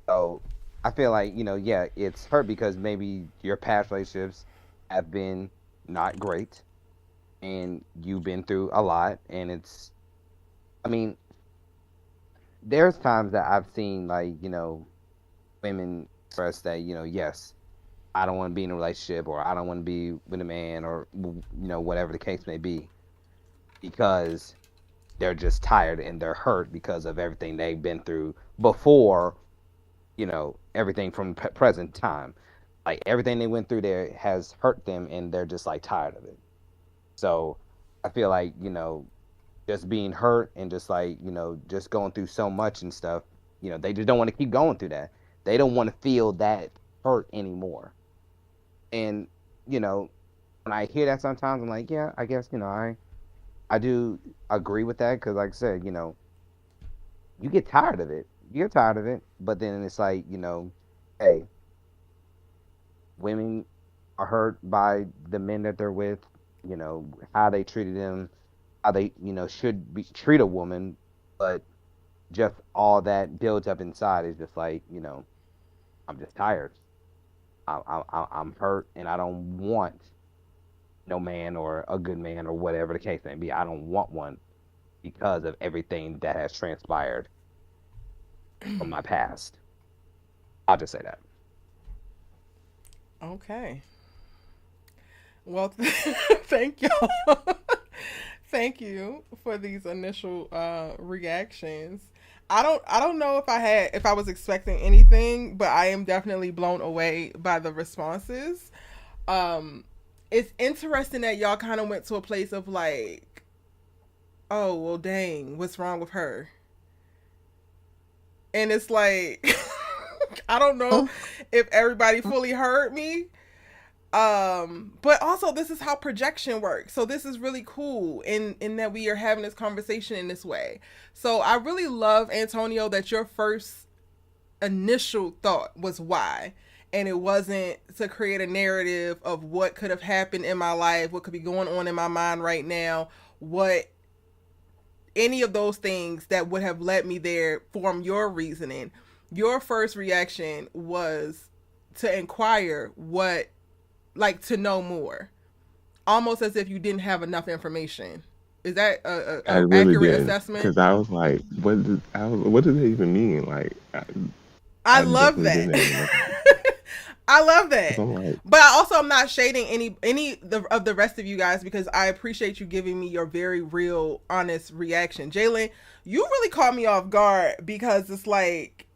Speaker 4: So I feel like, it's hurt because maybe your past relationships have been not great and you've been through a lot, and there's times that I've seen women express that, yes, I don't want to be in a relationship, or I don't want to be with a man, or whatever the case may be, because they're just tired and they're hurt because of everything they've been through before, everything from present time. Like everything they went through there has hurt them, and they're just like tired of it. So I feel like, just being hurt and just like, just going through so much and stuff, they just don't want to keep going through that. They don't want to feel that hurt anymore. And, when I hear that sometimes, I'm like, yeah, I guess, I do agree with that. Cause like I said, you get tired of it. But then it's like, hey, women are hurt by the men that they're with, how they treated them, how they, should treat a woman, but just all that builds up inside is just like, I'm just tired. I'm hurt, and I don't want no man or a good man or whatever the case may be. I don't want one because of everything that has transpired from my past. I'll just say that.
Speaker 1: Okay. Well, thank y'all. Thank you for these initial reactions. I don't know if I was expecting anything, but I am definitely blown away by the responses. It's interesting that y'all kind of went to a place of like, oh, well, dang, what's wrong with her? And it's like, I don't know if everybody fully heard me. But also this is how projection works. So this is really cool in that we are having this conversation in this way. So I really love, Antonio, that your first initial thought was why. And it wasn't to create a narrative of what could have happened in my life, what could be going on in my mind right now, what any of those things that would have led me there from your reasoning. Your first reaction was to inquire to know more, almost as if you didn't have enough information. Is that an accurate assessment?
Speaker 5: Because I was like, what does that even mean? Like,
Speaker 1: I love that. I love that. Like, but I'm not shading any of the rest of you guys, because I appreciate you giving me your very real, honest reaction. Jalen, you really caught me off guard, because it's like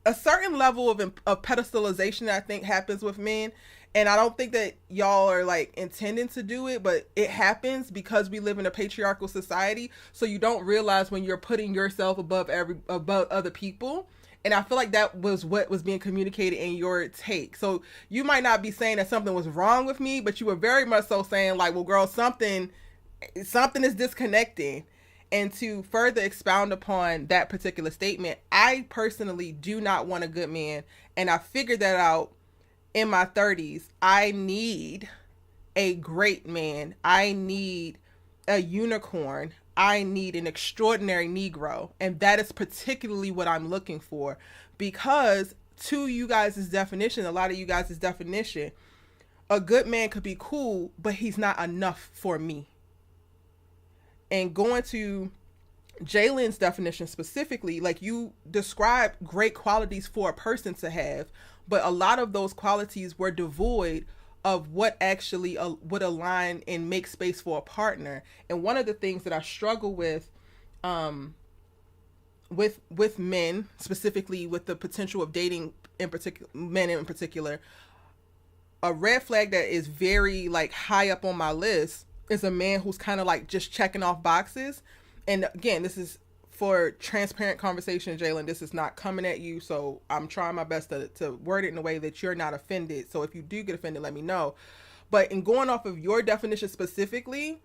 Speaker 1: a certain level of pedestalization that I think happens with men. And I don't think that y'all are like intending to do it, but it happens because we live in a patriarchal society. So you don't realize when you're putting yourself above other people. And I feel like that was what was being communicated in your take. So you might not be saying that something was wrong with me, but you were very much so saying like, well, girl, something is disconnecting. And to further expound upon that particular statement, I personally do not want a good man. And I figured that out in my 30s. I need a great man. I need a unicorn. I need an extraordinary Negro. And that is particularly what I'm looking for. Because to you guys' definition, a lot of you guys' definition, a good man could be cool, but he's not enough for me. And going to Jalen's definition specifically, like you described great qualities for a person to have, but a lot of those qualities were devoid of what actually would align and make space for a partner. And one of the things that I struggle with men, specifically with the potential of dating in particular, men in particular, a red flag that is very like high up on my list is a man who's kind of like just checking off boxes. And again, this is for transparent conversation, Jalen. This is not coming at you, so I'm trying my best to word it in a way that you're not offended. So if you do get offended, let me know. But in going off of your definition specifically,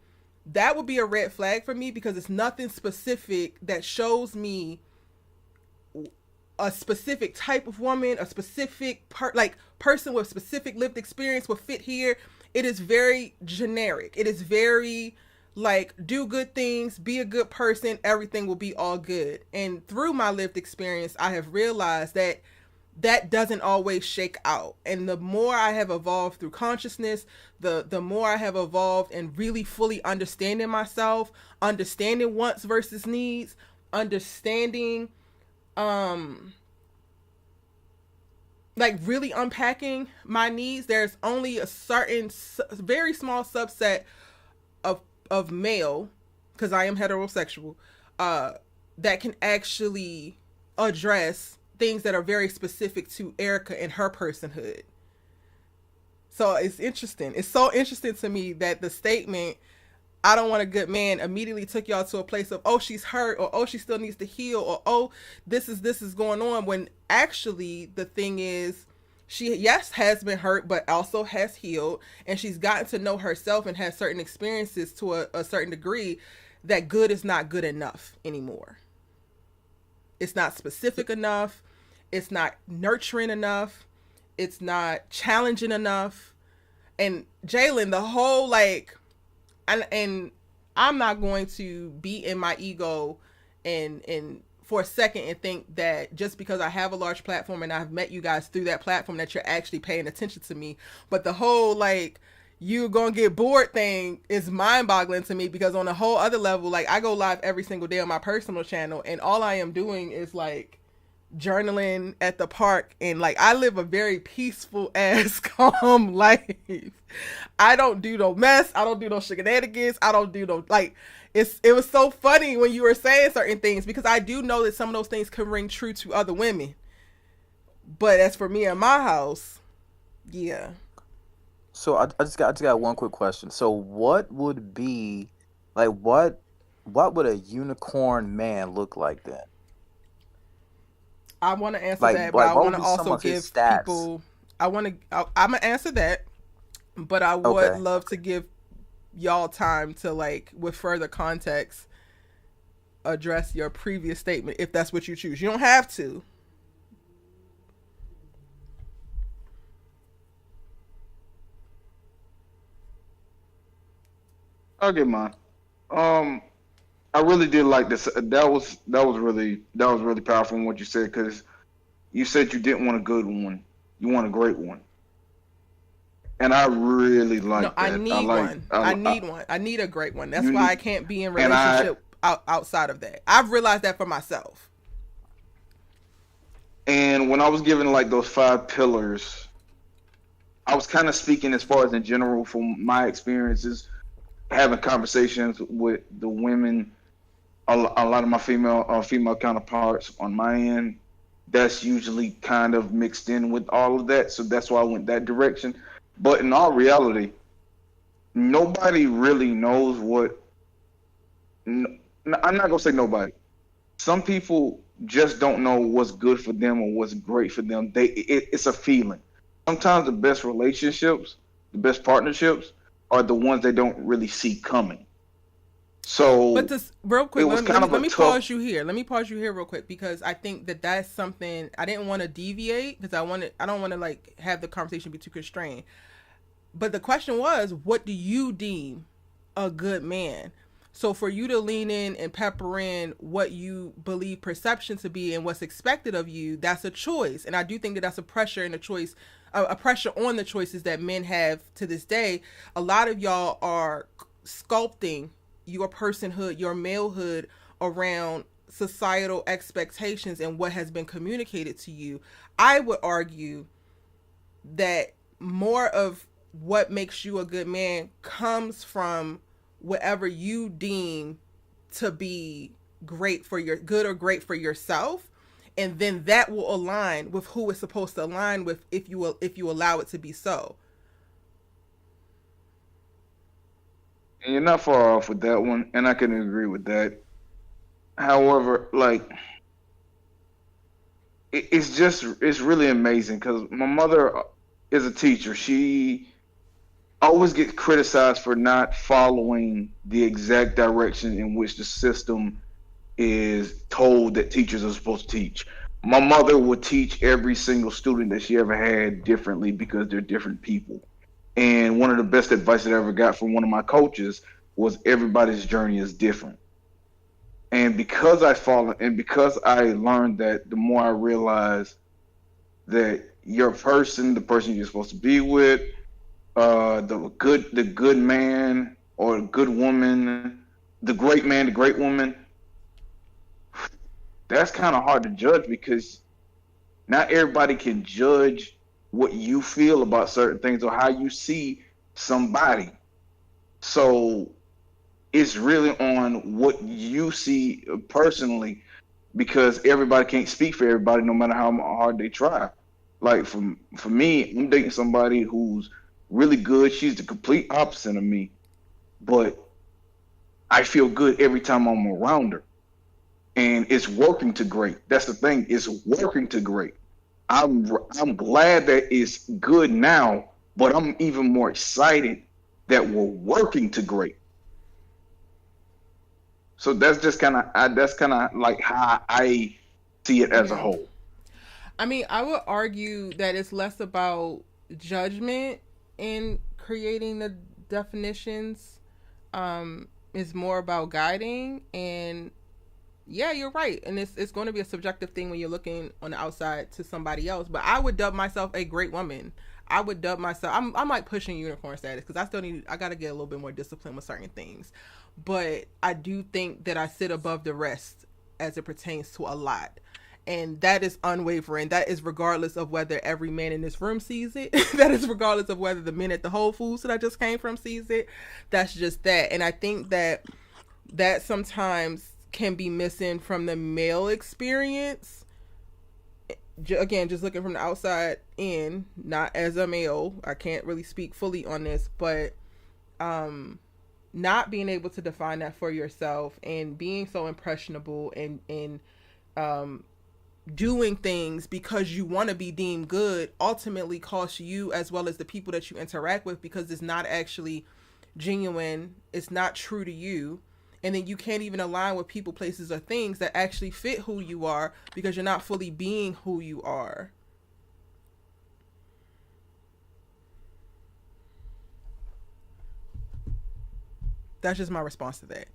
Speaker 1: that would be a red flag for me, because it's nothing specific that shows me a specific type of woman, a specific person with specific lived experience will fit here. It is very generic. It is very like, do good things, be a good person, everything will be all good. And through my lived experience, I have realized that that doesn't always shake out. And the more I have evolved through consciousness, the more I have evolved and really fully understanding myself, understanding wants versus needs, understanding like really unpacking my needs. There's only a certain very small subset of male, because I am heterosexual, that can actually address things that are very specific to Erica and her personhood. So it's interesting. It's so interesting to me that the statement, I don't want a good man, immediately took y'all to a place of, oh, she's hurt, or oh, she still needs to heal, or oh, this is going on, when actually the thing is, she, yes, has been hurt, but also has healed, and she's gotten to know herself and has certain experiences to a certain degree that good is not good enough anymore. It's not specific enough. It's not nurturing enough. It's not challenging enough. And Jalen, the whole like, and I'm not going to be in my ego and for a second and think that just because I have a large platform and I've met you guys through that platform that you're actually paying attention to me. But the whole like, you gonna get bored thing is mind-boggling to me, because on a whole other level, like I go live every single day on my personal channel, and all I am doing is like journaling at the park, and like I live a very peaceful ass calm life. I don't do no mess, I don't do no shenanigans, I don't do no like, it was so funny when you were saying certain things, because I do know that some of those things can ring true to other women, but as for me and my house, yeah.
Speaker 3: So I just got one quick question. So what would be like what would a unicorn man look like then?
Speaker 1: I want to answer
Speaker 3: Like,
Speaker 1: that, but I
Speaker 3: what
Speaker 1: want
Speaker 3: would
Speaker 1: to
Speaker 3: be some
Speaker 1: also
Speaker 3: of his
Speaker 1: give
Speaker 3: stats?
Speaker 1: people. I'm gonna answer that, but I would
Speaker 3: Okay.
Speaker 1: love to give y'all time to like, with further context, address your previous statement if that's what you choose. You don't have to.
Speaker 6: I'll get mine. I really did like this. That was really powerful in what you said, because you said you didn't want a good one, you want a great one, and I really like
Speaker 1: No,
Speaker 6: that.
Speaker 1: I need one. I need one. I need a great one. That's
Speaker 6: You
Speaker 1: why
Speaker 6: need-
Speaker 1: I can't be in
Speaker 6: and I-
Speaker 1: relationship outside of that. I've realized that for myself.
Speaker 6: And when I was given like those 5 pillars, I was kind of speaking as far as in general from my experiences, having conversations with the women, a lot of my female counterparts on my end. That's usually kind of mixed in with all of that, so that's why I went that direction. But in all reality, nobody really knows what. I'm not gonna say nobody. Some people just don't know what's good for them or what's great for them. It's a feeling. Sometimes the best relationships, the best partnerships, are the ones they don't really see coming. So,
Speaker 1: but this real quick,
Speaker 6: it was
Speaker 1: let me pause you here. Let me pause you here real quick, because I think that that's something I didn't want to deviate, because I don't want to like have the conversation be too constrained. But the question was, what do you deem a good man? So for you to lean in and pepper in what you believe perception to be and what's expected of you, that's a choice. And I do think that that's a pressure and a pressure on the choices that men have to this day. A lot of y'all are sculpting your personhood, your malehood around societal expectations and what has been communicated to you. I would argue that more of what makes you a good man comes from whatever you deem to be great for your good or great for yourself, and then that will align with who it's supposed to align with if you allow it to be so.
Speaker 6: And you're not far off with that one, and I can agree with that. However, like, it's really amazing because my mother is a teacher. She always gets criticized for not following the exact direction in which the system is told that teachers are supposed to teach. My mother would teach every single student that she ever had differently because they're different people. And one of the best advice that I ever got from one of my coaches was everybody's journey is different. And because I learned that, the more I realized that your person, the person you're supposed to be with, the good man or good woman, the great man, the great woman, that's kind of hard to judge because not everybody can judge what you feel about certain things or how you see somebody. So it's really on what you see personally, because everybody can't speak for everybody no matter how hard they try. Like for me, I'm dating somebody who's really good. She's the complete opposite of me, but I feel good every time I'm around her. And it's working to great. That's the thing. It's working to great. I'm glad that it's good now, but I'm even more excited that we're working to great. So that's just kind of like how I see it as a whole.
Speaker 1: I mean, I would argue that it's less about judgment in creating the definitions. It's more about guiding. And yeah, you're right. And it's going to be a subjective thing when you're looking on the outside to somebody else. But I would dub myself a great woman. I would dub myself. I'm like pushing unicorn status because I got to get a little bit more disciplined with certain things. But I do think that I sit above the rest as it pertains to a lot. And that is unwavering. That is regardless of whether every man in this room sees it. That is regardless of whether the men at the Whole Foods that I just came from sees it. That's just that. And I think that sometimes can be missing from the male experience. Again, just looking from the outside in, not as a male. I can't really speak fully on this, but not being able to define that for yourself and being so impressionable and doing things because you want to be deemed good ultimately costs you as well as the people that you interact with, because it's not actually genuine, it's not true to you, and then you can't even align with people, places, or things that actually fit who you are because you're not fully being who you are. That's just my response to that.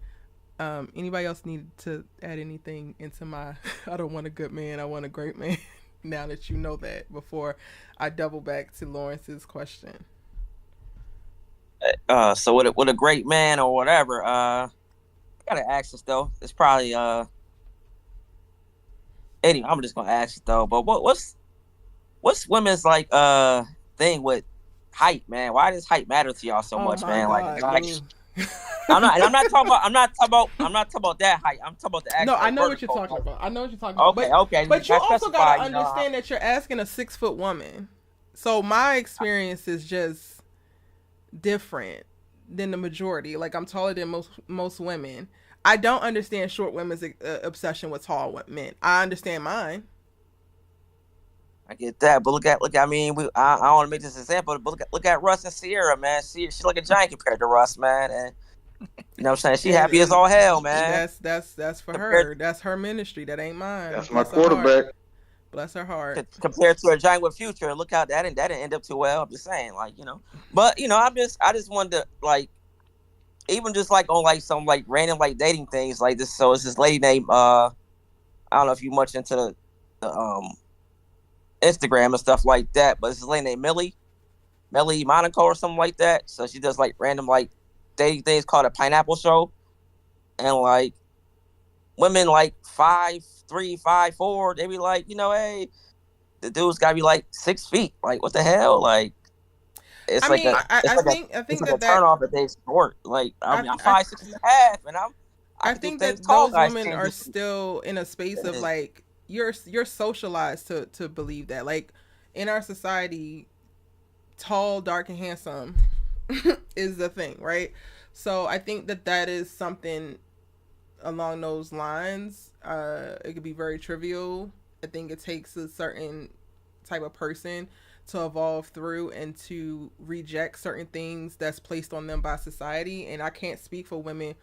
Speaker 1: Anybody else need to add anything into my I don't want a good man, I want a great man now that you know that, before I double back to Lawrence's question?
Speaker 2: So with a great man or whatever, I gotta ask this though. It's probably Eddie, I'm just gonna ask it though. But what's women's like thing with height, man? Why does height matter to y'all so much, man?
Speaker 1: God.
Speaker 2: Like I'm not talking about that height. I'm talking about the actual.
Speaker 1: No, I know what you're talking about.
Speaker 2: Okay.
Speaker 1: But you also gotta understand that you're asking a 6-foot woman. So my experience is just different than the majority. Like, I'm taller than most women. I don't understand short women's obsession with tall men. I understand mine.
Speaker 2: I get that, but look at. I mean, I don't want to make this example, but look at Russ and Sierra, man. She's like a giant compared to Russ, man. And You know what I'm saying? She
Speaker 1: And
Speaker 2: happy as all hell, man.
Speaker 1: that's for
Speaker 2: Compared
Speaker 1: her. That's her ministry. That ain't mine.
Speaker 6: That's my
Speaker 1: Bless her heart.
Speaker 6: quarterback.
Speaker 1: Bless her heart.
Speaker 2: compared to a giant with Future. Look how that didn't end up too well. I'm just saying, like, But I just wanted to, like, even just like on like some like random like dating things like this. So it's this lady named I don't know if you much into the Instagram and stuff like that, but it's this lady named Melly Monaco or something like that. So she does like random like dating things called a Pineapple Show, and like women like 5'3", 5'4", they be like, hey, the dude's gotta be like 6 feet. Like, what the hell? Like, it's
Speaker 1: I
Speaker 2: like
Speaker 1: mean,
Speaker 2: a
Speaker 1: I
Speaker 2: it's like
Speaker 1: think
Speaker 2: it's like
Speaker 1: that
Speaker 2: a turn off if they sport. Like, I mean, I'm 5'6.5", and I
Speaker 1: I
Speaker 2: can do
Speaker 1: think
Speaker 2: things
Speaker 1: that
Speaker 2: tall
Speaker 1: those
Speaker 2: guys
Speaker 1: women
Speaker 2: can't
Speaker 1: are
Speaker 2: do.
Speaker 1: still in a space of like you're socialized to believe that, like, in our society, tall, dark, and handsome is the thing, right? So I think that is something along those lines. It could be very trivial. I think it takes a certain type of person to evolve through and to reject certain things that's placed on them by society. And I can't speak for women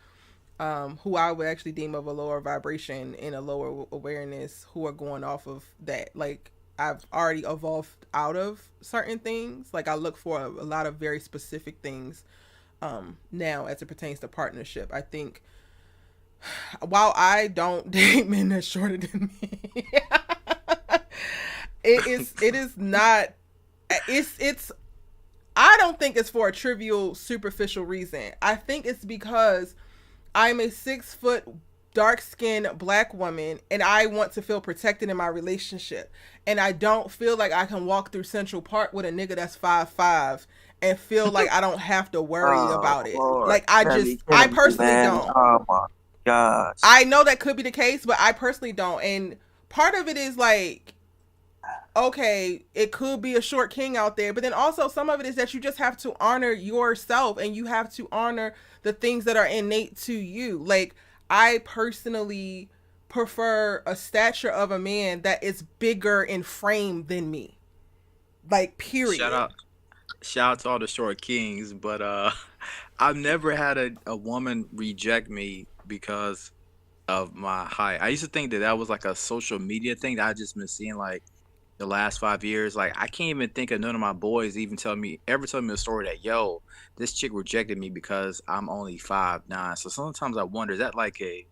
Speaker 1: who I would actually deem of a lower vibration and a lower awareness who are going off of that. Like, I've already evolved out of certain things. Like, I look for a lot of very specific things now as it pertains to partnership. I think while I don't date men that's shorter than me, it is not it's I don't think it's for a trivial superficial reason. I think it's because I'm a 6 foot dark skinned black woman and I want to feel protected in my relationship. And I don't feel like I can walk through Central Park with a nigga that's 5'5" and feel like I don't have to worry about it.
Speaker 2: Lord.
Speaker 1: Like, I personally don't.
Speaker 2: Oh my gosh.
Speaker 1: I know that could be the case, but I personally don't. And part of it is like, okay, it could be a short king out there, but then also some of it is that you just have to honor yourself and you have to honor the things that are innate to you. Like, I personally prefer a stature of a man that is bigger in frame than me. Like, period.
Speaker 3: Shout out to all the short kings, but I've never had a woman reject me because of my height. I used to think that was like a social media thing that I just been seeing like the last 5 years. Like, I can't even think of none of my boys even telling me a story that, yo, this chick rejected me because I'm only 5'9". So sometimes I wonder, is that like a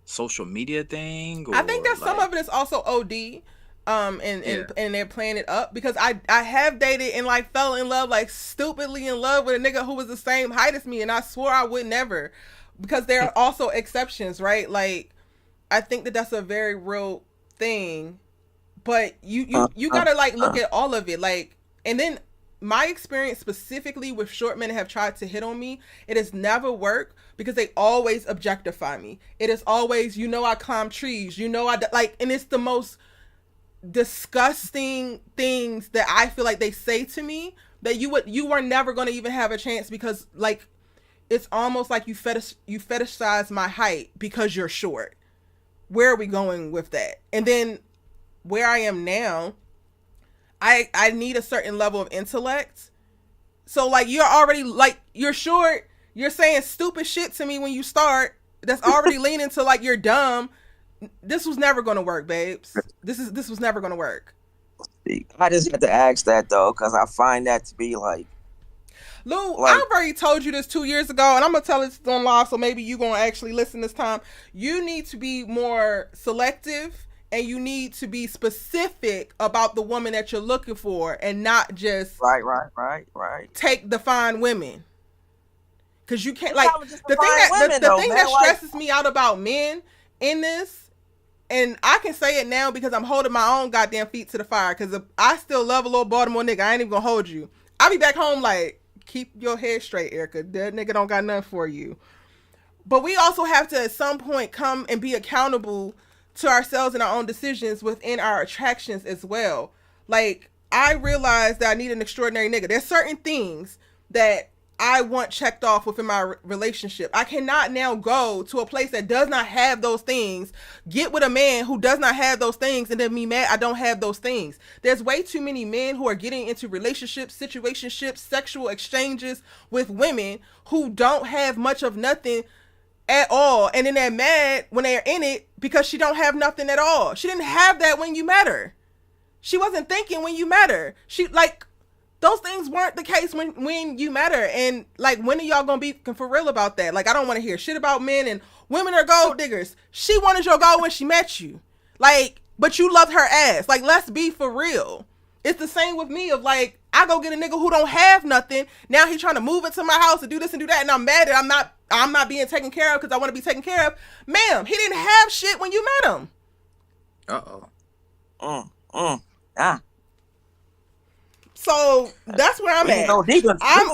Speaker 3: social media thing? Or
Speaker 1: I think that some
Speaker 3: like,
Speaker 1: of it is also OD. And they're playing it up, because I have dated and like fell in love, like stupidly in love with a nigga who was the same height as me, and I swore I would never, because there are also exceptions, right? Like, I think that that's a very real thing, but you gotta like look at all of it, like, and then my experience specifically with short men that have tried to hit on me, it has never worked because they always objectify me. It is always, I climb trees, like, and it's the most disgusting things that I feel like they say to me that you were never going to even have a chance, because like, it's almost like you fetishize my height because you're short. Where are we going with that? And then where I am now, I need a certain level of intellect. So like, you're already like, you're short, you're saying stupid shit to me when you start, that's already leaning to like, you're dumb. This was never going to work, babes. This was never going to work.
Speaker 2: I just had to ask that though, because I find that to be like,
Speaker 1: Lou, I've already told you this 2 years ago, and I'm gonna tell it on live, so maybe you gonna actually listen this time. You need to be more selective, and you need to be specific about the woman that you're looking for, and not just
Speaker 2: right.
Speaker 1: take the fine women. Because you can't, like, the thing that stresses me out about men in this, and I can say it now because I'm holding my own goddamn feet to the fire, because I still love a little Baltimore nigga. I ain't even gonna hold you. I'll be back home like, keep your head straight, Erica. That nigga don't got nothing for you. But we also have to at some point come and be accountable to ourselves and our own decisions within our attractions as well. Like, I realize that I need an extraordinary nigga. There's certain things that I want checked off within my relationship. I cannot now go to a place that does not have those things, get with a man who does not have those things, and then be mad I don't have those things. There's way too many men who are getting into relationships, situationships, sexual exchanges with women who don't have much of nothing at all, and then they're mad when they're in it because she don't have nothing at all. She didn't have that when you met her. She wasn't thinking when you met her. She like those things weren't the case when you met her. And like, when are y'all gonna be for real about that? Like, I don't want to hear shit about men and women are gold diggers. She wanted your gold when she met you. Like, but you loved her ass. Like, let's be for real. It's the same with me of like, I go get a nigga who don't have nothing. Now he trying to move into my house and do this and do that. And I'm mad that I'm not being taken care of because I want to be taken care of. Ma'am, he didn't have shit when you met him.
Speaker 2: Ah.
Speaker 1: So that's where I'm at.
Speaker 2: No,
Speaker 1: I'm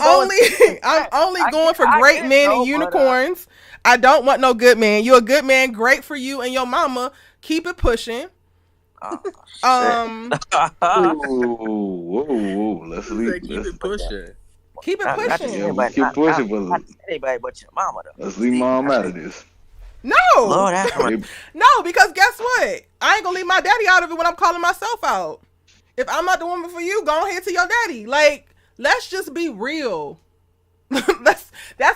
Speaker 1: only going for great men and unicorns. I don't want no good man. You're a good man. Great for you and your mama. Keep it pushing.
Speaker 6: Whoa. Let's leave.
Speaker 3: Keep it pushing.
Speaker 1: Keep it pushing.
Speaker 6: Yeah, we keep pushing, but
Speaker 2: anybody but your mama though.
Speaker 6: let's leave mom out of this.
Speaker 1: No.
Speaker 2: Lord, that's right.
Speaker 1: No, because guess what? I ain't gonna leave my daddy out of it when I'm calling myself out. If I'm not the woman for you, go ahead to your daddy. Like, let's just be real. That's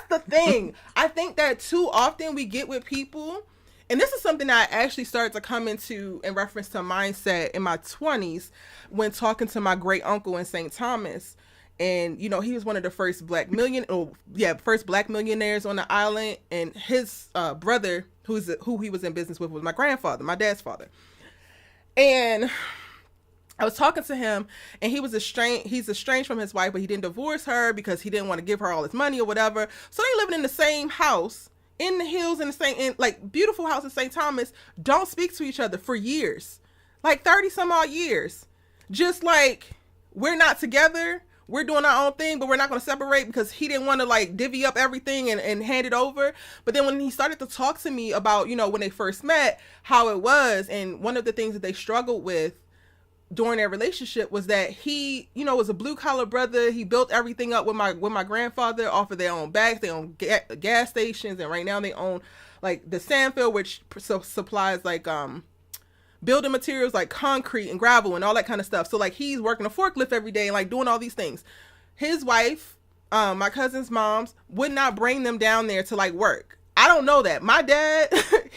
Speaker 1: the thing. I think that too often we get with people, and this is something I actually started to come into in reference to mindset in my 20s when talking to my great uncle in St. Thomas. And, you know, he was one of the first black millionaires on the island. And his brother, who he was in business with, was my grandfather, my dad's father. And I was talking to him, and he's estranged from his wife, but he didn't divorce her because he didn't want to give her all his money or whatever. So they living in the same house in the hills like beautiful house in St. Thomas, don't speak to each other for years, like 30 some odd years. Just like, we're not together. We're doing our own thing, but we're not going to separate because he didn't want to like divvy up everything and hand it over. But then when he started to talk to me about, you know, when they first met, how it was. And one of the things that they struggled with during their relationship was that he, you know, was a blue collar brother. He built everything up with my grandfather off of their own backs. They own gas stations. And right now they own like the Sandfield, which supplies like, building materials like concrete and gravel and all that kind of stuff. So like, he's working a forklift every day and like doing all these things. His wife, my cousin's moms, would not bring them down there to like work. I don't know that. My dad,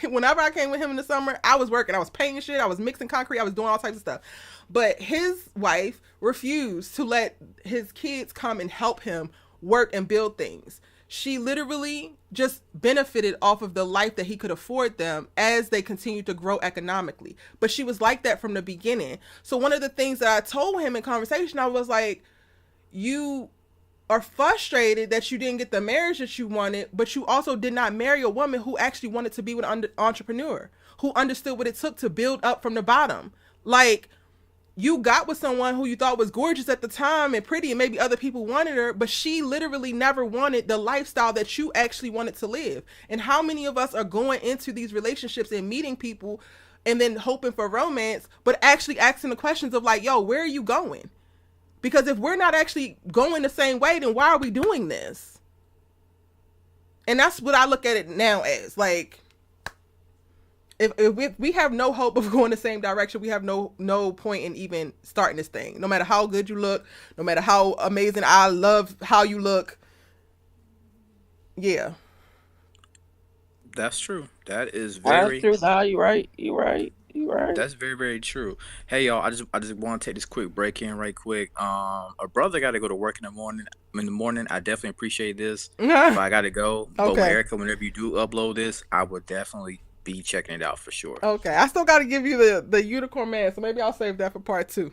Speaker 1: whenever I came with him in the summer, I was working. I was painting shit. I was mixing concrete. I was doing all types of stuff. But his wife refused to let his kids come and help him work and build things. She literally just benefited off of the life that he could afford them as they continued to grow economically. But she was like that from the beginning. So one of the things that I told him in conversation, I was like, you are frustrated that you didn't get the marriage that you wanted, but you also did not marry a woman who actually wanted to be with an entrepreneur, who understood what it took to build up from the bottom. Like, you got with someone who you thought was gorgeous at the time and pretty, and maybe other people wanted her, but she literally never wanted the lifestyle that you actually wanted to live. And how many of us are going into these relationships and meeting people and then hoping for romance, but actually asking the questions of like, yo, where are you going? Because if we're not actually going the same way, then why are we doing this? And that's what I look at it now as. Like, if we have no hope of going the same direction, we have no point in even starting this thing. No matter how good you look, no matter how amazing I love how you look. Yeah.
Speaker 3: That's true. That is very.
Speaker 2: That's true. Nah, you're right. You're right. You're right.
Speaker 3: That's very, very true. Hey y'all, I just want to take this quick break in right quick. A brother got to go to work in the morning. I definitely appreciate this. If I got to go, but Erica, whenever you do upload this, I would definitely be checking it out for sure.
Speaker 1: Okay, I still got to give you the unicorn man, so maybe I'll save that for part 2.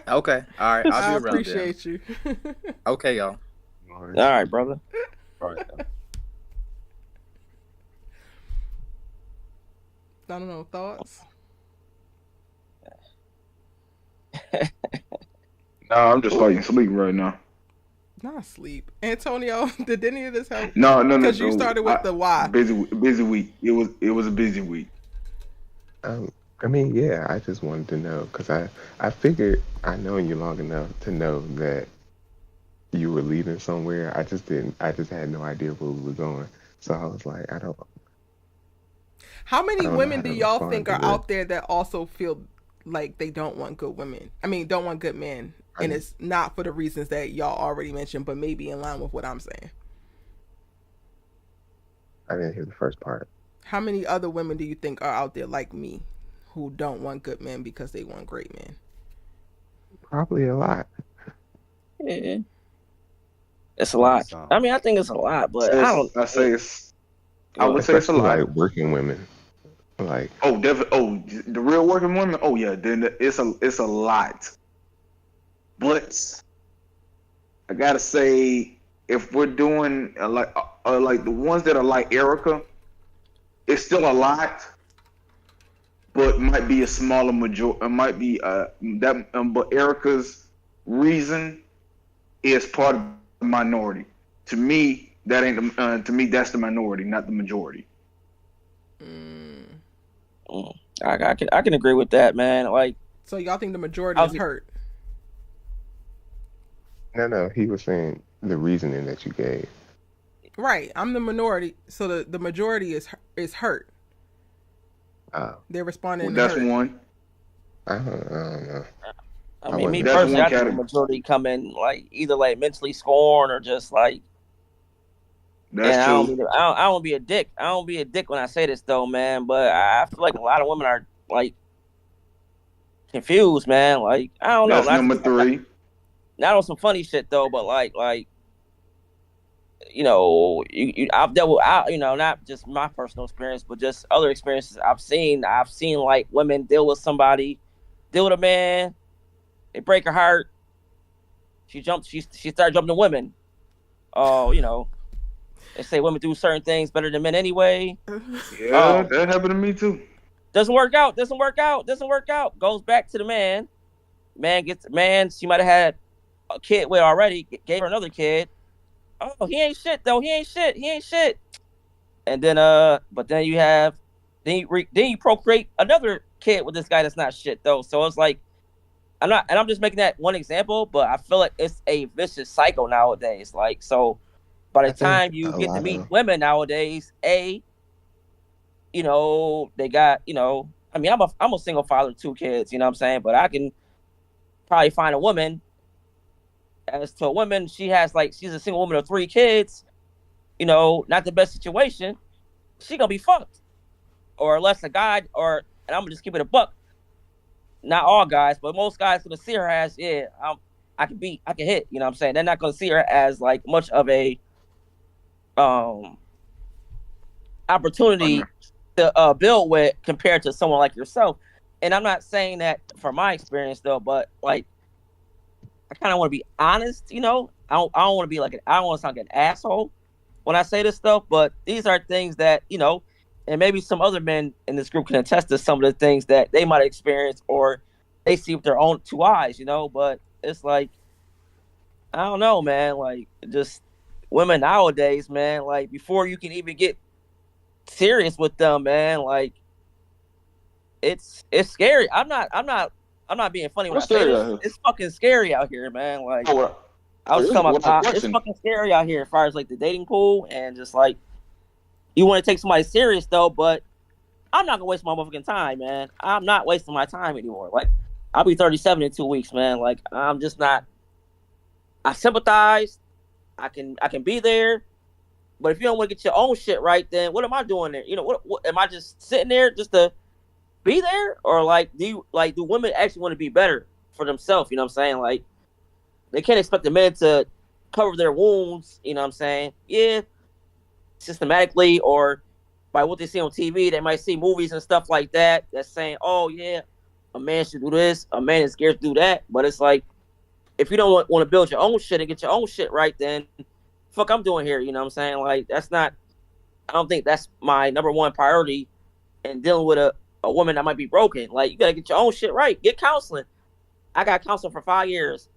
Speaker 3: Okay, all right, I'll be around.
Speaker 1: Appreciate you.
Speaker 3: Okay, y'all.
Speaker 2: All right, brother. All right.
Speaker 1: I don't know, thoughts?
Speaker 6: Nah, I'm just fighting sleep right now.
Speaker 1: Not sleep. Antonio, did any of this help?
Speaker 6: No.
Speaker 1: Because you started with the why.
Speaker 6: Busy week. It was a busy week.
Speaker 5: I mean, yeah, I just wanted to know because I figured I know you long enough to know that you were leaving somewhere. I just had no idea where we were going. So I was like,
Speaker 1: How many women do y'all
Speaker 5: respond
Speaker 1: think
Speaker 5: to
Speaker 1: are
Speaker 5: that.
Speaker 1: out there that also feel like they don't want good women? I mean, don't want good men. And it's not for the reasons that y'all already mentioned, but maybe in line with what I'm saying.
Speaker 5: I didn't hear the first part.
Speaker 1: How many other women do you think are out there like me, who don't want good men because they want great men?
Speaker 5: Probably a lot.
Speaker 2: Yeah, it's a
Speaker 3: Maybe
Speaker 2: lot.
Speaker 3: some.
Speaker 2: I mean, I think it's a lot, but I don't.
Speaker 6: Says I say it's. I
Speaker 2: Go
Speaker 6: would
Speaker 2: ahead.
Speaker 6: say it's a
Speaker 5: Especially like
Speaker 6: lot.
Speaker 5: working women. Like,
Speaker 6: Oh, definitely. Oh, the real working women. Oh yeah, then it's a lot. But I gotta say, if we're doing like the ones that are like Erica, it's still a lot, but might be a smaller majority. It might be that. But Erica's reason is part of the minority. To me, that ain't the. To me, that's the minority, not the majority.
Speaker 1: Mm.
Speaker 2: I can agree with that, man. Like,
Speaker 1: So y'all think the majority
Speaker 2: I
Speaker 1: is
Speaker 2: was,
Speaker 1: hurt?
Speaker 5: no, he was saying the reasoning that you gave.
Speaker 1: Right. I'm the minority, so the majority is hurt.
Speaker 5: Uh,
Speaker 1: They're responding
Speaker 6: Well,
Speaker 1: in
Speaker 6: that's
Speaker 1: hurt.
Speaker 6: one.
Speaker 5: I don't know.
Speaker 2: I
Speaker 5: I
Speaker 2: mean, me
Speaker 5: wouldn't
Speaker 6: That's
Speaker 2: personally,
Speaker 6: one
Speaker 2: I think the
Speaker 6: category.
Speaker 2: majority come in like either like mentally scorned or just like.
Speaker 6: That's
Speaker 2: And I don't
Speaker 6: two.
Speaker 2: mean to, I don't be a dick. I don't be a dick when I say this though, man. But I feel like a lot of women are like confused, man. Like I don't know,
Speaker 6: That's number three.
Speaker 2: not on some funny shit though, but I've dealt with not just my personal experience, but just other experiences I've seen. I've seen like women deal with somebody, deal with a man, they break her heart. She started jumping to women. Oh, they say women do certain things better than men anyway.
Speaker 6: Yeah,
Speaker 2: Oh,
Speaker 6: that happened to me too.
Speaker 2: doesn't work out. Doesn't work out. Doesn't work out. Goes back to the man. Man. She might have had a kid with already. Gave her another kid. Oh, he ain't shit though. He ain't shit. He ain't shit. And then but then you have then you procreate another kid with this guy that's not shit though. So it's like I'm just making that one example, but I feel like it's a vicious cycle nowadays. Like so, by
Speaker 5: I
Speaker 2: the
Speaker 5: think
Speaker 2: time you
Speaker 5: a
Speaker 2: get to
Speaker 5: lot
Speaker 2: meet
Speaker 5: of
Speaker 2: women nowadays, they got, I mean, I'm a single father of two kids, you know what I'm saying? But I can probably find a woman. As to a woman, she's a single woman of three kids, not the best situation. She gonna be fucked. Or unless a guy, and I'm gonna just keep it a buck. Not all guys, but most guys gonna see her as, yeah, I can hit, you know what I'm saying? They're not gonna see her as like much of a um opportunity to build with compared to someone like yourself. And I'm not saying that from my experience though, but like I kind of want to be honest. I don't want to be like I don't want to sound like an asshole when I say this stuff. But these are things that and maybe some other men in this group can attest to some of the things that they might experience or they see with their own two eyes. But it's like I don't know, man. Like just women nowadays, man. Like before you can even get serious with them, man. Like it's scary. I'm not being funny when I
Speaker 6: What's
Speaker 2: say
Speaker 6: scary
Speaker 2: this.
Speaker 6: out here?
Speaker 2: It's fucking scary out here, man. Like
Speaker 6: Oh, well,
Speaker 2: I was talking
Speaker 6: what's the
Speaker 2: about, it's
Speaker 6: question?
Speaker 2: fucking scary out here as far as like the dating pool and just like you want to take somebody serious though, but I'm not gonna waste my motherfucking time, man. I'm not wasting my time anymore. Like I'll be 37 in 2 weeks, man. Like I'm just not. I sympathize. I can be there, but if you don't want to get your own shit right, then what am I doing there? What am I just sitting there just to be there, or like do women actually want to be better for themselves? You know what I'm saying? Like they can't expect the men to cover their wounds. You know what I'm saying? Yeah, systematically or by what they see on TV. They might see movies and stuff like that that's saying, "Oh yeah, a man should do this, a man is scared to do that." But it's like if you don't want to build your own shit and get your own shit right, then fuck I'm doing here. You know what I'm saying? Like that's not. I don't think that's my number one priority in dealing with a woman that might be broken. Like you gotta get your own shit right. Get counseling. I got counseling for 5 years.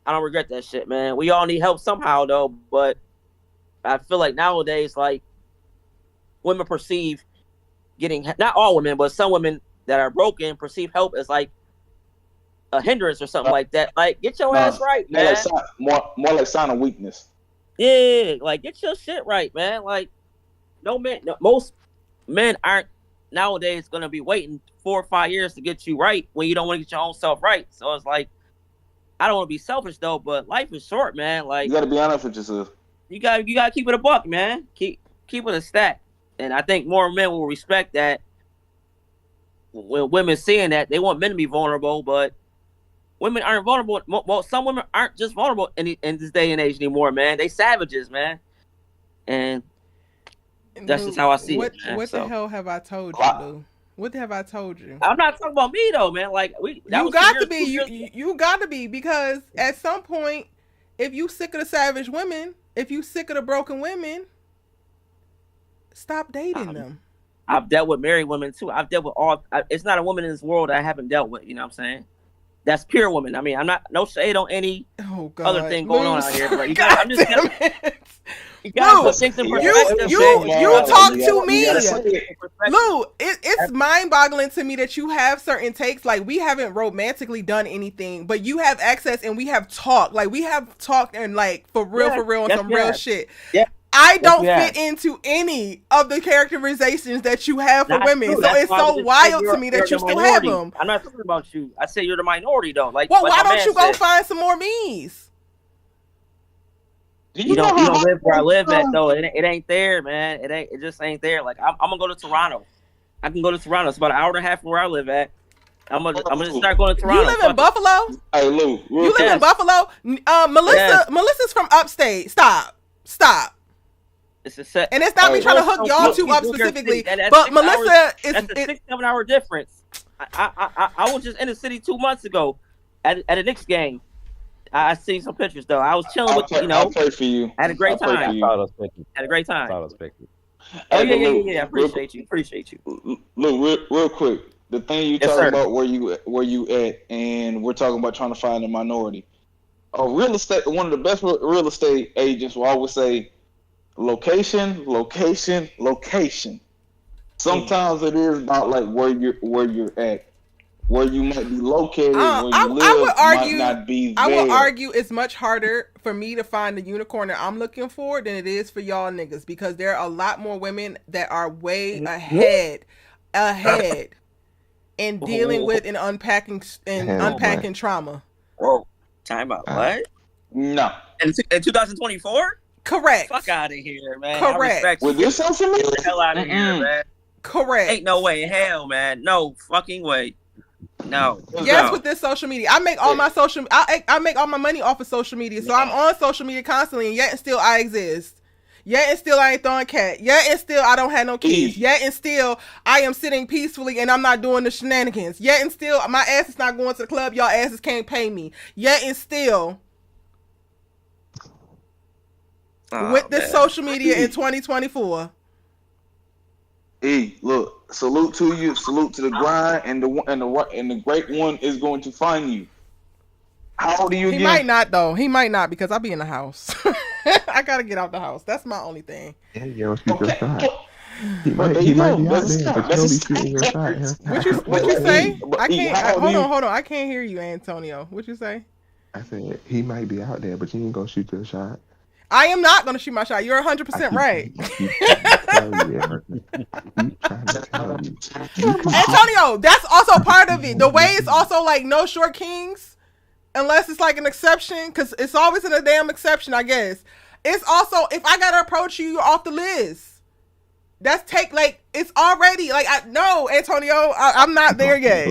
Speaker 2: I don't regret that shit, man. We all need help somehow though, but I feel like nowadays, like women perceive getting not all women, but some women that are broken perceive help as like a hindrance or something
Speaker 6: No,
Speaker 2: like that. Like get your
Speaker 6: no,
Speaker 2: ass right,
Speaker 6: more like
Speaker 2: man.
Speaker 6: sign, more like sign of weakness.
Speaker 2: Yeah, like get your shit right, man. Like most men aren't nowadays gonna be waiting 4 or 5 years to get you right when you don't want to get your own self right. So it's like I don't want to be selfish though, but life is short, man.
Speaker 6: You
Speaker 2: Like
Speaker 6: got to be honest with yourself.
Speaker 2: you got to keep it a buck, man. Keep it a stack. And I think more men will respect that when women seeing that. They want men to be vulnerable, but women aren't vulnerable. Well, some women aren't just vulnerable in this day and age anymore, man. They savages, man. And that's just how I see it, man.
Speaker 1: What the
Speaker 2: So
Speaker 1: hell have I told you, Lou? What have I told you?
Speaker 2: I'm not talking about me though, man. Like
Speaker 1: You got to be. You got to be, because at some point, if you sick of the savage women, if you sick of the broken women, stop dating them.
Speaker 2: I've dealt with married women too. I've dealt with it's not a woman in this world that I haven't dealt with. You know what I'm saying? That's pure woman. I mean, I'm not no shade on any other thing going on out here. But you got, I'm just you got to put things in perspective.
Speaker 1: You talk to me, Lou. It's mind-boggling to me that you have certain takes. Like, we haven't romantically done anything, but you have access and we have talked. Like, we have talked and like for real on some real shit.
Speaker 2: Yeah.
Speaker 1: I don't fit into any of the characterizations that you have for women.
Speaker 2: True.
Speaker 1: So it's so wild to me that you still have them.
Speaker 2: I'm not talking about you. I say you're the minority though. Like,
Speaker 1: well, why don't you go find some more me's?
Speaker 2: You don't live where I live at though. It ain't there, man. It just ain't there. Like, I'm gonna go to Toronto. I can go to Toronto. It's about an hour and a half from where I live at. I'm gonna start going to Toronto.
Speaker 1: You live in Buffalo?
Speaker 6: Hey, Lou.
Speaker 1: You live in Buffalo? Melissa's from upstate. Stop.
Speaker 2: It's a set,
Speaker 1: and it's not me trying to hook y'all two up specifically, but Melissa is.
Speaker 2: That's a 6-7 hour difference. I was just in the city 2 months ago at a Knicks game. I seen some pictures though. I was chilling with
Speaker 6: I'll pray for you.
Speaker 2: Had a great time. Had a great time. Oh yeah. Appreciate you.
Speaker 6: Look, real quick. The thing you talking about where you at, and we're talking about trying to find a minority. Real estate. One of the best real estate agents will always say, location. Sometimes it is about like where you're at, where you might be located, where you live might not be there.
Speaker 1: I would argue it's much harder for me to find the unicorn that I'm looking for than it is for y'all niggas, because there are a lot more women that are way ahead in dealing with and unpacking trauma.
Speaker 2: Whoa, time out. What?
Speaker 6: No.
Speaker 2: In 2024?
Speaker 1: Correct.
Speaker 2: Fuck out of here, man.
Speaker 1: Correct.
Speaker 6: With this social media?
Speaker 2: Get the hell out of here, man.
Speaker 1: Correct.
Speaker 2: Ain't no way in hell, man. No fucking way. No.
Speaker 1: Yes, with this social media, I make all my I make all my money off of social media, so I'm on social media constantly, and yet and still I exist. Yet and still I ain't throwing cat. Yet and still I don't have no kids. Yet and still I am sitting peacefully and I'm not doing the shenanigans. Yet and still my ass is not going to the club. Y'all asses can't pay me. Yet and still. With this social media in 2024.
Speaker 6: Look, salute to you, salute to the grind, and the great one is going to find you. How old are you again?
Speaker 1: He might not though. He might not, because I'll be in the house. I gotta get out the house. That's my only thing.
Speaker 5: Yeah, yo, shoot your shot. He might be out there, but you'll be shooting your shot.
Speaker 1: What you say? I can't. Hold on. I can't hear you, Antonio. What you say?
Speaker 5: I said he might be out there, but you ain't gonna shoot your shot.
Speaker 1: I am not going to shoot my shot. You're 100% right. Antonio, that's also part of it. The way it's also like no short kings, unless it's like an exception, because it's always in a damn exception, I guess. It's also, if I got to approach you, you're off the list. That's it's already, no, Antonio, I'm not there yet.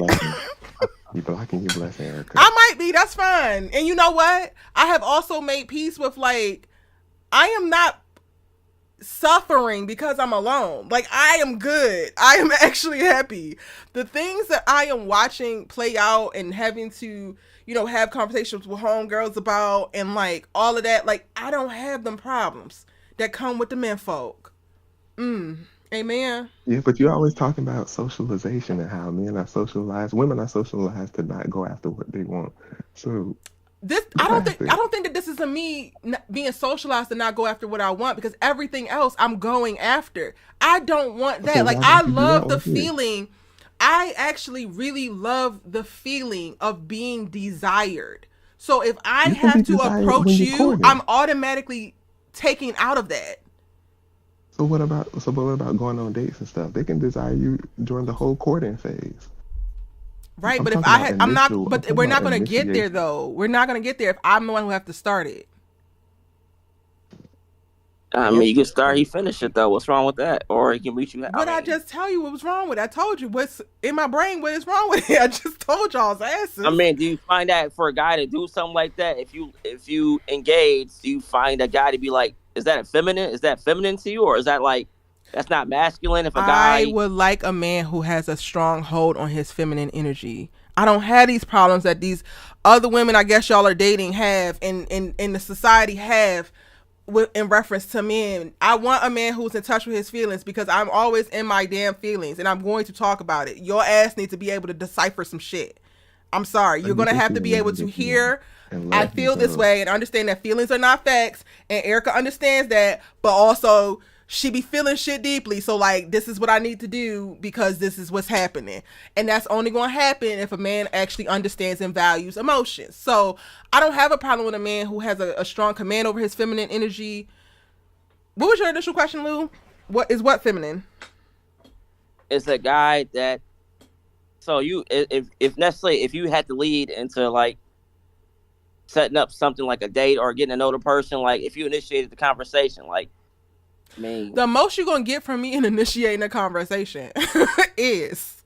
Speaker 5: You blocking your blessing, Erica.
Speaker 1: I might be, that's fine. And you know what? I have also made peace with I am not suffering because I'm alone. I am good. I am actually happy. The things that I am watching play out and having to, have conversations with homegirls about and all of that, I don't have them problems that come with the menfolk. Amen.
Speaker 5: Yeah, but you're always talking about socialization and how men are socialized, women are socialized to not go after what they want. So I don't think that this is me being socialized to not go after what I want, because everything else I'm going after. I don't want that. I love the feeling. I actually really love the feeling of being desired. So if I have to approach you, I'm automatically taken out of that. So what about going on dates and stuff? They can desire you during the whole courting phase.
Speaker 1: Right, but we're not going to get there though. We're not going to get there if I'm the one who have to start it.
Speaker 2: I mean, you can start, he finish it though. What's wrong with that? Or he can reach you.
Speaker 1: What I just tell you what was wrong with it. I told you what's in my brain, what is wrong with it. I just told y'all's asses.
Speaker 2: I mean, do you find that for a guy to do something like that, if you engage, do you find a guy to be like, is that feminine? Is that feminine to you, or is that like, that's not masculine? If a guy,
Speaker 1: I would like a man who has a strong hold on his feminine energy. I don't have these problems that these other women, I guess y'all are dating, have in the society have in reference to men. I want a man who's in touch with his feelings, because I'm always in my damn feelings and I'm going to talk about it. Your ass needs to be able to decipher some shit. I'm sorry. You're going to have to be able to hear, I feel this way, and understand that feelings are not facts. And Erica understands that, but also she be feeling shit deeply. So like, this is what I need to do because this is what's happening. And that's only going to happen if a man actually understands and values emotions. So I don't have a problem with a man who has a strong command over his feminine energy. What was your initial question, Lou? What feminine?
Speaker 2: It's a guy that, so you, if necessarily, if you had to lead into like setting up something like a date or getting to know the person, like if you initiated the conversation, like, I mean,
Speaker 1: the most you're gonna get from me in initiating a conversation is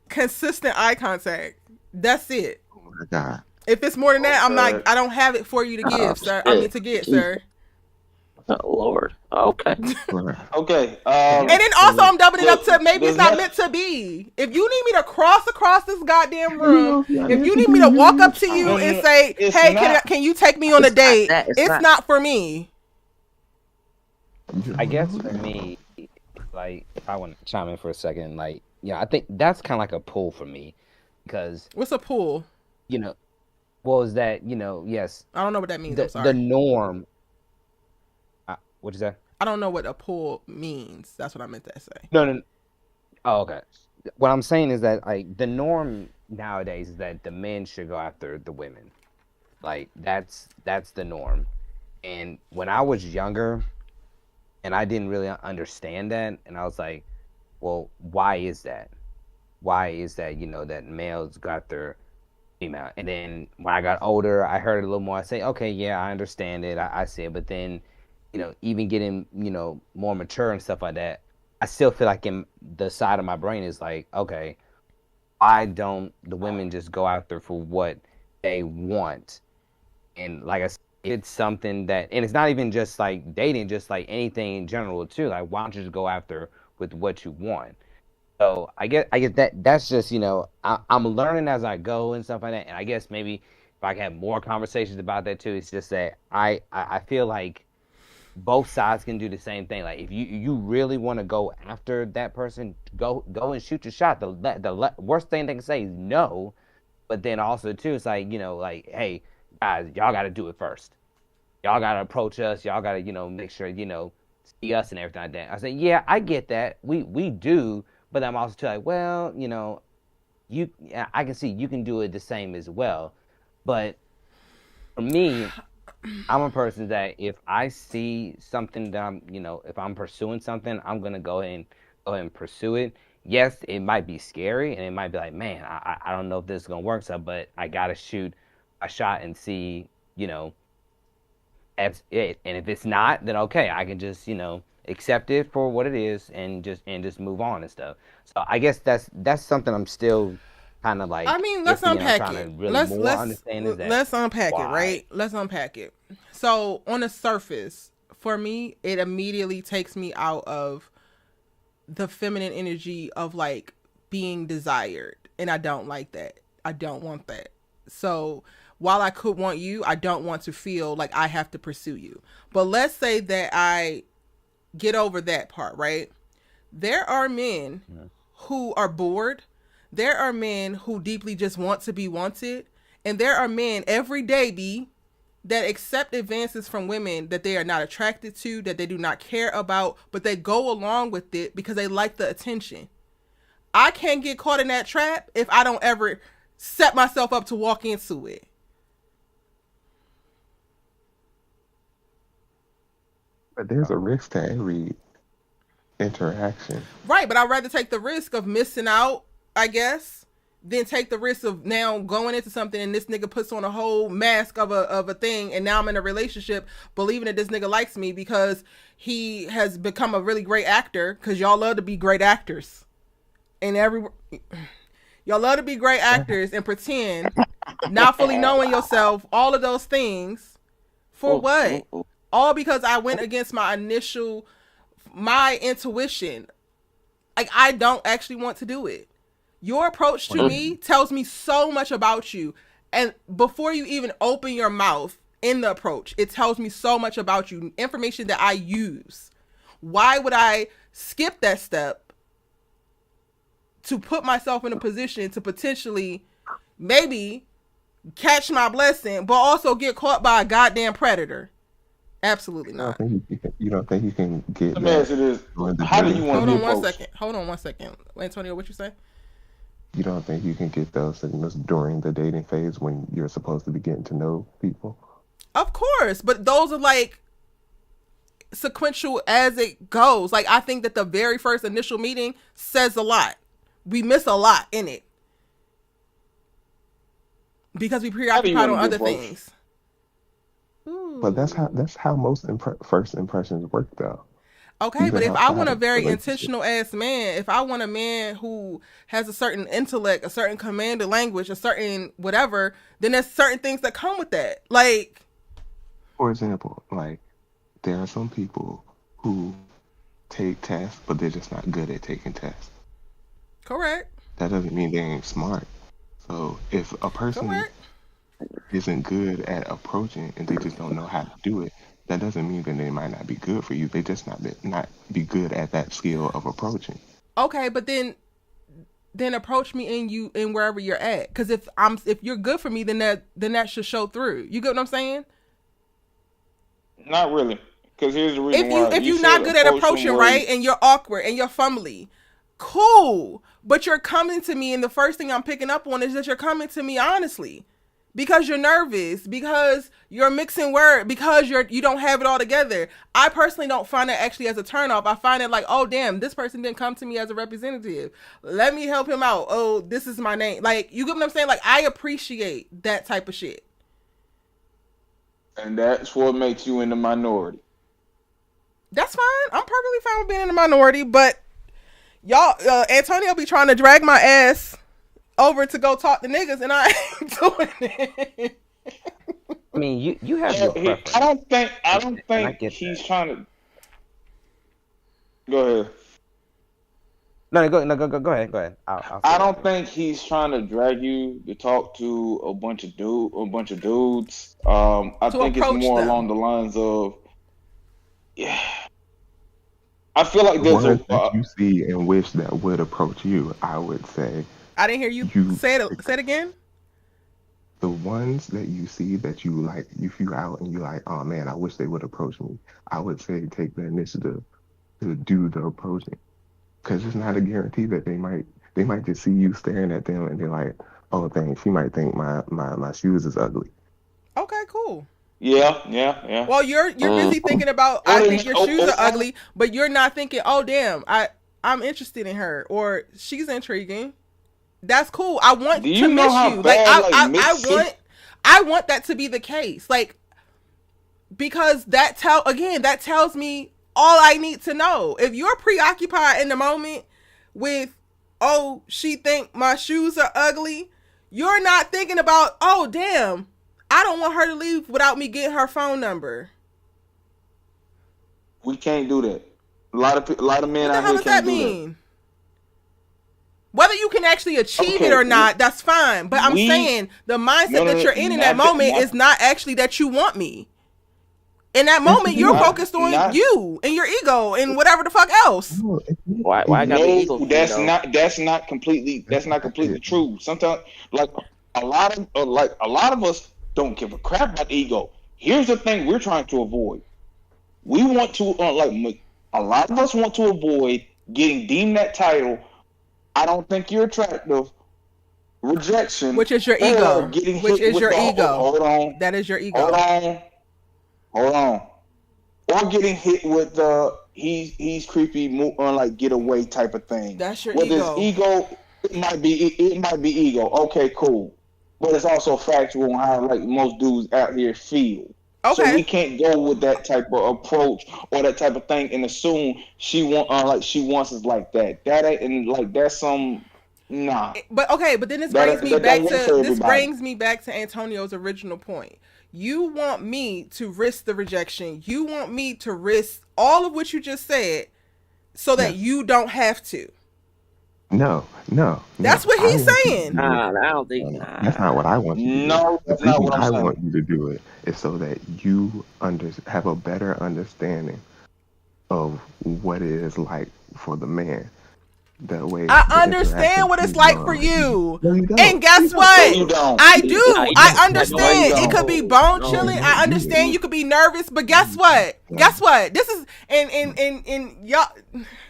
Speaker 1: consistent eye contact. That's it.
Speaker 5: Oh my God.
Speaker 1: If it's more than that, I'm not. I don't have it for you to give, sir. I mean to get, sir.
Speaker 2: Oh Lord. Okay.
Speaker 6: Okay.
Speaker 1: And then also, I'm doubling it up to maybe it's not meant to be. If you need me to cross across this goddamn room, if you need me to walk up to you and say, "Hey, can you take me on a date?" It's not for me.
Speaker 4: I guess for me, like, if I want to chime in for a second, like, yeah, I think that's kind of like a pull for me, because
Speaker 1: what's a pull?
Speaker 4: You know, well, is that, you know, yes.
Speaker 1: I don't know what that means.
Speaker 4: I'm sorry. The norm. What'd you say?
Speaker 1: I don't know what a pull means. That's what I meant to say.
Speaker 4: No. Oh, okay. What I'm saying is that, like, the norm nowadays is that the men should go after the women. Like, that's the norm. And when I was younger, and I didn't really understand that, and I was like, well, why is that? Why is that, you know, that males go after female? And then when I got older, I heard it a little more. I say, okay, yeah, I understand it. I see it. But then, you know, even getting, you know, more mature and stuff like that, I still feel like in the side of my brain is like, okay, why don't the women just go after for what they want? And like I said, it's something that, and it's not even just like dating, just like anything in general too. Like, why don't you just go after with what you want? So I get that's just, you know, I'm learning as I go and stuff like that. And I guess maybe if I can have more conversations about that too, it's just that I feel like both sides can do the same thing. Like, if you really want to go after that person, go and shoot your shot. The worst thing they can say is no. But then also too, it's like, you know, like, hey guys, y'all got to do it first. Y'all got to approach us. Y'all got to, you know, make sure, you know, see us and everything like that. I said, yeah, I get that. We do. But I'm also too like, well, you know, I can see you can do it the same as well. But for me, I'm a person that if I see something that I'm, you know, if I'm pursuing something, I'm going to go ahead and pursue it. Yes, it might be scary and it might be like, man, I don't know if this is going to work. So, but I got to shoot a shot and see, you know, that's it. And if it's not, then okay, I can just, you know, accept it for what it is and just move on and stuff. So I guess that's something I'm still kind of like,
Speaker 1: I mean, let's unpack it.
Speaker 4: Really let's
Speaker 1: unpack it, right? Let's unpack it. So on the surface, for me, it immediately takes me out of the feminine energy of like being desired, and I don't like that. I don't want that. So while I could want you, I don't want to feel like I have to pursue you. But let's say that I get over that part, right? There are men who are bored. There are men who deeply just want to be wanted. And there are men every day, that accept advances from women that they are not attracted to, that they do not care about, but they go along with it because they like the attention. I can't get caught in that trap if I don't ever set myself up to walk into it.
Speaker 5: But there's a risk to every interaction.
Speaker 1: Right, but I'd rather take the risk of missing out, I guess, than take the risk of now going into something and this nigga puts on a whole mask of a thing, and now I'm in a relationship believing that this nigga likes me because he has become a really great actor, because y'all love to be great actors. And y'all love to be great actors and pretend, not fully knowing yourself, all of those things. For what? All because I went against my intuition. Like, I don't actually want to do it. Your approach to me tells me so much about you. And before you even open your mouth in the approach, it tells me so much about you. Information that I use. Why would I skip that step to put myself in a position to potentially maybe catch my blessing, but also get caught by a goddamn predator? Absolutely not.
Speaker 5: You don't think you can get?
Speaker 6: Let me ask you this: how do you want to be approached?
Speaker 1: Hold on one second, Antonio. What you say?
Speaker 5: You don't think you can get those signals during the dating phase when you're supposed to be getting to know people?
Speaker 1: Of course, but those are like sequential as it goes. Like, I think that the very first initial meeting says a lot. We miss a lot in it because we preoccupied on other things.
Speaker 5: But that's how most first impressions work, though.
Speaker 1: Okay, but if I want a very intentional ass man, if I want a man who has a certain intellect, a certain command of language, a certain whatever, then there's certain things that come with that. Like,
Speaker 5: for example, like, there are some people who take tests, but they're just not good at taking tests.
Speaker 1: Correct.
Speaker 5: That doesn't mean they ain't smart. So if a person isn't good at approaching and they just don't know how to do it, that doesn't mean that they might not be good for you. They just not be good at that skill of approaching.
Speaker 1: Okay, but then approach me in wherever you're at. Because if you're good for me, then that should show through. You get what I'm saying?
Speaker 6: Not really. Because here's the reason why.
Speaker 1: If you're not good at approaching, right, and you're awkward and you're fumbly, cool. But you're coming to me, and the first thing I'm picking up on is that you're coming to me honestly. Because you're nervous, because you're mixing words, because you don't have it all together. I personally don't find it actually as a turnoff. I find it like, oh damn, this person didn't come to me as a representative. Let me help him out. Oh, this is my name. Like, you get what I'm saying? Like, I appreciate that type of shit.
Speaker 6: And that's what makes you in the minority.
Speaker 1: That's fine. I'm perfectly fine with being in the minority, but y'all, Antonio be trying to drag my ass over to go talk to niggas, and I ain't doing it.
Speaker 4: I mean, you have your preference.
Speaker 6: I don't think he's trying to. Go ahead.
Speaker 4: No, go ahead.
Speaker 6: I don't think he's trying to drag you to talk to a bunch of dudes. I think it's more along the lines of, yeah. I feel like there's
Speaker 5: that you see and wish that would approach you. I would say.
Speaker 1: I didn't hear you say it. Say it again.
Speaker 5: The ones that you see that you like, if you out and you like, oh man, I wish they would approach me. I would say take the initiative to do the approaching, because it's not a guarantee that they might just see you staring at them and they're like, oh dang, she might think my shoes is ugly.
Speaker 1: Okay, cool.
Speaker 6: Yeah.
Speaker 1: Well, you're busy thinking about, I think your shoes are ugly, but you're not thinking, oh damn, I'm interested in her, or she's intriguing. That's cool. I want to miss you. Like, I want that to be the case. Like, because that tells me all I need to know. If you're preoccupied in the moment with, oh, she think my shoes are ugly, you're not thinking about, oh damn, I don't want her to leave without me getting her phone number.
Speaker 6: We can't do that. A lot of men out here can't do that.
Speaker 1: Whether you can actually achieve it or not, that's fine. But I'm saying the mindset that you're in that moment is not actually that you want me. In that moment, you're focused on you and your ego and whatever the fuck else.
Speaker 2: Why I got the ego?
Speaker 6: That's not completely true. Sometimes, like a lot of us don't give a crap about ego. Here's the thing we're trying to avoid. We want to a lot of us want to avoid getting deemed that title. I don't think you're attractive. Rejection.
Speaker 1: Which is your ego.
Speaker 6: Which is your ego. Hold on.
Speaker 1: That is your ego.
Speaker 6: Hold on. Or getting hit with the he's creepy, like get away type of thing.
Speaker 1: That's your
Speaker 6: Whether
Speaker 1: ego.
Speaker 6: It's ego. it might be ego. Okay, cool. But it's also factual on how like most dudes out here feel. So
Speaker 1: Okay.
Speaker 6: we can't go with that type of approach or that type of thing and assume she wants us like that. That ain't and like that's some nah.
Speaker 1: But okay, but then
Speaker 6: That don't work for
Speaker 1: this
Speaker 6: everybody.
Speaker 1: brings me back to Antonio's original point. You want me to risk the rejection. You want me to risk all of what you just said so that
Speaker 5: Yes.
Speaker 1: you don't have to.
Speaker 5: No, no, no.
Speaker 1: That's what
Speaker 5: I
Speaker 1: he's
Speaker 5: want you to
Speaker 1: saying.
Speaker 5: do it.
Speaker 2: Nah, I don't think.
Speaker 5: That's not what I want you to do.
Speaker 6: No,
Speaker 5: The
Speaker 6: that's not
Speaker 5: reason
Speaker 6: what I'm
Speaker 5: I want
Speaker 6: saying.
Speaker 5: you to do it is so that you have a better understanding of what it is like for the man. That way,
Speaker 1: I
Speaker 5: the
Speaker 1: understand
Speaker 5: interaction
Speaker 1: what it's
Speaker 5: can
Speaker 1: like
Speaker 5: run
Speaker 1: for
Speaker 5: like easy.
Speaker 1: you.
Speaker 5: No, you don't.
Speaker 1: And guess
Speaker 6: No,
Speaker 1: what?
Speaker 6: you don't.
Speaker 1: I
Speaker 2: Nah,
Speaker 1: do.
Speaker 2: you
Speaker 1: I
Speaker 2: don't.
Speaker 6: No, you
Speaker 1: understand. It
Speaker 6: don't.
Speaker 1: could be bone
Speaker 2: No.
Speaker 1: chilling.
Speaker 5: You
Speaker 1: I
Speaker 5: don't do
Speaker 1: understand
Speaker 5: it.
Speaker 1: you could be nervous, but guess what? Guess what? This is and y'all.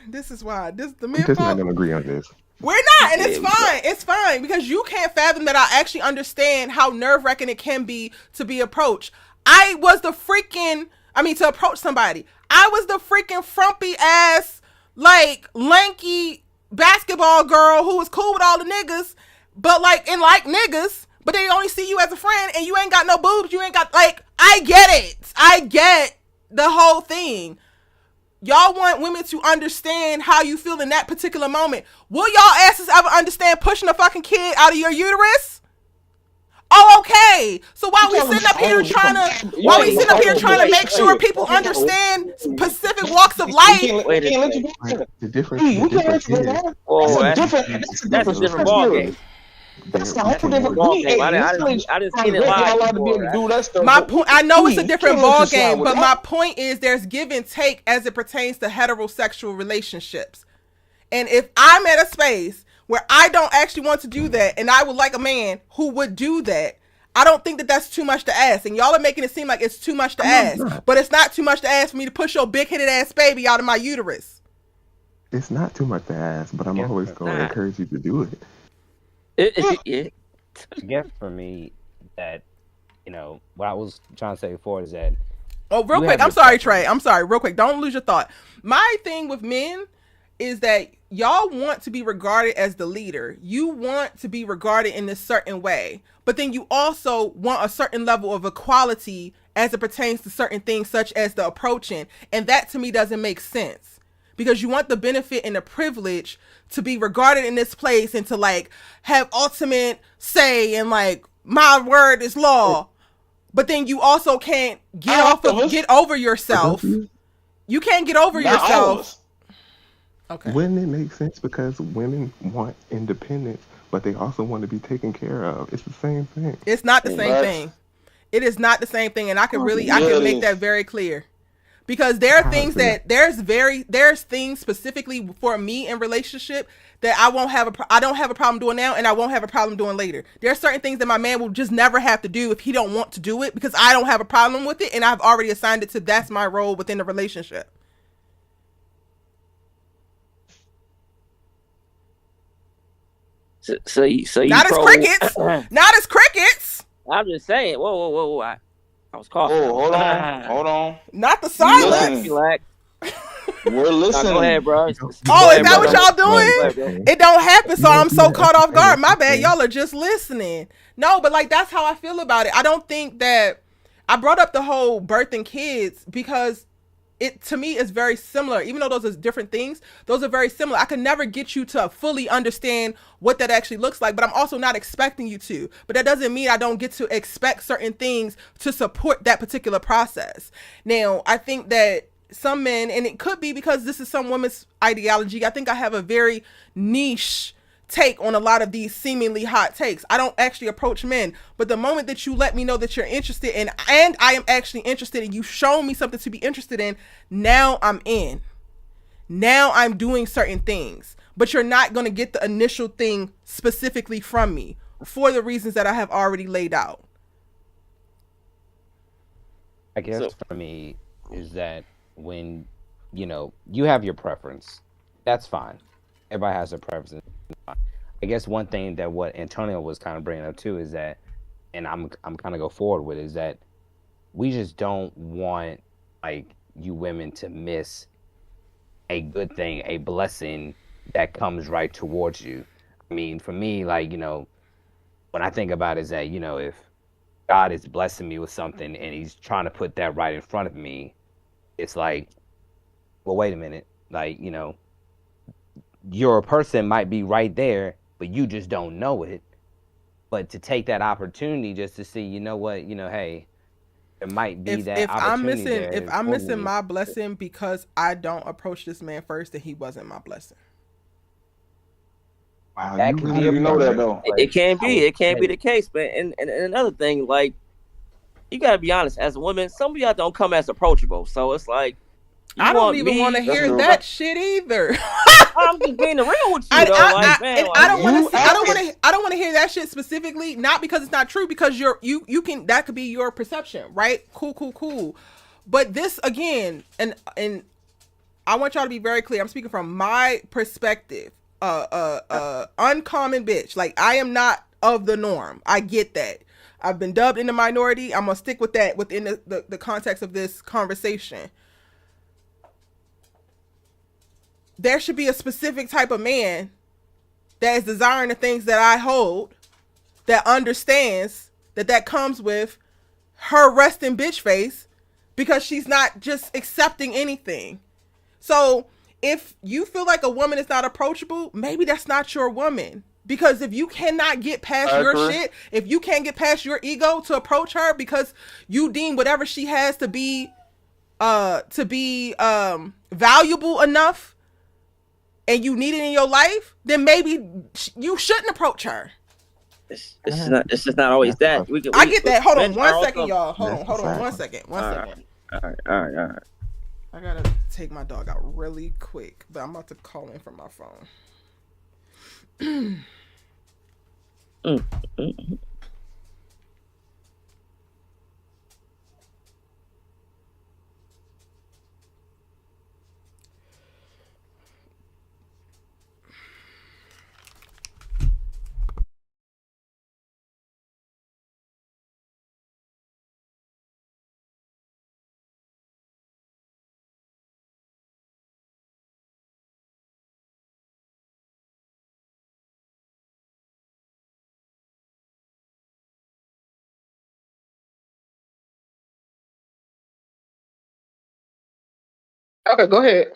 Speaker 1: This is why the
Speaker 5: We're just not
Speaker 1: menfolk.
Speaker 5: gonna agree on this.
Speaker 1: We're not, and it's
Speaker 2: Yeah,
Speaker 1: fine. It's fine because you can't fathom that I actually understand how nerve wracking it can be to be approached. I was the freaking. I mean, to approach somebody. I was the freaking frumpy ass, like lanky basketball girl who was cool with all the niggas, but like niggas, but they only see you as a friend, and you ain't got no boobs. You ain't got like. I get it. I get the whole thing. Y'all want women to understand how you feel in that particular moment. Will y'all asses ever understand pushing a fucking kid out of your uterus? Oh, okay. So while we sitting up here trying to make sure people understand specific walks of life,
Speaker 2: Wait a
Speaker 6: let you
Speaker 2: second.
Speaker 6: go.
Speaker 5: But the difference,
Speaker 6: We
Speaker 5: the
Speaker 6: can't let
Speaker 5: difference
Speaker 6: you go.
Speaker 5: is,
Speaker 2: Whoa,
Speaker 5: the
Speaker 2: that's
Speaker 5: difference
Speaker 6: a
Speaker 2: that's a
Speaker 6: different
Speaker 2: different ball
Speaker 6: perspective.
Speaker 2: game.
Speaker 6: That's a
Speaker 5: we
Speaker 6: whole
Speaker 2: That's a
Speaker 5: cannot.
Speaker 2: different
Speaker 6: different.
Speaker 2: ball
Speaker 6: We
Speaker 2: game.
Speaker 6: ain't
Speaker 2: I just seen it
Speaker 6: y'all
Speaker 2: live
Speaker 6: allowed to be able
Speaker 2: before.
Speaker 6: to do that stuff.
Speaker 1: my
Speaker 6: But
Speaker 1: point, I know it's a
Speaker 6: we
Speaker 1: different
Speaker 6: can't let
Speaker 1: ball
Speaker 6: you slide
Speaker 1: game,
Speaker 6: with
Speaker 1: but
Speaker 6: that.
Speaker 1: my point is there's give and take as it pertains to heterosexual relationships. And if I'm at a space where I don't actually want to do that and I would like a man who would do that, I don't think that that's too much to ask. And y'all are making it seem like it's too much to
Speaker 5: No, it's
Speaker 1: ask.
Speaker 5: not.
Speaker 1: But it's not too much to ask for me to push your big headed ass baby out of my uterus.
Speaker 5: It's not too much to ask, but I'm
Speaker 4: Yeah.
Speaker 5: always going to
Speaker 2: Nah.
Speaker 5: encourage you to do it.
Speaker 2: Yeah.
Speaker 4: I guess for me, that what I was trying to say before is that
Speaker 1: Oh, real
Speaker 4: you
Speaker 1: quick.
Speaker 4: have
Speaker 1: I'm
Speaker 4: your
Speaker 1: sorry,
Speaker 4: preference.
Speaker 1: Trey. I'm sorry. Real quick. Don't lose your thought. My thing with men is that y'all want to be regarded as the leader. You want to be regarded in this certain way. But then you also want a certain level of equality as it pertains to certain things such as the approaching. And that to me doesn't make sense. Because you want the benefit and the privilege to be regarded in this place and to like have ultimate say and like my word is law. But then you also can't
Speaker 6: Not all of us.
Speaker 1: get over
Speaker 5: But don't
Speaker 1: yourself.
Speaker 5: you?
Speaker 1: You can't get over
Speaker 6: Not all of
Speaker 1: yourself.
Speaker 6: us.
Speaker 1: Okay.
Speaker 5: Wouldn't it make sense because women want independence, but they also want to be taken care of? It's the same thing.
Speaker 1: It's not the
Speaker 6: Hey,
Speaker 1: same
Speaker 6: Max.
Speaker 1: thing. It is not the same thing, and I can
Speaker 6: Yeah, it
Speaker 1: make
Speaker 6: is.
Speaker 1: that very clear. Because there are
Speaker 5: How
Speaker 1: things
Speaker 5: is it?
Speaker 1: that there's things specifically for me in relationship that I don't have a problem doing now, and I won't have a problem doing later. There are certain things that my man will just never have to do if he don't want to do it because I don't have a problem with it, and I've already assigned it to that's my role within the relationship.
Speaker 2: So you
Speaker 1: Not as
Speaker 2: pro?
Speaker 1: crickets. Not as crickets.
Speaker 2: I'm just saying. Whoa! I was coughing.
Speaker 6: Oh, hold on.
Speaker 1: Not the
Speaker 6: Listen.
Speaker 1: silence.
Speaker 2: Relax.
Speaker 6: We're
Speaker 2: Go
Speaker 6: listening.
Speaker 2: ahead, bro.
Speaker 1: Oh,
Speaker 2: Go
Speaker 1: is
Speaker 2: ahead,
Speaker 1: that
Speaker 2: bro.
Speaker 1: what y'all
Speaker 2: Go ahead,
Speaker 1: doing?
Speaker 2: bro.
Speaker 1: It don't happen, so
Speaker 5: You
Speaker 1: I'm
Speaker 5: don't
Speaker 1: so
Speaker 5: do
Speaker 1: caught
Speaker 5: that.
Speaker 1: off guard. My
Speaker 5: That's
Speaker 1: bad.
Speaker 5: okay.
Speaker 1: Y'all are just listening. No, but like that's how I feel about it. I don't think that I brought up the whole birthing kids because it to me is very similar. Even though those are different things, those are very similar. I could never get you to fully understand what that actually looks like, but I'm also not expecting you to. But that doesn't mean I don't get to expect certain things to support that particular process. Now, I think that some men, and it could be because this is some women's ideology, I think I have a very niche take on a lot of these seemingly hot takes. I don't actually approach men, but the moment that you let me know that you're interested in, and I am actually interested and you've shown me something to be interested in, now I'm in. Now I'm doing certain things, but you're not going to get the initial thing specifically from me for the reasons that I have already laid out.
Speaker 4: I guess
Speaker 2: So
Speaker 4: for me is that when you have your preference, that's fine. Everybody has their preferences. I guess one thing that what Antonio was kind of bringing up too is that, and I'm kind of go forward with is that we just don't want like you women to miss a good thing, a blessing that comes right towards you. I mean, for me, like, when I think about it is that, if God is blessing me with something and he's trying to put that right in front of me, it's like, well, wait a minute. Like, your person might be right there, but you just don't know it. But to take that opportunity just to see, what, hey, there might be that opportunity
Speaker 1: If
Speaker 4: there
Speaker 1: I'm
Speaker 4: for
Speaker 1: missing
Speaker 4: me.
Speaker 1: my blessing because I don't approach this man first, then he wasn't my blessing.
Speaker 5: Wow,
Speaker 4: That
Speaker 5: you
Speaker 4: can
Speaker 6: How
Speaker 4: be
Speaker 6: do
Speaker 5: really
Speaker 4: a
Speaker 6: you know
Speaker 4: part of
Speaker 6: that
Speaker 4: it.
Speaker 6: though?
Speaker 2: It,
Speaker 4: But
Speaker 2: it can't
Speaker 4: I
Speaker 2: be.
Speaker 4: would
Speaker 2: It can't be
Speaker 4: say,
Speaker 2: the case, man. And another thing, like, you gotta be honest. As a woman, some of y'all don't come as approachable. So it's like, you
Speaker 1: I don't
Speaker 2: want
Speaker 1: even want to
Speaker 2: me
Speaker 6: That's
Speaker 1: hear
Speaker 6: true.
Speaker 2: to.
Speaker 1: that shit either.
Speaker 2: I'm just being real with you though. Like, man,
Speaker 1: I
Speaker 2: like,
Speaker 1: don't want to
Speaker 6: You
Speaker 1: see.
Speaker 6: acting.
Speaker 1: I don't want to hear that shit specifically. Not because it's not true. Because you can. That could be your perception, right? Cool. But this again, and I want y'all to be very clear. I'm speaking from my perspective. Uncommon bitch. Like, I am not of the norm. I get that. I've been dubbed in the minority. I'm gonna stick with that within the context of this conversation. There should be a specific type of man that is desiring the things that I hold, that understands that comes with her resting bitch face, because she's not just accepting anything. So if you feel like a woman is not approachable, maybe that's not your woman. Because if you cannot get past
Speaker 6: I
Speaker 1: your
Speaker 6: agree.
Speaker 1: shit, if you can't get past your ego to approach her because you deem whatever she has to be valuable enough and you need it in your life, then maybe you shouldn't approach her.
Speaker 2: it's just not always
Speaker 5: That's a
Speaker 2: that.
Speaker 5: fact.
Speaker 1: I get that. Hold
Speaker 2: Men
Speaker 1: on one
Speaker 2: are
Speaker 1: second,
Speaker 2: also.
Speaker 1: y'all. Hold
Speaker 5: That's
Speaker 1: on.
Speaker 5: a
Speaker 1: Hold on
Speaker 5: fact.
Speaker 1: one second.
Speaker 2: All right, all right.
Speaker 1: I gotta take my dog out really quick, but I'm about to call in from my phone.
Speaker 2: Mm, mm.
Speaker 1: Okay, go ahead.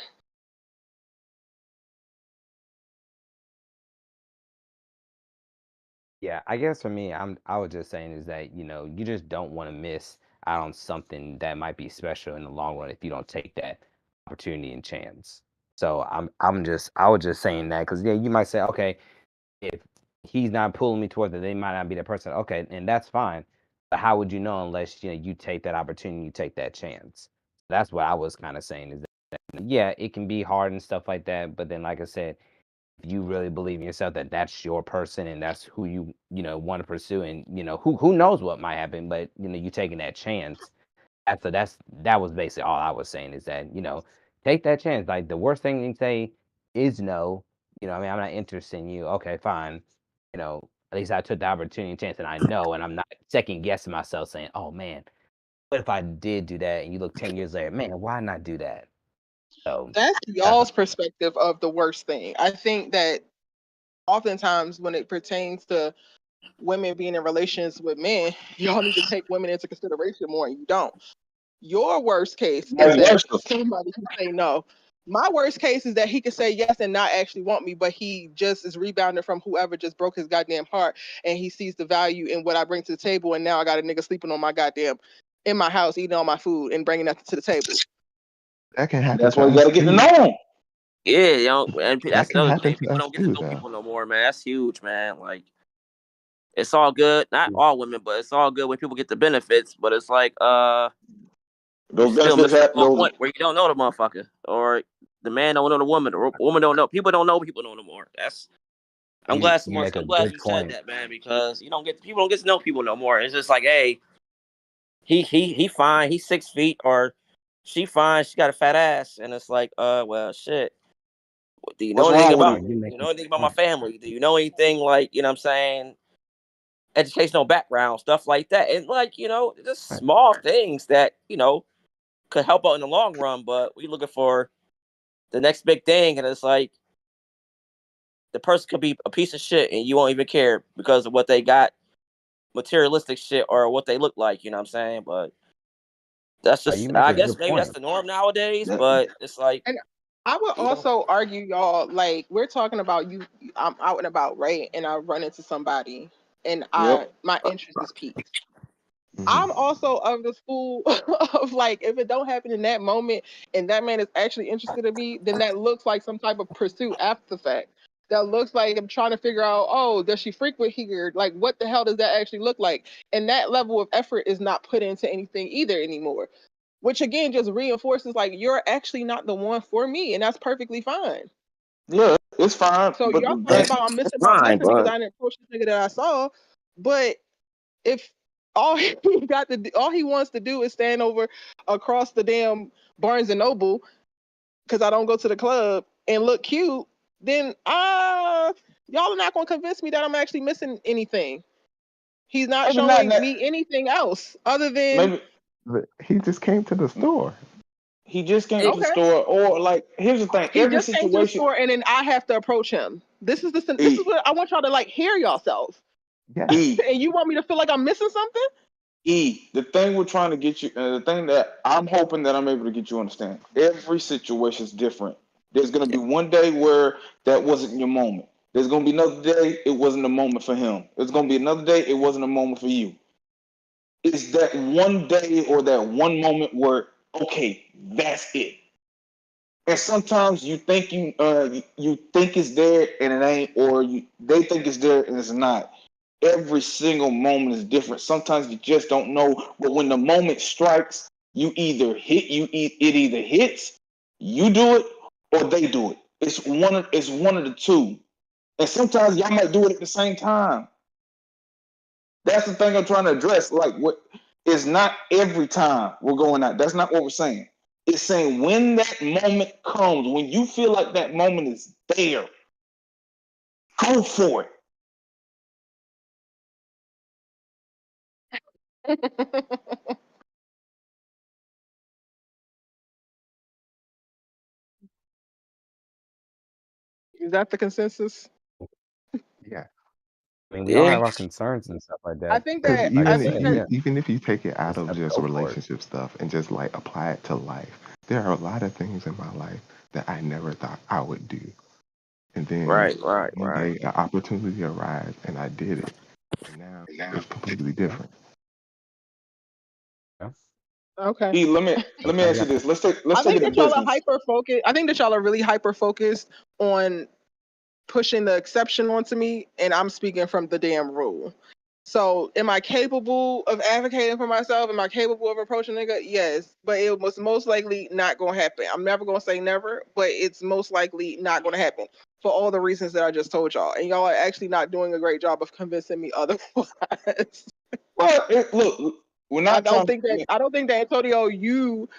Speaker 4: yeah, I guess for me, I was just saying is that, you just don't want to miss out on something that might be special in the long run if you don't take that opportunity and chance. So I was just saying that because, yeah, you might say, okay, if he's not pulling me towards it, they might not be the person. Okay, and that's fine. But how would you know unless you take that opportunity, you take that chance? That's what I was kind of saying is that, yeah, it can be hard and stuff like that. But then, like I said, if you really believe in yourself that that's your person and that's who you want to pursue, and who knows what might happen, but you taking that chance. That was basically all I was saying is that take that chance. Like the worst thing you can say is no. I mean, I'm not interested in you. Okay, fine. At least I took the opportunity and chance, and I know, and I'm not second guessing myself, saying, "Oh man, what if I did do that?" And you look 10 years later, man, why not do that? So
Speaker 1: That's
Speaker 4: that's
Speaker 1: y'all's perspective of the worst thing. I think that oftentimes when it pertains to women being in relations with men, y'all need to take women into consideration more, and you don't. Your worst case is
Speaker 6: Vice
Speaker 1: that
Speaker 6: versa.
Speaker 1: somebody can say no. My worst case is that he could say yes and not actually want me, but he just is rebounding from whoever just broke his goddamn heart, and he sees the value in what I bring to the table, and now I got a nigga sleeping on my goddamn in my house, eating all my food and bringing nothing to the table.
Speaker 5: That can happen
Speaker 6: That's
Speaker 5: to
Speaker 6: why you
Speaker 5: us
Speaker 6: gotta get to
Speaker 5: too.
Speaker 6: know them.
Speaker 2: Yeah, and
Speaker 5: That
Speaker 2: that's
Speaker 5: can
Speaker 2: another
Speaker 5: happen
Speaker 2: thing.
Speaker 5: to
Speaker 2: People
Speaker 5: us
Speaker 2: don't get to
Speaker 5: too,
Speaker 2: know
Speaker 5: though.
Speaker 2: people no more, man. That's huge, man. Like, it's all good. Not all women, but it's all good when people get the benefits. But it's like, you
Speaker 6: Those
Speaker 2: still
Speaker 6: benefits
Speaker 2: missing
Speaker 6: have
Speaker 2: the one
Speaker 6: those.
Speaker 2: point where you don't know the motherfucker, or the man don't know the woman, or woman don't know. People don't know people no more. That's. I'm glad
Speaker 4: you
Speaker 2: someone.
Speaker 4: make a
Speaker 2: I'm glad
Speaker 4: good
Speaker 2: you said
Speaker 4: point.
Speaker 2: that, man, because people don't get to know people no more. It's just like, hey, he fine. He's 6 feet, or she fine. She got a fat ass, and it's like, well, shit. Do you know
Speaker 6: What's
Speaker 2: anything
Speaker 6: wrong with
Speaker 4: No,
Speaker 2: about
Speaker 6: it?
Speaker 2: me?
Speaker 4: you
Speaker 2: Do
Speaker 4: make
Speaker 2: you
Speaker 4: a
Speaker 2: know anything
Speaker 4: good
Speaker 2: about my
Speaker 4: point.
Speaker 2: family? Do you know anything like, what I'm saying, educational background, stuff like that? And like, just
Speaker 5: Right.
Speaker 2: small things that, could help out in the long run, but we looking for the next big thing, and it's like the person could be a piece of shit and you won't even care because of what they got, materialistic shit or what they look like. You know what I'm saying? But that's
Speaker 4: You
Speaker 2: just,
Speaker 4: make
Speaker 2: I
Speaker 4: a
Speaker 2: guess
Speaker 4: good
Speaker 2: maybe that's
Speaker 4: point.
Speaker 2: the norm nowadays.
Speaker 6: That-
Speaker 2: But it's like,
Speaker 1: And I would
Speaker 2: you know,
Speaker 1: also argue, y'all, like we're talking about you. I'm out and about, right? And I run into somebody, and
Speaker 6: Yep.
Speaker 1: my interest is piqued.
Speaker 5: Mhm.
Speaker 1: I'm also of the school of like, if it don't happen in that moment and that man is actually interested in me, then that looks like some type of pursuit after the fact. That looks like I'm trying to figure out, oh, does she frequent here? Like, what the hell does that actually look like? And that level of effort is not put into anything either anymore, which again just reinforces like you're actually not the one for me, and that's perfectly fine.
Speaker 6: Yeah, it's fine.
Speaker 1: So
Speaker 6: But
Speaker 1: y'all
Speaker 6: the
Speaker 1: talking
Speaker 6: thing,
Speaker 1: about I'm
Speaker 2: that's
Speaker 1: missing my
Speaker 2: fine.
Speaker 1: blessing because
Speaker 2: But
Speaker 1: I didn't approach this nigga that I saw, but if all he all he wants to do is stand over across the damn Barnes and Noble because I don't go to the club and look cute, then y'all are not gonna convince me that I'm actually missing anything. He's not
Speaker 6: maybe not.
Speaker 1: showing me anything else other than
Speaker 6: Maybe
Speaker 5: But he just came to the store.
Speaker 6: he just came to
Speaker 2: it,
Speaker 6: the
Speaker 1: okay.
Speaker 6: store, or like here's the thing:
Speaker 1: He
Speaker 6: every
Speaker 1: just came to the
Speaker 6: situation,
Speaker 1: store and then I have to approach him. This is
Speaker 6: E
Speaker 1: what I want y'all to like hear yourself.
Speaker 5: Yes.
Speaker 6: E
Speaker 1: And you want me to feel like I'm missing something?
Speaker 6: the thing we're trying to get you, the thing that I'm hoping that I'm able to get you to understand. Every situation is different. There's gonna be one day where that wasn't your moment. There's gonna be another day it wasn't a moment for him. There's gonna be another day it wasn't a moment for you. It's that one day or that one moment where okay, that's it. And sometimes you think it's there and it ain't, or they think it's there and it's not. Every single moment is different. Sometimes you just don't know, but when the moment strikes, it either hits, you do it, or they do it. It's one of the two. And sometimes y'all might do it at the same time. That's the thing I'm trying to address. Like, what is not every time we're going out. That's not what we're saying. It's saying when that moment comes, when you feel like that moment is there, go for it.
Speaker 1: Is that the consensus?
Speaker 5: Yeah.
Speaker 4: I mean, we all
Speaker 2: yeah,
Speaker 4: have our concerns and stuff like
Speaker 1: I
Speaker 4: that.
Speaker 1: think
Speaker 5: Because
Speaker 1: that
Speaker 4: Like I
Speaker 1: I
Speaker 5: even if
Speaker 1: think
Speaker 4: said,
Speaker 1: that
Speaker 5: you
Speaker 4: yeah,
Speaker 5: even if you take it out
Speaker 4: just
Speaker 5: of
Speaker 4: have to
Speaker 5: just
Speaker 4: go for it.
Speaker 5: relationship stuff and just like apply it to life, there are a lot of things in my life that I never thought I would do. And then one
Speaker 2: right.
Speaker 5: day an opportunity arrived and I did it. And now it's completely different.
Speaker 4: Yeah.
Speaker 1: okay.
Speaker 6: E, let me
Speaker 4: Sometimes you
Speaker 6: ask you
Speaker 4: have to.
Speaker 6: this. Let's
Speaker 1: I
Speaker 6: take
Speaker 1: think
Speaker 6: it to
Speaker 1: that y'all are
Speaker 6: business.
Speaker 1: hyper focused. I think that y'all are really hyper focused on pushing the exception onto me, and I'm speaking from the damn rule. So, am I capable of advocating for myself? Am I capable of approaching a nigga? Yes, but it was most likely not going to happen. I'm never going to say never, but it's most likely not going to happen for all the reasons that I just told y'all. And y'all are actually not doing a great job of convincing me otherwise.
Speaker 6: Well, look, we're
Speaker 1: I
Speaker 6: not
Speaker 1: don't
Speaker 6: trying
Speaker 1: think that
Speaker 6: to.
Speaker 1: I don't think that Antonio, you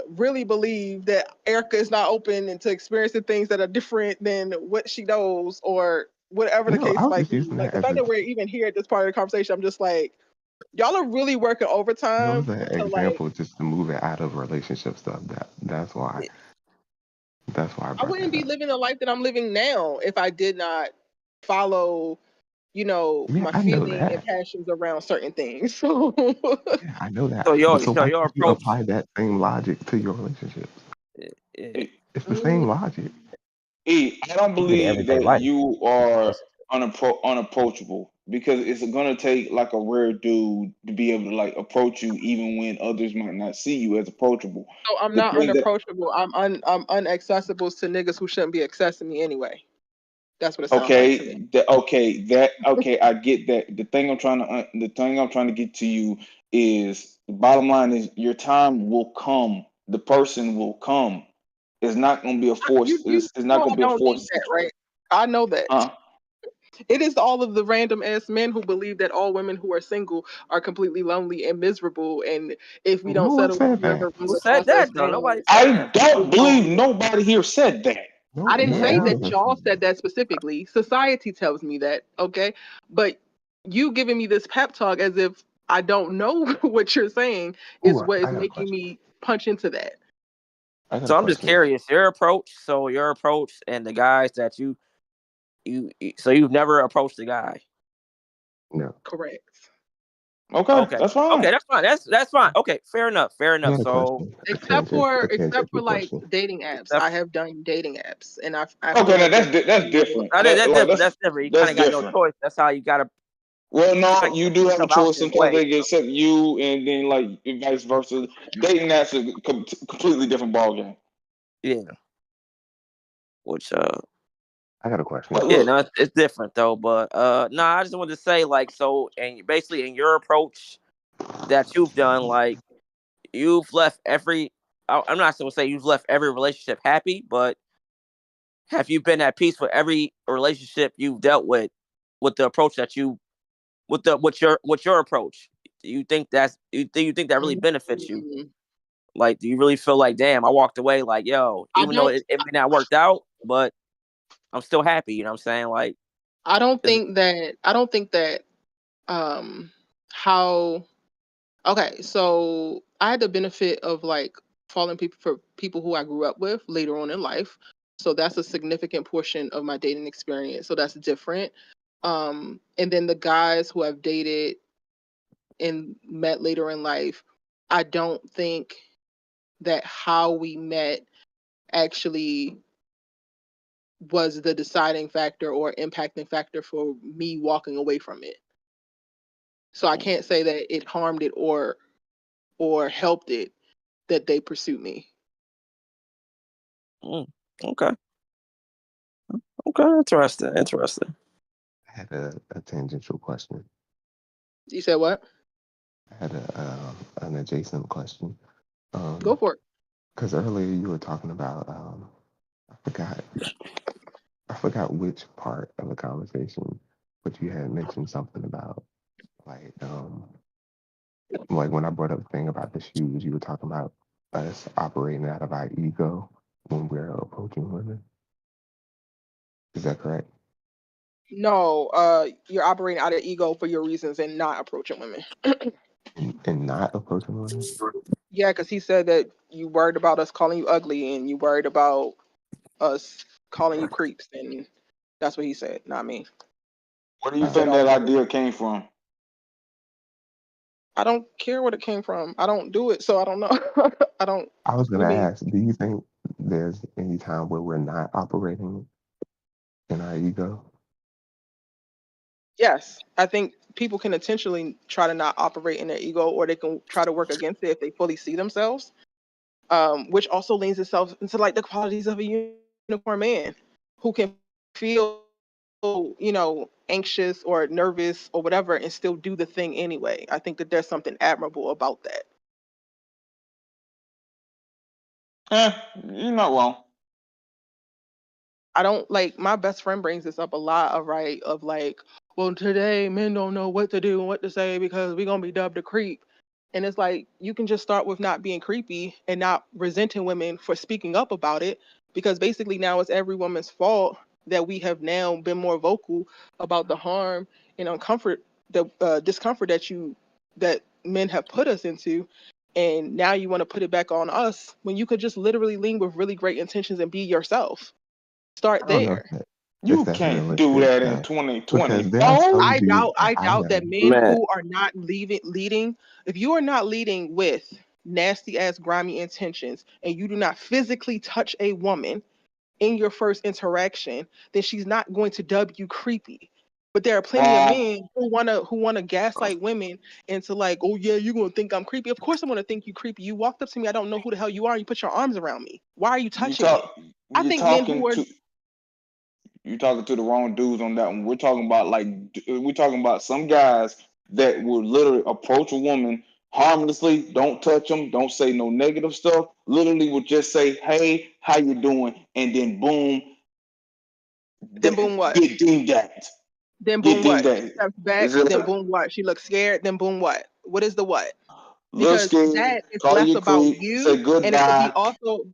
Speaker 1: really believe that Erica is not open into experiencing things that are different than what she knows or whatever the
Speaker 5: No, I
Speaker 1: case
Speaker 5: was
Speaker 1: might
Speaker 5: just
Speaker 1: be.
Speaker 5: using
Speaker 1: Like
Speaker 5: that
Speaker 1: the
Speaker 5: as
Speaker 1: fact
Speaker 5: a
Speaker 1: that we're even here at this part of the conversation, I'm just like, y'all are really working
Speaker 5: no, it
Speaker 1: overtime
Speaker 5: was an
Speaker 1: to like
Speaker 5: example just to move it out of relationship stuff. That's why I
Speaker 1: I
Speaker 5: brought
Speaker 1: wouldn't
Speaker 5: that
Speaker 1: be
Speaker 5: up.
Speaker 1: living the life that I'm living now if I did not follow,
Speaker 5: Yeah,
Speaker 1: my
Speaker 5: I know
Speaker 1: feeling and
Speaker 5: that.
Speaker 1: passions around certain things. So
Speaker 5: Yeah, I know that.
Speaker 2: So
Speaker 5: But
Speaker 2: your
Speaker 5: so
Speaker 2: so
Speaker 5: why
Speaker 2: your
Speaker 5: can't you
Speaker 2: approach,
Speaker 5: apply that same logic to your relationships?
Speaker 2: eh,
Speaker 6: E,
Speaker 5: It's the same
Speaker 1: mm,
Speaker 5: logic.
Speaker 6: I don't
Speaker 4: Apply to
Speaker 6: believe
Speaker 4: everyday
Speaker 6: that
Speaker 4: life.
Speaker 6: you are unapproachable because it's gonna take like a rare dude to be able to like approach you even when others might not see you as approachable.
Speaker 1: so I'm
Speaker 6: The
Speaker 1: not
Speaker 6: thing that
Speaker 1: unapproachable. I'm unaccessible to niggas who shouldn't be accessing me anyway. That's what it sounds like to me.
Speaker 6: okay, I get that. The thing I'm trying to get to you is the bottom line is your time will come. The person will come. It's not gonna be a force. It's not
Speaker 1: know
Speaker 6: gonna
Speaker 1: I
Speaker 6: be a
Speaker 1: don't need
Speaker 6: forced
Speaker 1: that,
Speaker 6: situation.
Speaker 1: right? I know that.
Speaker 6: Uh,
Speaker 1: It is all of the random ass men who believe that all women who are single are completely lonely and miserable, and if we don't
Speaker 5: No one
Speaker 1: settle
Speaker 5: said that.
Speaker 1: together, we
Speaker 2: who
Speaker 1: will
Speaker 2: said
Speaker 1: process
Speaker 2: that though?
Speaker 1: things.
Speaker 2: Nobody said
Speaker 6: I
Speaker 2: that.
Speaker 6: don't believe
Speaker 1: Um,
Speaker 6: nobody here said that.
Speaker 5: No,
Speaker 1: I didn't say
Speaker 5: none
Speaker 2: Yeah,
Speaker 1: that
Speaker 5: of us
Speaker 1: y'all
Speaker 5: said
Speaker 1: said
Speaker 5: that.
Speaker 1: that specifically. Society tells me that, okay? But you giving me this pep talk as if I don't know what you're saying
Speaker 5: Ooh,
Speaker 1: is what is
Speaker 5: I got a
Speaker 1: making
Speaker 5: question.
Speaker 1: me punch into that.
Speaker 5: I got a
Speaker 2: so I'm just
Speaker 5: question.
Speaker 2: curious. Your approach, and the guys that you So you've never approached a guy.
Speaker 5: No.
Speaker 1: Correct.
Speaker 6: Okay,
Speaker 2: Okay.
Speaker 6: that's fine.
Speaker 2: Okay, that's fine. That's fine. Okay, fair enough. Fair
Speaker 5: I
Speaker 2: enough.
Speaker 5: got a
Speaker 2: So
Speaker 5: question. A
Speaker 1: Except
Speaker 5: tangential
Speaker 1: for like
Speaker 5: question.
Speaker 1: dating apps.
Speaker 2: except
Speaker 1: I have done dating apps, and I feel
Speaker 6: Okay, now
Speaker 1: like
Speaker 6: that's
Speaker 1: that.
Speaker 6: that's different.
Speaker 2: that's
Speaker 6: Like
Speaker 2: different. That's different. You kind
Speaker 6: that's
Speaker 2: of got no
Speaker 6: different.
Speaker 2: choice. That's how you gotta
Speaker 6: Well, no,
Speaker 2: figure
Speaker 6: you do have a
Speaker 2: yourself out
Speaker 6: choice.
Speaker 2: in a
Speaker 6: Sometimes
Speaker 2: way.
Speaker 6: they get accept you, and then like vice versa. Dating that's a completely different ballgame.
Speaker 2: Yeah. Which
Speaker 5: I got a question.
Speaker 6: But
Speaker 2: yeah,
Speaker 6: look,
Speaker 2: no, it's different though. But no, I just wanted to say like so, and basically in your approach that you've done, like you've left every. I'm not going to say you've left every relationship happy, but have you been at peace with every relationship you've dealt with the approach that you with your approach? Do you think you think that really benefits you?
Speaker 1: Mm,
Speaker 2: Like, do you really feel like, damn, I walked away like, yo,
Speaker 1: I
Speaker 2: even though
Speaker 1: don't.
Speaker 2: it may not worked out, but I'm still happy. You know what I'm saying? Like,
Speaker 1: I don't
Speaker 2: is
Speaker 1: think that. I don't think that. Um, how. Okay, so I had the benefit of like falling people for people who I grew up with later on in life. So that's a significant portion of my dating experience. So that's different. And then the guys who I've dated and met later in life, I don't think that how we met actually was the deciding factor or impacting factor for me walking away from it. So I can't say that it harmed it or helped it that they pursued me.
Speaker 2: mm, okay, okay, interesting, interesting.
Speaker 5: I had a tangential question.
Speaker 1: You said what?
Speaker 5: I had an adjacent question.
Speaker 1: Go for it.
Speaker 5: Because earlier you were talking about I forgot I forgot which part of the conversation, but you had mentioned something about like like when I brought up the thing about the shoes, you were talking about us operating out of our ego when we're approaching women. Is that correct?
Speaker 1: No, you're operating out of ego for your reasons and not approaching women.
Speaker 5: And not approaching women?
Speaker 1: Yeah, because he said that you worried about us calling you ugly and you worried about us calling you creeps, and that's what he said, not me.
Speaker 6: where do you
Speaker 1: He said
Speaker 6: think
Speaker 1: all
Speaker 6: that
Speaker 1: the other.
Speaker 6: idea came from?
Speaker 1: I don't care where it came from. I don't do it, so I don't know. I don't.
Speaker 5: I was
Speaker 1: What do
Speaker 5: gonna
Speaker 1: you mean?
Speaker 5: ask, do you think there's any time where we're not operating in our ego?
Speaker 1: Yes, I think people can intentionally try to not operate in their ego, or they can try to work against it if they fully see themselves. Which also leans itself into like the qualities of a unicorn man who can feel, anxious or nervous or whatever and still do the thing anyway. I think that there's something admirable about that.
Speaker 6: Eh, you're not wrong.
Speaker 1: I don't like my best friend brings this up a lot of right of like, well, today men don't know what to do and what to say because we're gonna be dubbed a creep. And it's like you can just start with not being creepy and not resenting women for speaking up about it because basically now it's every woman's fault that we have now been more vocal about the harm and uncomfort, the discomfort that men have put us into. And now you want to put it back on us when you could just literally lean with really great intentions and be yourself. Start
Speaker 5: I don't know
Speaker 1: there.
Speaker 5: if
Speaker 6: You
Speaker 5: that's
Speaker 6: can't do
Speaker 5: realistic
Speaker 6: that in
Speaker 5: though. Because
Speaker 6: 2020.
Speaker 5: there are
Speaker 6: No,
Speaker 5: some
Speaker 1: I
Speaker 5: dudes
Speaker 1: doubt
Speaker 5: that
Speaker 1: I
Speaker 5: I
Speaker 1: doubt that
Speaker 5: know.
Speaker 1: men
Speaker 2: Man,
Speaker 1: who are not leading, if you are not leading with nasty ass grimy intentions and you do not physically touch a woman in your first interaction, then she's not going to dub you creepy. But there are plenty of
Speaker 6: wrong.
Speaker 1: men who wanna gaslight women into like, oh yeah, you're gonna think I'm creepy. Of course I'm gonna think you creepy. You walked up to me, I don't know who the hell you are, and you put your arms around me. Why are you
Speaker 6: You
Speaker 1: touching me?
Speaker 6: talk.
Speaker 1: I
Speaker 6: You're
Speaker 1: think men
Speaker 6: talking
Speaker 1: who are
Speaker 6: to. You're talking to the wrong dudes on that one. We're talking about we're talking about some guys that will literally approach a woman harmlessly, don't touch them, don't say no negative stuff. Literally would just say, "Hey, how you doing?" And then boom,
Speaker 1: then boom what?
Speaker 6: get deemed that.
Speaker 1: Then
Speaker 6: Get
Speaker 1: boom
Speaker 6: deemed
Speaker 1: what? She
Speaker 6: that.
Speaker 1: steps back,
Speaker 6: Is it
Speaker 1: then boom what? She looks scared, then boom what? What is the what?
Speaker 6: look
Speaker 1: Because
Speaker 6: scared?
Speaker 1: that is
Speaker 6: Call
Speaker 1: less
Speaker 6: you
Speaker 1: about
Speaker 6: creep.
Speaker 1: you
Speaker 6: Say
Speaker 1: and it could be
Speaker 6: goodbye.
Speaker 1: also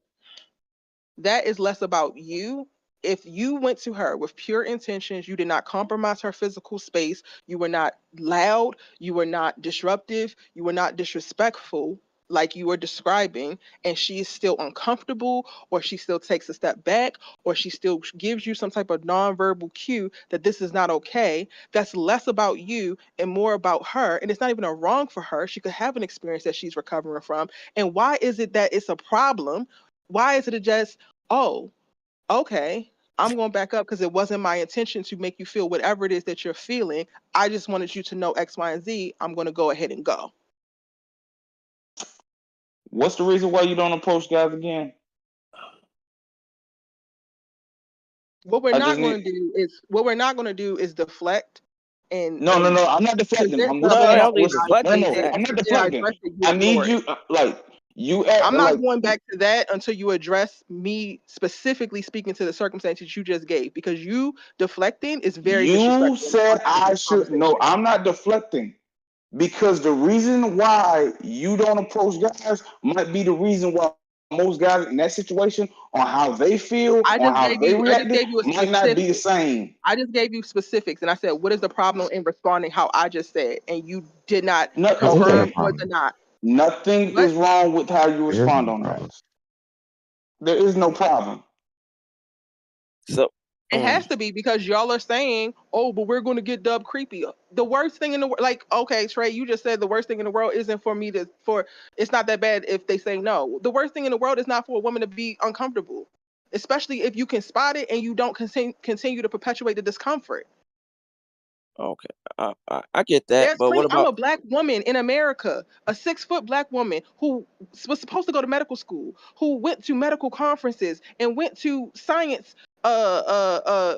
Speaker 1: that is less about you. If you went to her with pure intentions, you did not compromise her physical space, you were not loud, you were not disruptive, you were not disrespectful, like you were describing, and she is still uncomfortable, or she still takes a step back, or she still gives you some type of nonverbal cue that this is not okay, that's less about you and more about her. And it's not even a wrong for her. She could have an experience that she's recovering from. And why is it that it's a problem? Why is it just, oh, okay, I'm going back up because it wasn't my intention to make you feel whatever it is that you're feeling. I just wanted you to know X, Y, and Z. I'm going to go ahead and go.
Speaker 6: What's the reason why you don't approach guys again?
Speaker 1: What we're
Speaker 6: I
Speaker 1: not
Speaker 6: just
Speaker 1: going to
Speaker 6: need.
Speaker 1: do is deflect and
Speaker 6: No, no, no. I'm not deflecting.
Speaker 1: present
Speaker 6: I'm
Speaker 2: No,
Speaker 6: listening
Speaker 1: something
Speaker 6: to
Speaker 2: I
Speaker 6: my.
Speaker 2: don't need
Speaker 1: and
Speaker 6: What's,
Speaker 1: I
Speaker 6: no,
Speaker 2: deflecting.
Speaker 6: no.
Speaker 1: and
Speaker 6: I'm not
Speaker 1: then I
Speaker 6: deflecting.
Speaker 1: address it, you
Speaker 6: I need
Speaker 1: ignore it.
Speaker 6: you. Like you act
Speaker 1: I'm not
Speaker 6: like
Speaker 1: going back to that until you address me specifically speaking to the circumstances you just gave, because you deflecting is very
Speaker 6: you
Speaker 1: disrespectful. I
Speaker 6: said.
Speaker 1: don't have to
Speaker 6: I
Speaker 1: have a
Speaker 6: should. No,
Speaker 1: conversation.
Speaker 6: I'm not deflecting. Because the reason why you don't approach guys might be the reason why most guys in that situation, on how they feel, on how they
Speaker 1: I just
Speaker 6: reacted,
Speaker 1: gave you a
Speaker 6: might not be the
Speaker 1: specific.
Speaker 6: same.
Speaker 1: I just gave you specifics, and I said, what is the problem in responding how I just said? And you did not
Speaker 6: No,
Speaker 5: How is that a
Speaker 1: confirm
Speaker 6: okay.
Speaker 1: or
Speaker 5: problem?
Speaker 1: deny.
Speaker 6: Nothing
Speaker 1: What?
Speaker 6: is wrong with how you
Speaker 5: There is
Speaker 6: respond
Speaker 5: no
Speaker 6: on that.
Speaker 5: problem.
Speaker 6: There is no problem.
Speaker 2: So,
Speaker 1: It has to be, because y'all are saying, oh, but we're going to get dubbed creepy. The worst thing in the world, like, okay, Trey, you just said the worst thing in the world isn't for me to, it's not that bad if they say no. The worst thing in the world is not for a woman to be uncomfortable, especially if you can spot it and you don't continue to perpetuate the discomfort.
Speaker 2: okay, I get that, but what
Speaker 1: I'm
Speaker 2: about?
Speaker 1: a black woman in America, a 6 foot black woman who was supposed to go to medical school, who went to medical conferences and went to science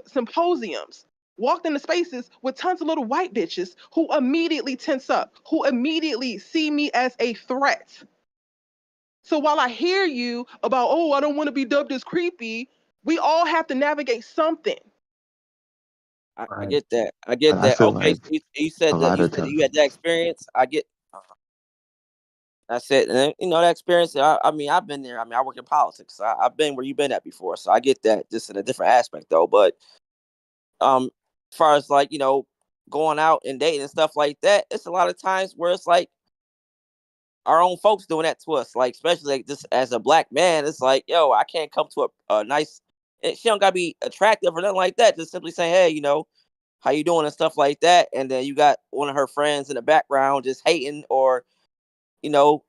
Speaker 1: symposiums, walked into spaces with tons of little white bitches who immediately tense up, who immediately see me as a threat. So while I hear you about, oh, I don't want to be dubbed as creepy, we all have to navigate something.
Speaker 2: I
Speaker 5: Right.
Speaker 2: get that. I
Speaker 5: But
Speaker 2: get
Speaker 5: I
Speaker 2: that.
Speaker 5: feel
Speaker 2: Okay,
Speaker 5: like
Speaker 2: so
Speaker 5: a lot
Speaker 2: you
Speaker 5: of
Speaker 2: said that
Speaker 5: times,
Speaker 2: you had that experience. I get. I said, and you know that experience. I mean, I've been there. I mean, I work in politics. I've been where you've been at before, so I get that. Just in a different aspect, though. But as far as like going out and dating and stuff like that, it's a lot of times where it's like our own folks doing that to us. Like especially like just as a black man, it's like, yo, I can't come to a nice. She don't gotta be attractive or nothing like that. Just simply saying, hey, how you doing and stuff like that, and then you got one of her friends in the background just hating or you know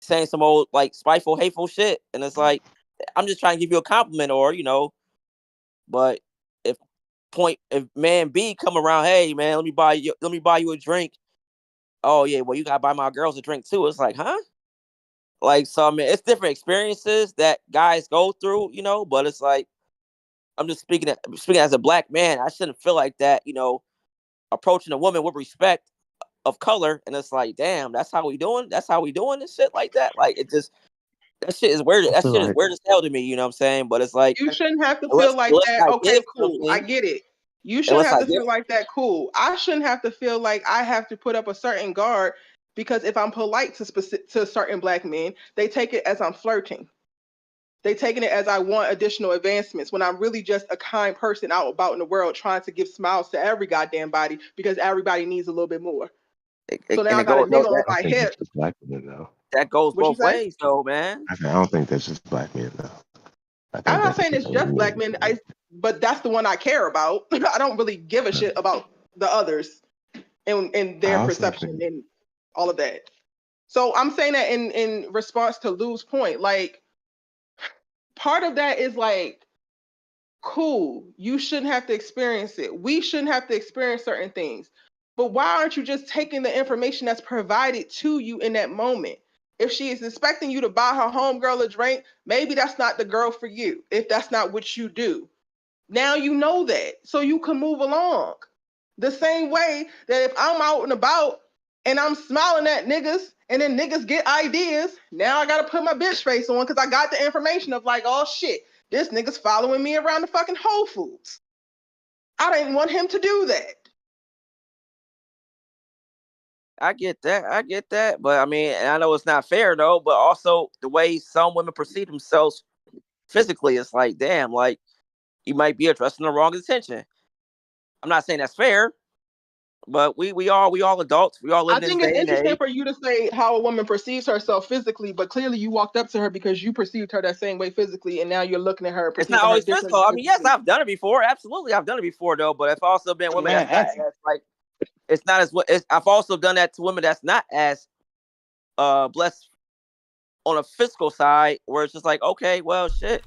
Speaker 2: saying some old like spiteful, hateful shit, and it's like I'm just trying to give you a compliment, or but if if man B come around, hey man, let me buy you a drink. Oh yeah, well you gotta buy my girls a drink too. It's like, huh? Like so, I mean, it's different experiences that guys go through, but it's like I'm just speaking as a black man. I shouldn't feel like that, approaching a woman with respect of color, and it's like, damn, that's how we doing. That's how we doing this shit like that. Like it just that shit is weird.
Speaker 5: I
Speaker 2: That
Speaker 5: feel
Speaker 2: shit is
Speaker 5: like
Speaker 2: weird as hell to me. You know what I'm saying? But it's like
Speaker 1: You shouldn't have to feel like
Speaker 2: unless
Speaker 1: that.
Speaker 2: I
Speaker 1: Okay,
Speaker 2: give
Speaker 1: cool. I
Speaker 2: something,
Speaker 1: get it. You shouldn't
Speaker 2: unless
Speaker 1: have
Speaker 2: I
Speaker 1: to
Speaker 2: give.
Speaker 1: feel like that. Cool. I shouldn't have to feel like I have to put up a certain guard, because if I'm polite to certain black men, they take it as I'm flirting. They taking it as I want additional advancements, when I'm really just a kind person out about in the world trying to give smiles to every goddamn body, because everybody needs a little bit more. So now
Speaker 2: And
Speaker 1: I
Speaker 2: it
Speaker 1: got a
Speaker 2: goes no,
Speaker 1: nigga on
Speaker 5: I don't
Speaker 1: my
Speaker 5: think
Speaker 1: hip.
Speaker 5: that's just black men though.
Speaker 2: that goes
Speaker 1: What you
Speaker 2: both
Speaker 1: say?
Speaker 2: ways though, man.
Speaker 5: I don't think that's just black men though. I
Speaker 1: I'm
Speaker 5: think
Speaker 1: not
Speaker 5: that's
Speaker 1: saying it's just black men, but that's the one I care about. I don't really give a shit about the others and
Speaker 5: I
Speaker 1: their
Speaker 5: also
Speaker 1: perception
Speaker 5: think
Speaker 1: and all of that. So I'm saying that in response to Lou's point, like part of that is like, cool, you shouldn't have to experience it. We shouldn't have to experience certain things. But why aren't you just taking the information that's provided to you in that moment? If she is expecting you to buy her homegirl a drink, maybe that's not the girl for you, if that's not what you do. Now you know that, so you can move along. The same way that if I'm out and about and I'm smiling at niggas and then niggas get ideas, now I gotta put my bitch face on because I got the information of like, oh shit, this nigga's following me around the fucking Whole Foods. I didn't want him to do that.
Speaker 2: I get that. I get that. But I mean, and I know it's not fair though, but also the way some women perceive themselves physically, it's like, damn, like you might be addressing the wrong intention. I'm not saying that's fair, But we all adults. We all live
Speaker 1: I
Speaker 2: in this
Speaker 1: think
Speaker 2: day
Speaker 1: it's
Speaker 2: and
Speaker 1: interesting
Speaker 2: age.
Speaker 1: for you to say how a woman perceives herself physically, but clearly you walked up to her because you perceived her that same way physically, and now you're looking at her and
Speaker 2: It's not
Speaker 1: perceiving her
Speaker 2: always
Speaker 1: differently
Speaker 2: physical. I mean, yes,
Speaker 1: physically.
Speaker 2: I've done it before. Absolutely, I've done it before though. But I've also been women
Speaker 6: Man,
Speaker 2: that's not
Speaker 6: handsome.
Speaker 2: as like. It's not as what. I've also done that to women that's not as blessed on a physical side, where it's just like, okay, well, shit.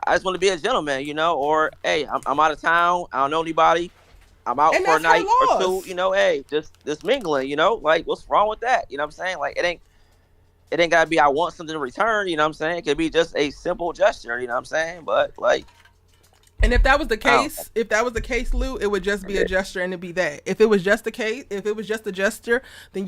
Speaker 2: I just want to be a gentleman, or hey, I'm out of town. I don't know anybody. I'm out
Speaker 1: And
Speaker 2: for a
Speaker 1: that's her
Speaker 2: night or two.
Speaker 1: loss.
Speaker 2: Hey, just mingling. Like what's wrong with that? You know what I'm saying? Like it ain't gotta be I want something in return. You know what I'm saying? It could be just a simple gesture. You know what I'm saying? But like,
Speaker 1: And if that was the
Speaker 2: I don't
Speaker 1: case, Lou, it would just be a gesture and it'd be that. If it was just a gesture, then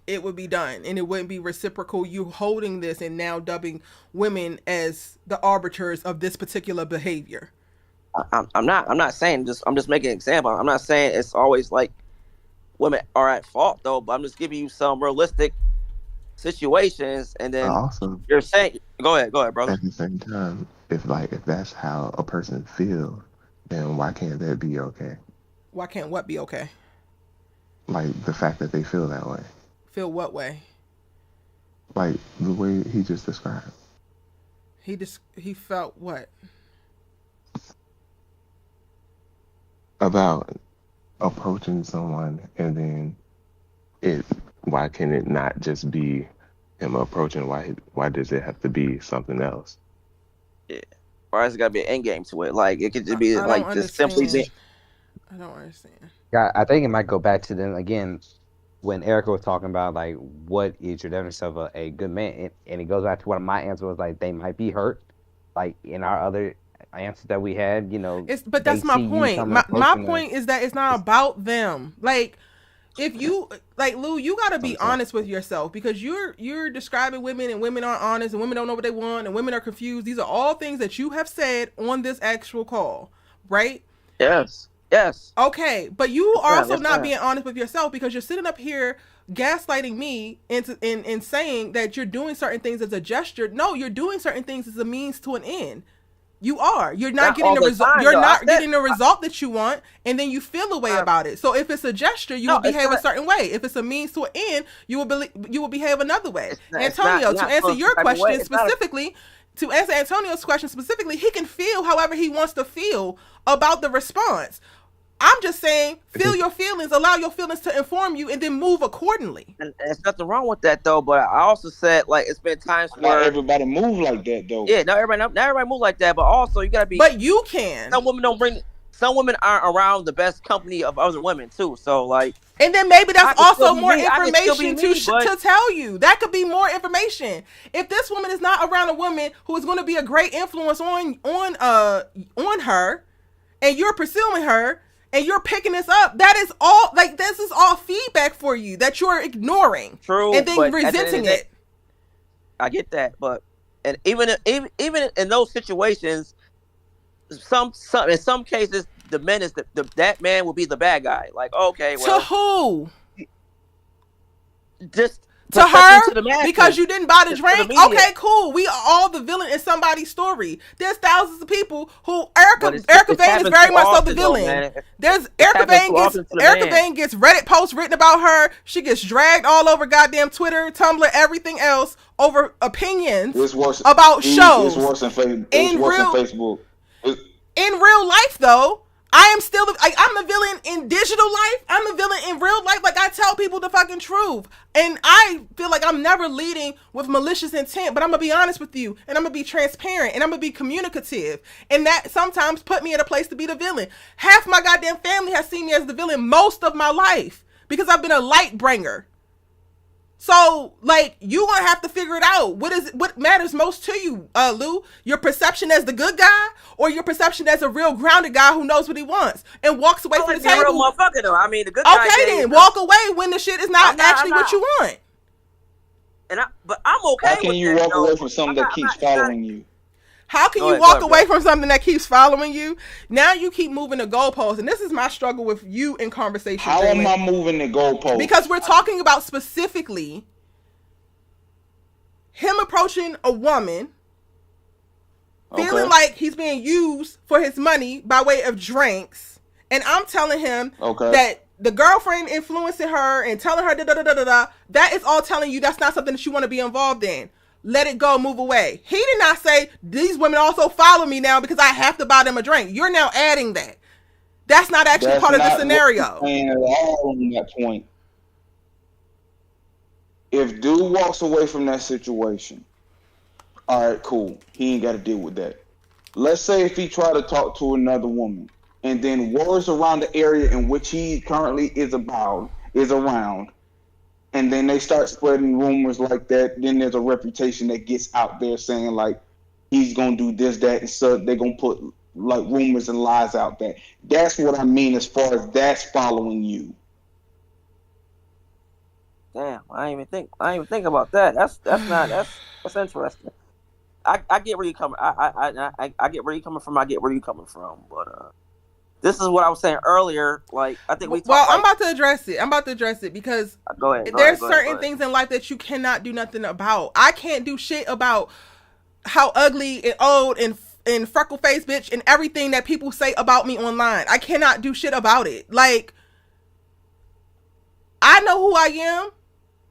Speaker 1: it would be done and it wouldn't be reciprocal. You holding this and now dubbing women as the arbiters of this particular behavior.
Speaker 2: I'm not saying I'm just making an example. I'm not saying it's always like women are at fault though, but I'm just giving you some realistic situations, and
Speaker 5: But
Speaker 2: then
Speaker 5: also,
Speaker 2: you're saying, go ahead, brother.
Speaker 5: at the same time, if that's how a person feels, then why can't that be okay?
Speaker 1: Why can't what be okay?
Speaker 5: Like the fact that they feel that way,
Speaker 1: Feel what way?
Speaker 5: like the way he just described.
Speaker 1: He felt what?
Speaker 5: About approaching someone and then it why can it not just be him approaching? Why does it have to be something else?
Speaker 2: Yeah. Or has it got to be an end game to it? Like it could just be
Speaker 1: I don't
Speaker 2: like just simply
Speaker 1: understand.
Speaker 2: being.
Speaker 1: I don't understand.
Speaker 4: Yeah, I think it might go back to then again when Erica was talking about like what is your definition of a good man, and it goes back to what my answer was like they might be hurt, like in our other answers that we had,
Speaker 1: But that's my point. My point is that it's not about them. Like if you like Lou, you got to be honest with yourself because you're describing women and women aren't honest and women don't know what they want and women are confused. These are all things that you have said on this actual call, right?
Speaker 2: Yes.
Speaker 1: Okay, but you are also not being honest with yourself because you're sitting up here gaslighting me in saying that you're doing certain things as a gesture. No, you're doing certain things as a means to an end. You are. You're not getting the result. You're not getting the result that you want, and then you feel a way about it. So if it's a gesture, you will behave a certain way. If it's a means to an end, you will behave another way. Antonio, to answer your question specifically, to answer Antonio's question specifically, he can feel however he wants to feel about the response. I'm just saying, feel your feelings, allow your feelings to inform you, and then move accordingly.
Speaker 2: And there's nothing wrong with that though. But I also said like it's been times where
Speaker 6: not everybody move like that though.
Speaker 2: Yeah, not everybody move like that. But also you gotta be.
Speaker 1: But you can.
Speaker 2: Some women aren't around the best company of other women too. So like.
Speaker 1: And then maybe that's also more information to tell you. That could be more information. If this woman is not around a woman who is going to be a great influence on her, and you're pursuing her. And you're picking this up. That is all. Like this is all feedback for you that you're ignoring.
Speaker 2: True,
Speaker 1: and then resenting it.
Speaker 2: I get that, but and even in those situations, some in some cases, the man is that man will be the bad guy. Like okay, well,
Speaker 1: to who?
Speaker 2: Just
Speaker 1: to her because you didn't buy the drink. Okay, cool. We are all the villain in somebody's story. There's thousands of people who Erica Vane is very much so the villain. There's Erica Vane gets Reddit posts written about her. She gets dragged all over goddamn Twitter, Tumblr, everything else over opinions about shows.
Speaker 6: It's worse than Facebook.
Speaker 1: In real life, though, I am still I'm the villain in digital life. I'm the villain in real life. Like I tell people the fucking truth, and I feel like I'm never leading with malicious intent. But I'm gonna be honest with you, and I'm gonna be transparent, and I'm gonna be communicative, and that sometimes put me in a place to be the villain. Half my goddamn family has seen me as the villain most of my life because I've been a light bringer. So, like, you gonna have to figure it out. What matters most to you, Lou? Your perception as the good guy, or your perception as a real grounded guy who knows what he wants and walks away from the table?
Speaker 2: Real motherfucker, though. I mean, the good guy.
Speaker 1: Okay, then walk away when the shit is not actually what you want.
Speaker 2: But I'm okay.
Speaker 6: How can you walk away from something that keeps following you?
Speaker 1: How can you walk away from something that keeps following you? Now you keep moving the goalposts, and this is my struggle with you in conversation.
Speaker 6: How am I moving the goalposts?
Speaker 1: Because we're talking about specifically him approaching a woman, feeling like he's being used for his money by way of drinks, and I'm telling him
Speaker 6: Okay.
Speaker 1: that the girlfriend influencing her and telling her that is all telling you that's not something that you want to be involved in. Let it go, move away. He did not say these women also follow me now because I have to buy them a drink. You're now adding that. That's not actually part of the scenario.
Speaker 6: What I'm saying at all on that point. If dude walks away from that situation, all right, cool. He ain't got to deal with that. Let's say if he try to talk to another woman, and then words around the area in which he currently is around, and then they start spreading rumors like that, then there's a reputation that gets out there saying like he's gonna do this, that, and so they're gonna put like rumors and lies out there. That's what I mean as far as that's following you.
Speaker 2: Damn, I didn't even think about that. That's interesting. I get where you coming. I get where you coming from. I get where you coming from. But this is what I was saying earlier. Like I think we.
Speaker 1: Well, I'm about to address it. Because
Speaker 2: go ahead.
Speaker 1: There's certain things in life that you cannot do nothing about. I can't do shit about how ugly and old and freckle face bitch and everything that people say about me online. I cannot do shit about it. Like I know who I am.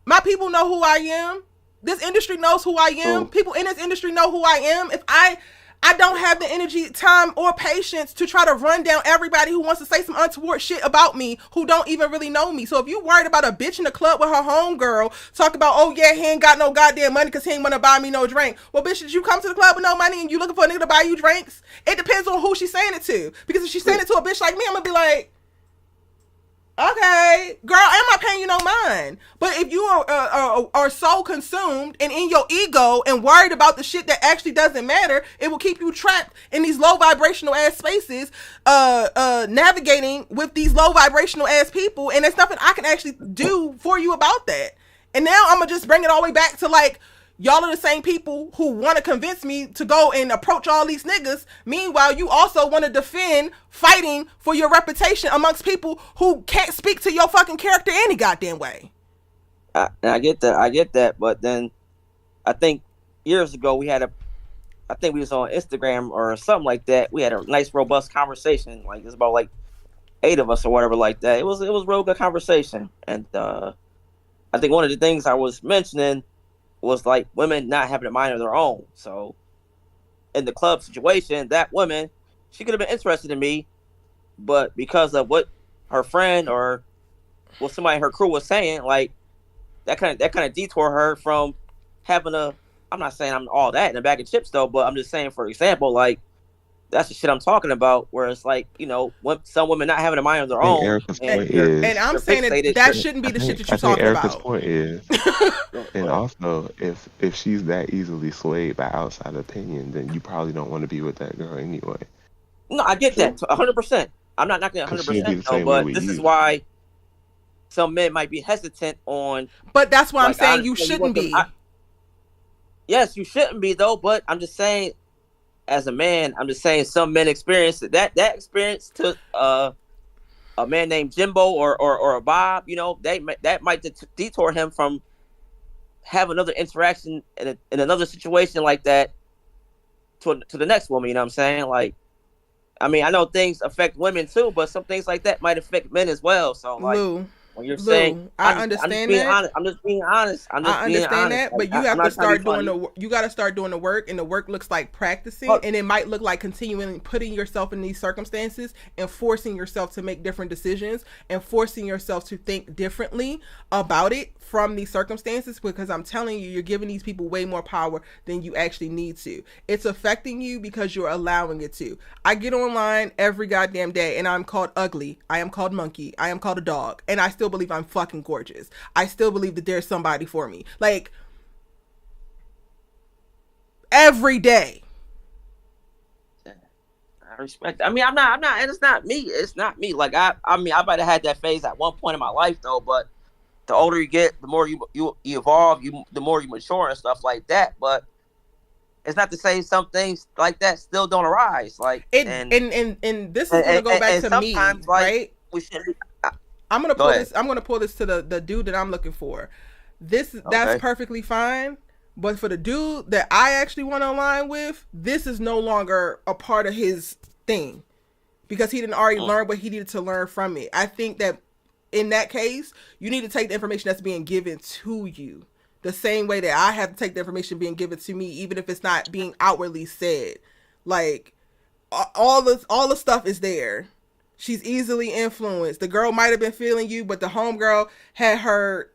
Speaker 1: My people know who I am. This industry knows who I am. People in this industry know who I am. If I don't have the energy, time, or patience to try to run down everybody who wants to say some untoward shit about me who don't even really know me. So if you worried about a bitch in the club with her homegirl talk about, oh yeah, he ain't got no goddamn money because he ain't want to buy me no drink. Well, bitch, did you come to the club with no money and you looking for a nigga to buy you drinks? It depends on who she's saying it to. Because if she's saying it to a bitch like me, I'm going to be like, okay, girl, I'm not paying you no mind. But if you are so consumed and in your ego and worried about the shit that actually doesn't matter, it will keep you trapped in these low vibrational ass spaces, navigating with these low vibrational ass people, and there's nothing I can actually do for you about that. And now I'm gonna just bring it all the way back to like, y'all are the same people who want to convince me to go and approach all these niggas. Meanwhile, you also want to defend fighting for your reputation amongst people who can't speak to your fucking character any goddamn way.
Speaker 2: I get that. But then I think years ago I think we was on Instagram or something like that. We had a nice, robust conversation. Like it's about like 8 of us or whatever like that. It was a real good conversation. And I think one of the things I was mentioning was like women not having a mind of their own. So in the club situation, that woman, she could have been interested in me, but because of what her friend or what somebody in her crew was saying, like that kind of detour her from having I'm not saying I'm all that in a bag of chips though, but I'm just saying, for example, like that's the shit I'm talking about, where it's like, you know, some women not having a mind of their own.
Speaker 5: Erica's point is,
Speaker 1: and I'm saying that shouldn't be the shit that you're talking about.
Speaker 5: Erica's point is, and also, if she's that easily swayed by outside opinion, then you probably don't want to be with that girl anyway.
Speaker 2: No, I get that 100%. I'm not knocking it 100%, though, but this is why some men might be hesitant on.
Speaker 1: But that's why I'm saying you shouldn't be.
Speaker 2: Yes, you shouldn't be though. But I'm just saying, as a man, I'm just saying some men experience that experience to a man named Jimbo or a Bob. You know, that might detour him from having another interaction in another situation like that to the next woman. You know what I'm saying? Like, I mean, I know things affect women too, but some things like that might affect men as well. So like.
Speaker 1: Lou,
Speaker 2: when you're saying,
Speaker 1: I understand that.
Speaker 2: I'm just being honest.
Speaker 1: I understand that, but you have to start doing you got to start doing the work, and the work looks like practicing, and it might look like continuing putting yourself in these circumstances and forcing yourself to make different decisions and forcing yourself to think differently about it from these circumstances, because I'm telling you, you're giving these people way more power than you actually need to. It's affecting you because you're allowing it to. I get online every goddamn day and I'm called ugly. I am called monkey. I am called a dog. And I still believe I'm fucking gorgeous. I still believe that there's somebody for me. Like, every day.
Speaker 2: I respect. I mean, I'm not, and it's not me. It's not me. Like, I mean, I might have had that phase at one point in my life though, but the older you get, the more you evolve, the more you mature and stuff like that. But it's not to say some things like that still don't arise. Like, and
Speaker 1: this is gonna go back to me, like, right?
Speaker 2: We should.
Speaker 1: I'm gonna pull this. I'm gonna pull this to the dude that I'm looking for. That's perfectly fine. But for the dude that I actually want to align with, this is no longer a part of his thing. because he didn't already learn what he needed to learn from it. I think that in that case, you need to take the information that's being given to you the same way that I have to take the information being given to me, even if it's not being outwardly said. Like, all the stuff is there. She's easily influenced. The girl might have been feeling you, but the homegirl had her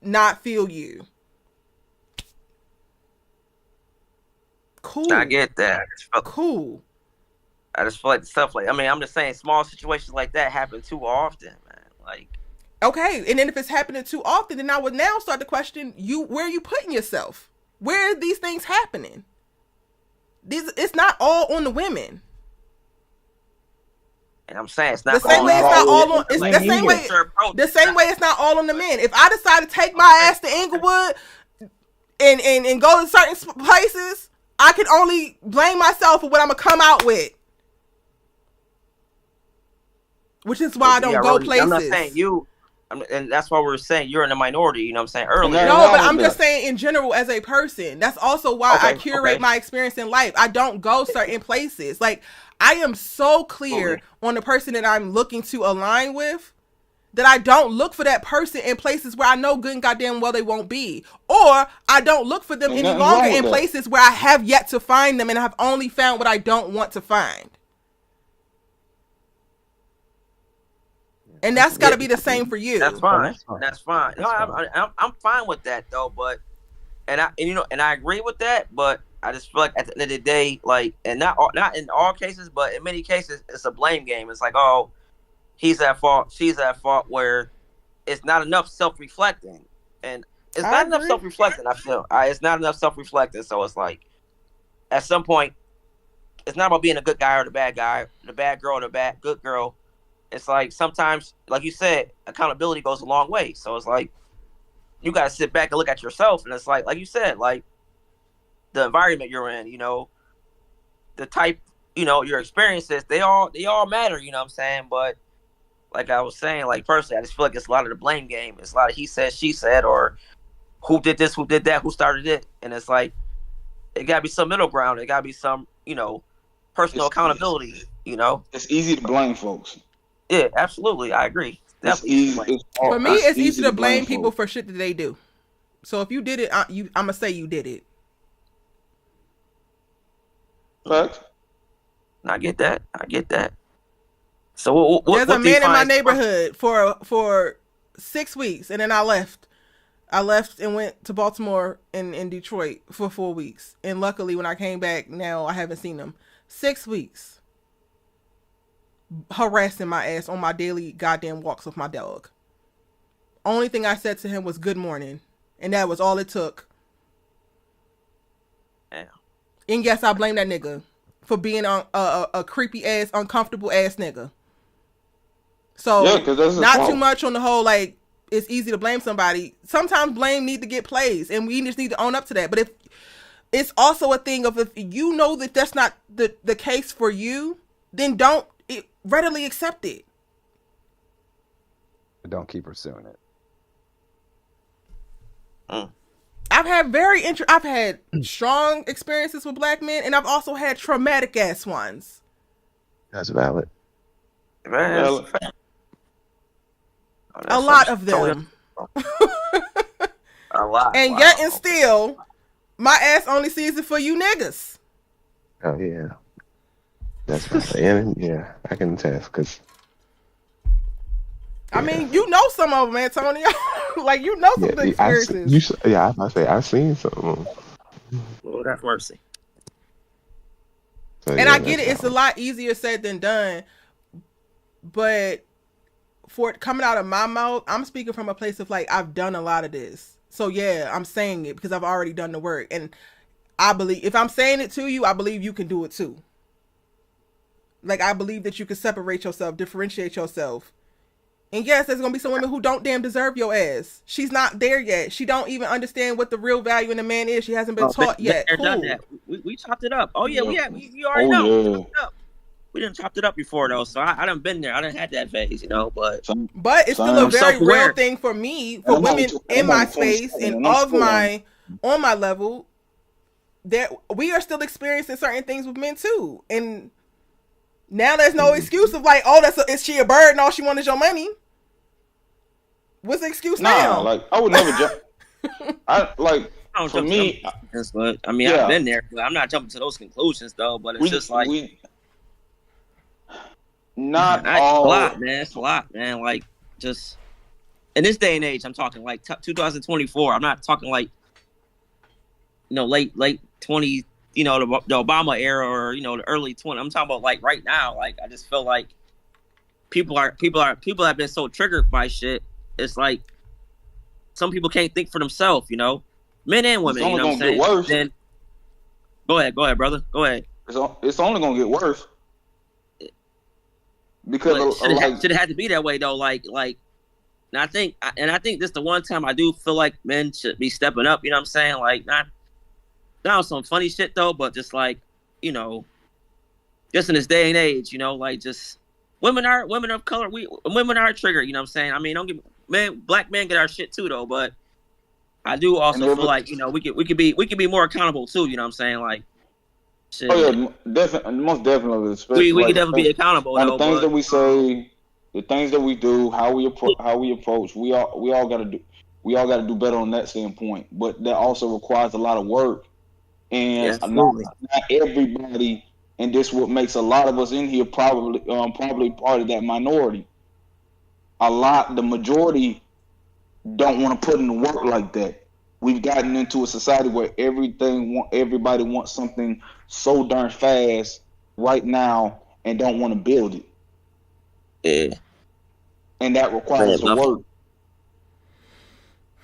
Speaker 1: not feel you. Cool.
Speaker 2: I get that.
Speaker 1: Cool.
Speaker 2: I just feel like stuff like, I mean, I'm just saying small situations like that happen too often, man. Like,
Speaker 1: okay, and then if it's happening too often, then I would now start to question you. Where are you putting yourself? Where are these things happening? It's not all on the women.
Speaker 2: and I'm saying it's not
Speaker 1: The same way it's not all on. It's
Speaker 2: like,
Speaker 1: the same way. The same way it's not all on the men. If I decide to take my ass to Inglewood and go to certain places, I can only blame myself for what I'm gonna come out with. Which is why I don't go places.
Speaker 2: I'm not saying you, and that's why we're saying you're in the minority. You know what I'm saying earlier.
Speaker 1: No, but I'm just saying in general as a person. That's also why I curate my experience in life. I don't go certain places. Like, I am so clear on the person that I'm looking to align with that I don't look for that person in places where I know good and goddamn well they won't be. Or I don't look for them any longer in places where I have yet to find them and have only found what I don't want to find. And that's got to be the same for you.
Speaker 2: That's fine. That's fine. No, I'm fine with that though. But and I agree with that. But I just feel like at the end of the day, like, and not in all cases, but in many cases, it's a blame game. It's like, oh, he's at fault, she's at fault, where it's not enough self-reflecting, and it's not enough self-reflecting. I feel it's not enough self-reflecting. So it's like, at some point, it's not about being a good guy or the bad guy, the bad girl or the good girl. It's like sometimes, like you said, accountability goes a long way. So it's like you got to sit back and look at yourself, and it's like you said, like the environment you're in, the type, your experiences, they all matter. You know what I'm saying? But like I was saying, like personally, I just feel like it's a lot of the blame game. It's a lot of he said, she said, or who did this, who did that, who started it, and it's like it got to be some middle ground. It got to be some, personal accountability.
Speaker 6: It's easy to blame folks.
Speaker 2: Yeah, absolutely. I agree.
Speaker 1: For me, it's easy to blame people for shit that they do. So if you did it, I'm going to say you did it.
Speaker 6: What?
Speaker 2: I get that. So what
Speaker 1: there's a man in my neighborhood for 6 weeks, and then I left. I left and went to Baltimore in Detroit for 4 weeks. And luckily, when I came back, now I haven't seen him. 6 weeks. Harassing my ass on my daily goddamn walks with my dog. Only thing I said to him was good morning, and that was all it took.
Speaker 2: Damn.
Speaker 1: And yes, I blame that nigga for being a creepy ass, uncomfortable ass nigga. So not too much on the whole, like, it's easy to blame somebody. Sometimes blame need to get plays, and we just need to own up to that. But if it's also a thing of, if you know that that's not the case for you, then don't readily accept it.
Speaker 4: But don't keep pursuing it.
Speaker 1: I've had strong experiences with black men, and I've also had traumatic ass ones.
Speaker 5: That's valid.
Speaker 2: A
Speaker 1: lot of them.
Speaker 2: A lot.
Speaker 1: And yet and still, my ass only sees it for you niggas.
Speaker 5: Oh yeah. That's right. And yeah, I can attest, because
Speaker 1: I mean, some of them, Antonio. Like, some of the experiences.
Speaker 5: I must say, I've seen some of them.
Speaker 2: Lord have mercy.
Speaker 5: So,
Speaker 1: and I get it. It's a lot easier said than done. But for it coming out of my mouth, I'm speaking from a place of, like, I've done a lot of this. So yeah, I'm saying it because I've already done the work. And I believe, if I'm saying it to you, I believe you can do it too. Like, I believe that you can separate yourself, differentiate yourself. And yes, there's going to be some women who don't damn deserve your ass. She's not there yet. She don't even understand what the real value in a man is. She hasn't been taught yet. Cool.
Speaker 2: Done that. We chopped it up. Oh yeah, you already know. Yeah. We didn't chopped it up before though, so I done been there. I done had that phase, but
Speaker 1: it's still a very real thing for me, for women in my space and on my level, that we are still experiencing certain things with men too. And Now there's no excuse of like, oh, is she a bird and all she wants is your money? What's the excuse now?
Speaker 6: Like I would never jump. I like for me.
Speaker 2: But I mean,
Speaker 6: yeah.
Speaker 2: I've been there, but I'm not jumping to those conclusions though. But it's just like
Speaker 6: not all.
Speaker 2: A lot, man. It's a lot, man. Like just in this day and age, I'm talking like 2024. I'm not talking like late 20. The Obama era or the early 20s. I'm talking about like right now. Like I just feel like people have been so triggered by shit. It's like some people can't think for themselves. Men and women.
Speaker 6: It's only gonna get worse.
Speaker 2: Then go ahead, brother. Go ahead.
Speaker 6: It's only gonna get worse because
Speaker 2: should it have to be that way though? Like, and I think this is the one time I do feel like men should be stepping up. You know what I'm saying? Like not some funny shit though, but just like just in this day and age, like just women of color. Women are triggered. You know what I'm saying? I mean, don't get black men get our shit too though, but I do also feel like we could be more accountable too. You know what I'm saying? Like, shit.
Speaker 6: Oh yeah, definitely, most definitely.
Speaker 2: We could definitely be accountable.
Speaker 6: The things that we say, the things that we do, how we approach, we all got to do better on that standpoint. But that also requires a lot of work, and not everybody. And this what makes a lot of us in here probably part of that minority. The majority don't want to put in the work like that. We've gotten into a society where everybody wants something so darn fast right now and don't want to build it.
Speaker 2: Yeah.
Speaker 6: And that requires the work.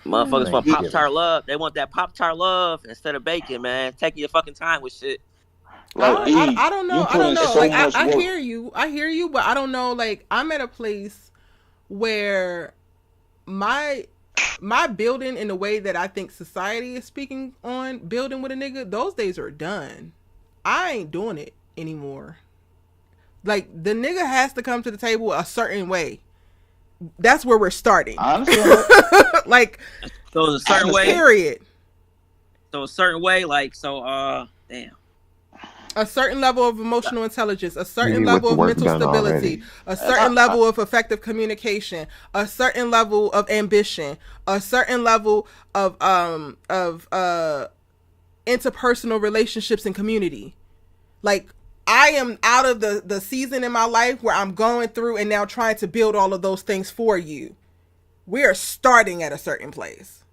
Speaker 2: Motherfuckers want Pop-Tart love. They want that Pop-Tart love instead of bacon, man. Taking your fucking time with shit.
Speaker 1: Like, I don't know. So like I hear you, but I don't know. Like I'm at a place where my building in the way that I think society is speaking on building with a nigga, those days are done. I ain't doing it anymore. Like the nigga has to come to the table a certain way. That's where we're starting. Like
Speaker 2: so a certain way.
Speaker 1: Period.
Speaker 2: So a certain way, like damn.
Speaker 1: A certain level of emotional intelligence, a certain level of mental stability, a certain level of effective communication, a certain level of ambition, a certain level of interpersonal relationships and community. Like I am out of the season in my life where I'm going through and now trying to build all of those things for you. We are starting at a certain place.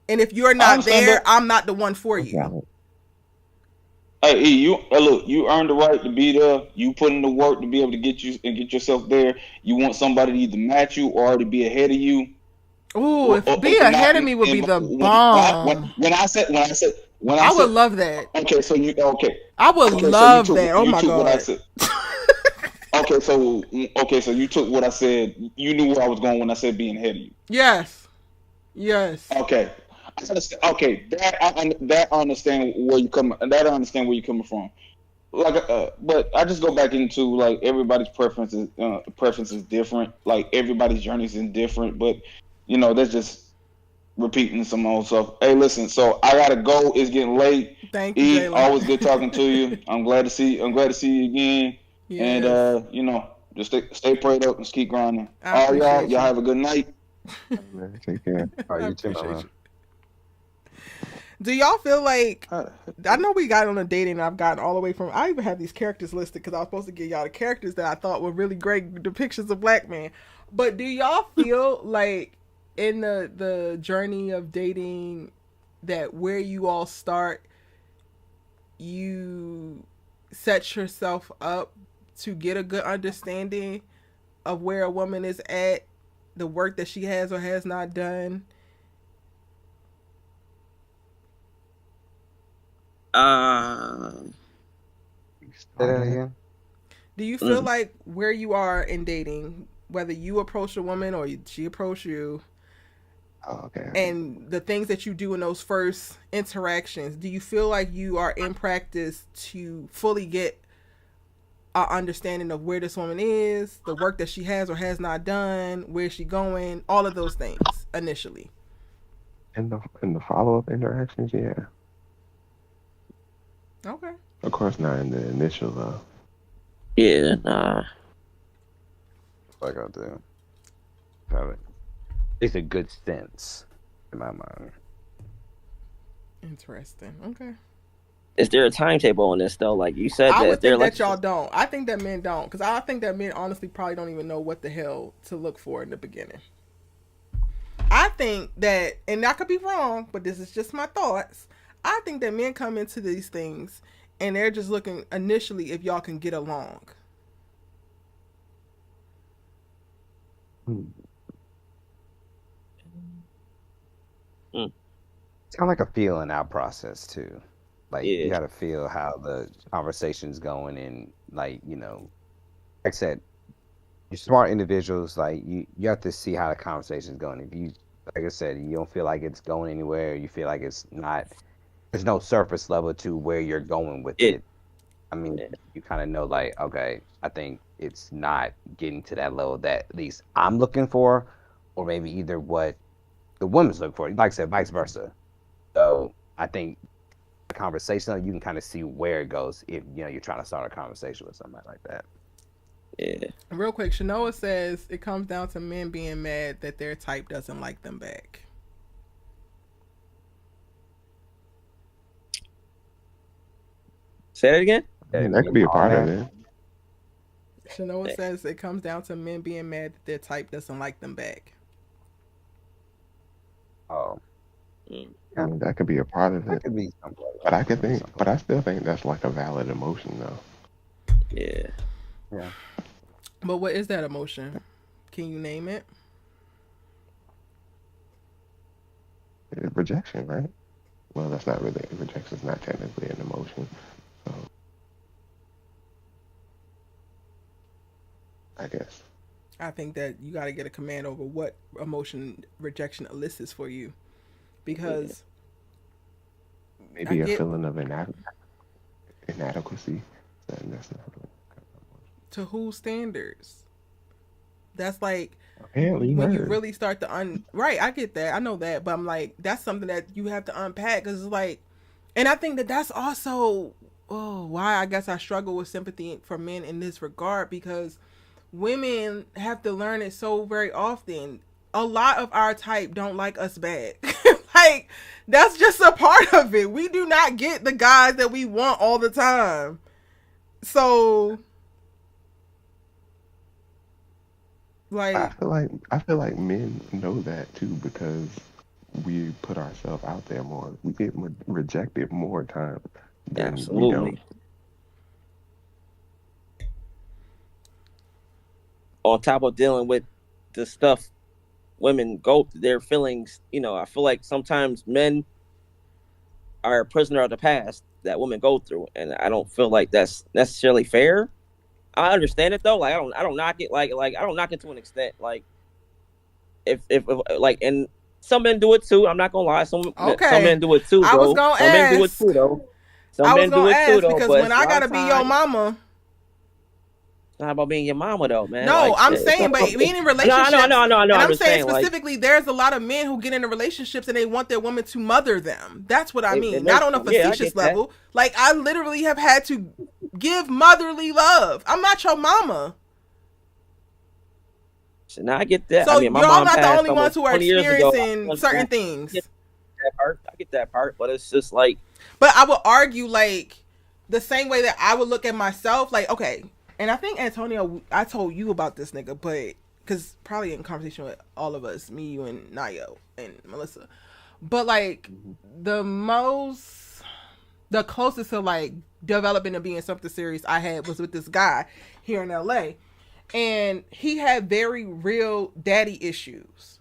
Speaker 1: And if you're not there, I'm not the one for you.
Speaker 6: Hey, look, you earned the right to be there. You put in the work to be able to get yourself there. You want somebody to either match you or to be ahead of you.
Speaker 1: Ooh, if be ahead of me would be the bomb.
Speaker 6: When I
Speaker 1: would love that.
Speaker 6: Okay, so
Speaker 1: I would love that. Oh my god.
Speaker 6: Okay, so you took what I said. You knew where I was going when I said being ahead of you.
Speaker 1: Yes.
Speaker 6: Okay. Okay, that I understand where you come. That I understand where you're coming from. Like, but I just go back into like everybody's preference is different. Like everybody's journeys is different. But that's just repeating some old stuff. Hey, listen. So I gotta go. It's getting late.
Speaker 1: Thank you. Jaylen.
Speaker 6: Always good talking to you. I'm glad to see you again. Yes. And just stay prayed up and keep grinding. All y'all have a good night.
Speaker 5: Take care.
Speaker 4: All right, you too.
Speaker 1: Do y'all feel like, I know we got on a dating and I've gotten all the way from, I even have these characters listed because I was supposed to give y'all the characters that I thought were really great depictions of black men. But do y'all feel like in the journey of dating that where you all start, you set yourself up to get a good understanding of where a woman is at, the work that she has or has not done?
Speaker 4: Say that again.
Speaker 1: Do you feel like where you are in dating, whether you approach a woman or she approach you, and the things that you do in those first interactions, do you feel like you are in practice to fully get an understanding of where this woman is, the work that she has or has not done, where she going, all of those things initially?
Speaker 5: In the follow-up interactions, yeah.
Speaker 1: Okay.
Speaker 5: Of course not in the initial though.
Speaker 2: Yeah, nah.
Speaker 4: Like I do. Have it. It's a good sense in my mind.
Speaker 1: Interesting. Okay.
Speaker 2: Is there a timetable on this though? Like you said
Speaker 1: I
Speaker 2: that
Speaker 1: would
Speaker 2: if they're
Speaker 1: think
Speaker 2: like,
Speaker 1: that y'all don't. I think that men don't, because I think that men honestly probably don't even know what the hell to look for in the beginning. I think that, and I could be wrong, but this is just my thoughts. I think that men come into these things and they're just looking initially if y'all can get along.
Speaker 4: Hmm.
Speaker 2: mm,
Speaker 4: It's kind of like a feeling out process too. Like you
Speaker 2: yeah,
Speaker 4: got to feel how the conversation's going, and like like I said, you're smart individuals. Like you have to see how the conversation's going. If you, like I said, you don't feel like it's going anywhere, you feel like it's not. There's no surface level to where you're going with
Speaker 2: it,
Speaker 4: it. I mean,
Speaker 2: yeah,
Speaker 4: you kind of know, like, okay, I think it's not getting to that level that at least I'm looking for, or maybe either what the woman's looking for. Like I said, vice versa. So I think the conversation, you can kind of see where it goes if you're trying to start a conversation with somebody like that.
Speaker 2: yeah.
Speaker 1: Real quick, Shanoa says it comes down to men being mad that their type doesn't like them back.
Speaker 2: Say that again.
Speaker 5: Yeah, that could be a
Speaker 4: All
Speaker 5: part of
Speaker 4: that.
Speaker 5: it.
Speaker 1: Shanoa
Speaker 2: Yeah.
Speaker 1: says it comes down to men being mad that their type doesn't like them back.
Speaker 4: Oh,
Speaker 2: Mm,
Speaker 5: I
Speaker 4: yeah,
Speaker 5: mean, that could be a part of
Speaker 4: that
Speaker 5: it.
Speaker 4: could be something.
Speaker 5: But I
Speaker 4: That
Speaker 5: could
Speaker 4: could be
Speaker 5: think,
Speaker 4: something.
Speaker 5: but I still think that's like a valid emotion though.
Speaker 2: yeah.
Speaker 4: Yeah.
Speaker 1: But what is that emotion? Can you name it?
Speaker 5: Rejection, right? Well, that's not really rejection. Is not technically an emotion. So I guess
Speaker 1: I think that you got to get a command over what emotion rejection elicits for you,
Speaker 2: Yeah.
Speaker 1: because I
Speaker 5: maybe a
Speaker 1: get
Speaker 5: feeling of inadequacy. That's not really
Speaker 1: to whose standards. That's like
Speaker 5: apparently
Speaker 1: when you
Speaker 5: hers.
Speaker 1: really start to right. I get that. I know that, but I'm like that's something that you have to unpack because it's like, and I think that that's also why I guess I struggle with sympathy for men in this regard because women have to learn it so very often. A lot of our type don't like us back. Like that's just a part of it. We do not get the guys that we want all the time. So like
Speaker 5: I feel like men know that too because we put ourselves out there more. We get rejected more times than we don't.
Speaker 2: Absolutely. On top of dealing with the stuff women go through, their feelings, I feel like sometimes men are a prisoner of the past that women go through, and I don't feel like that's necessarily fair. I understand it though. Like I don't knock it. Like I don't knock it to an extent. Like if like and some men do it too. I'm not gonna lie. Some
Speaker 1: okay,
Speaker 2: men do it too
Speaker 1: I was
Speaker 2: though.
Speaker 1: gonna
Speaker 2: Some men do it
Speaker 1: ask.
Speaker 2: too though. Some
Speaker 1: I was
Speaker 2: men do
Speaker 1: gonna
Speaker 2: it too
Speaker 1: ask
Speaker 2: though.
Speaker 1: because
Speaker 2: But
Speaker 1: when
Speaker 2: it's a
Speaker 1: I
Speaker 2: lot
Speaker 1: gotta
Speaker 2: of
Speaker 1: be your
Speaker 2: times
Speaker 1: mama.
Speaker 2: it's not about being your mama though, man.
Speaker 1: No,
Speaker 2: Like
Speaker 1: I'm
Speaker 2: shit. It's
Speaker 1: saying,
Speaker 2: not
Speaker 1: but
Speaker 2: about,
Speaker 1: being in
Speaker 2: no, I know, I know,
Speaker 1: relationships,
Speaker 2: I know, I know.
Speaker 1: and
Speaker 2: I'm
Speaker 1: I'm
Speaker 2: just
Speaker 1: saying
Speaker 2: saying, like,
Speaker 1: specifically, there's a lot of men who get into relationships and they want their woman to mother them. That's what I
Speaker 2: it
Speaker 1: mean. Not
Speaker 2: makes
Speaker 1: on a
Speaker 2: yeah, I
Speaker 1: facetious
Speaker 2: get that.
Speaker 1: level. Like I literally have had to give motherly love. I'm not your mama.
Speaker 2: So now I get that. I
Speaker 1: So
Speaker 2: mean, my
Speaker 1: y'all
Speaker 2: mom
Speaker 1: not the
Speaker 2: passed
Speaker 1: only ones
Speaker 2: almost
Speaker 1: who are
Speaker 2: 20 years ago.
Speaker 1: experiencing certain
Speaker 2: I get
Speaker 1: things.
Speaker 2: that part. I get that part, but it's just like,
Speaker 1: But I would argue like the same way that I would look at myself, like, okay, and I think Antonio, I told you about this nigga, but because probably in conversation with all of us, me, you, and Nayo and Melissa, but like the most, the closest to like developing and being something serious I had was with this guy here in LA, and he had very real daddy issues,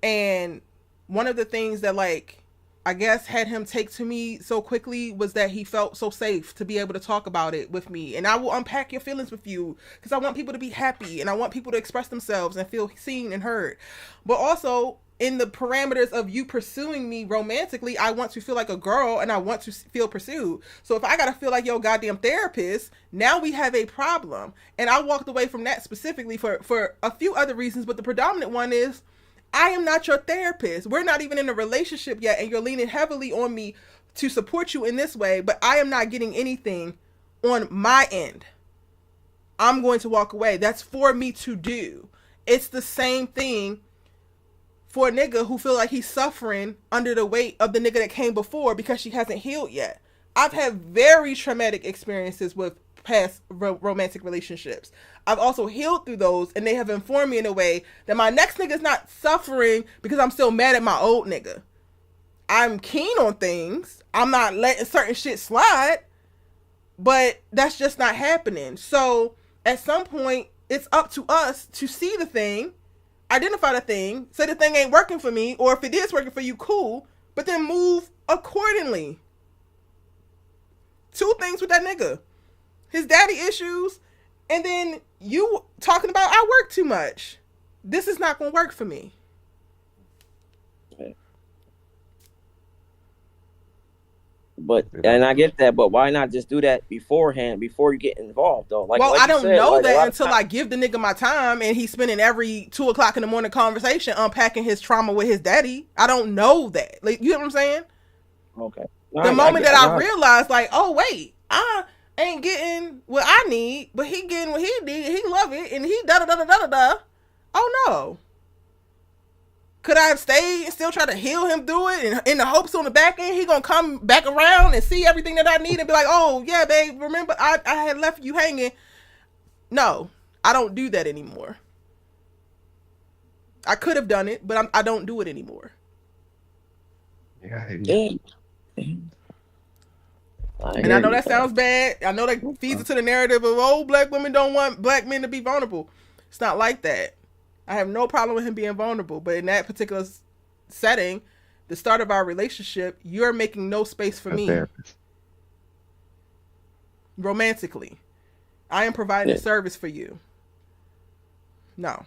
Speaker 1: and one of the things that like I guess had him take to me so quickly was that he felt so safe to be able to talk about it with me. And I will unpack your feelings with you because I want people to be happy and I want people to express themselves and feel seen and heard. But also in the parameters of you pursuing me romantically, I want to feel like a girl and I want to feel pursued. So if I gotta feel like your goddamn therapist, now we have a problem. And I walked away from that specifically for a few other reasons, but the predominant one is I am not your therapist. We're not even in a relationship yet, and you're leaning heavily on me to support you in this way, but I am not getting anything on my end. I'm going to walk away. That's for me to do. It's the same thing for a nigga who feel like he's suffering under the weight of the nigga that came before because she hasn't healed yet. I've had very traumatic experiences with past romantic relationships. I've also healed through those, and they have informed me in a way that my next nigga is not suffering because I'm still mad at my old nigga. I'm keen on things. I'm not letting certain shit slide, but that's just not happening. So at some point, it's up to us to see the thing, identify the thing, say the thing ain't working for me, or if it is working for you, cool, but then move accordingly. Two things with that nigga. His daddy issues, and then you talking about I work too much. This is not going to work for me.
Speaker 2: But, and I get that, but why not just do that beforehand, before you get involved, though? Like,
Speaker 1: well,
Speaker 2: like
Speaker 1: I don't
Speaker 2: said,
Speaker 1: know
Speaker 2: like,
Speaker 1: that until I give the nigga my time and he's spending every 2:00 in the morning conversation unpacking his trauma with his daddy. I don't know that. Like, you know what I'm saying?
Speaker 2: Okay.
Speaker 1: The moment that I realized, like, oh, wait, I ain't getting what I need, but he getting what he need, he love it, and he da-da-da-da-da-da. Oh, no. Could I have stayed and still try to heal him through it, and in the hopes on the back end he gonna come back around and see everything that I need and be like, oh yeah, babe, remember I had left you hanging? No, I don't do that anymore. I could have done it, but I don't do it anymore.
Speaker 5: Yeah.
Speaker 1: And I know that sounds bad. I know that feeds into the narrative of, oh, black women don't want black men to be vulnerable. It's not like that. I have no problem with him being vulnerable, but in that particular setting, the start of our relationship, you're making no space for me. Romantically. I am providing a service for you. No.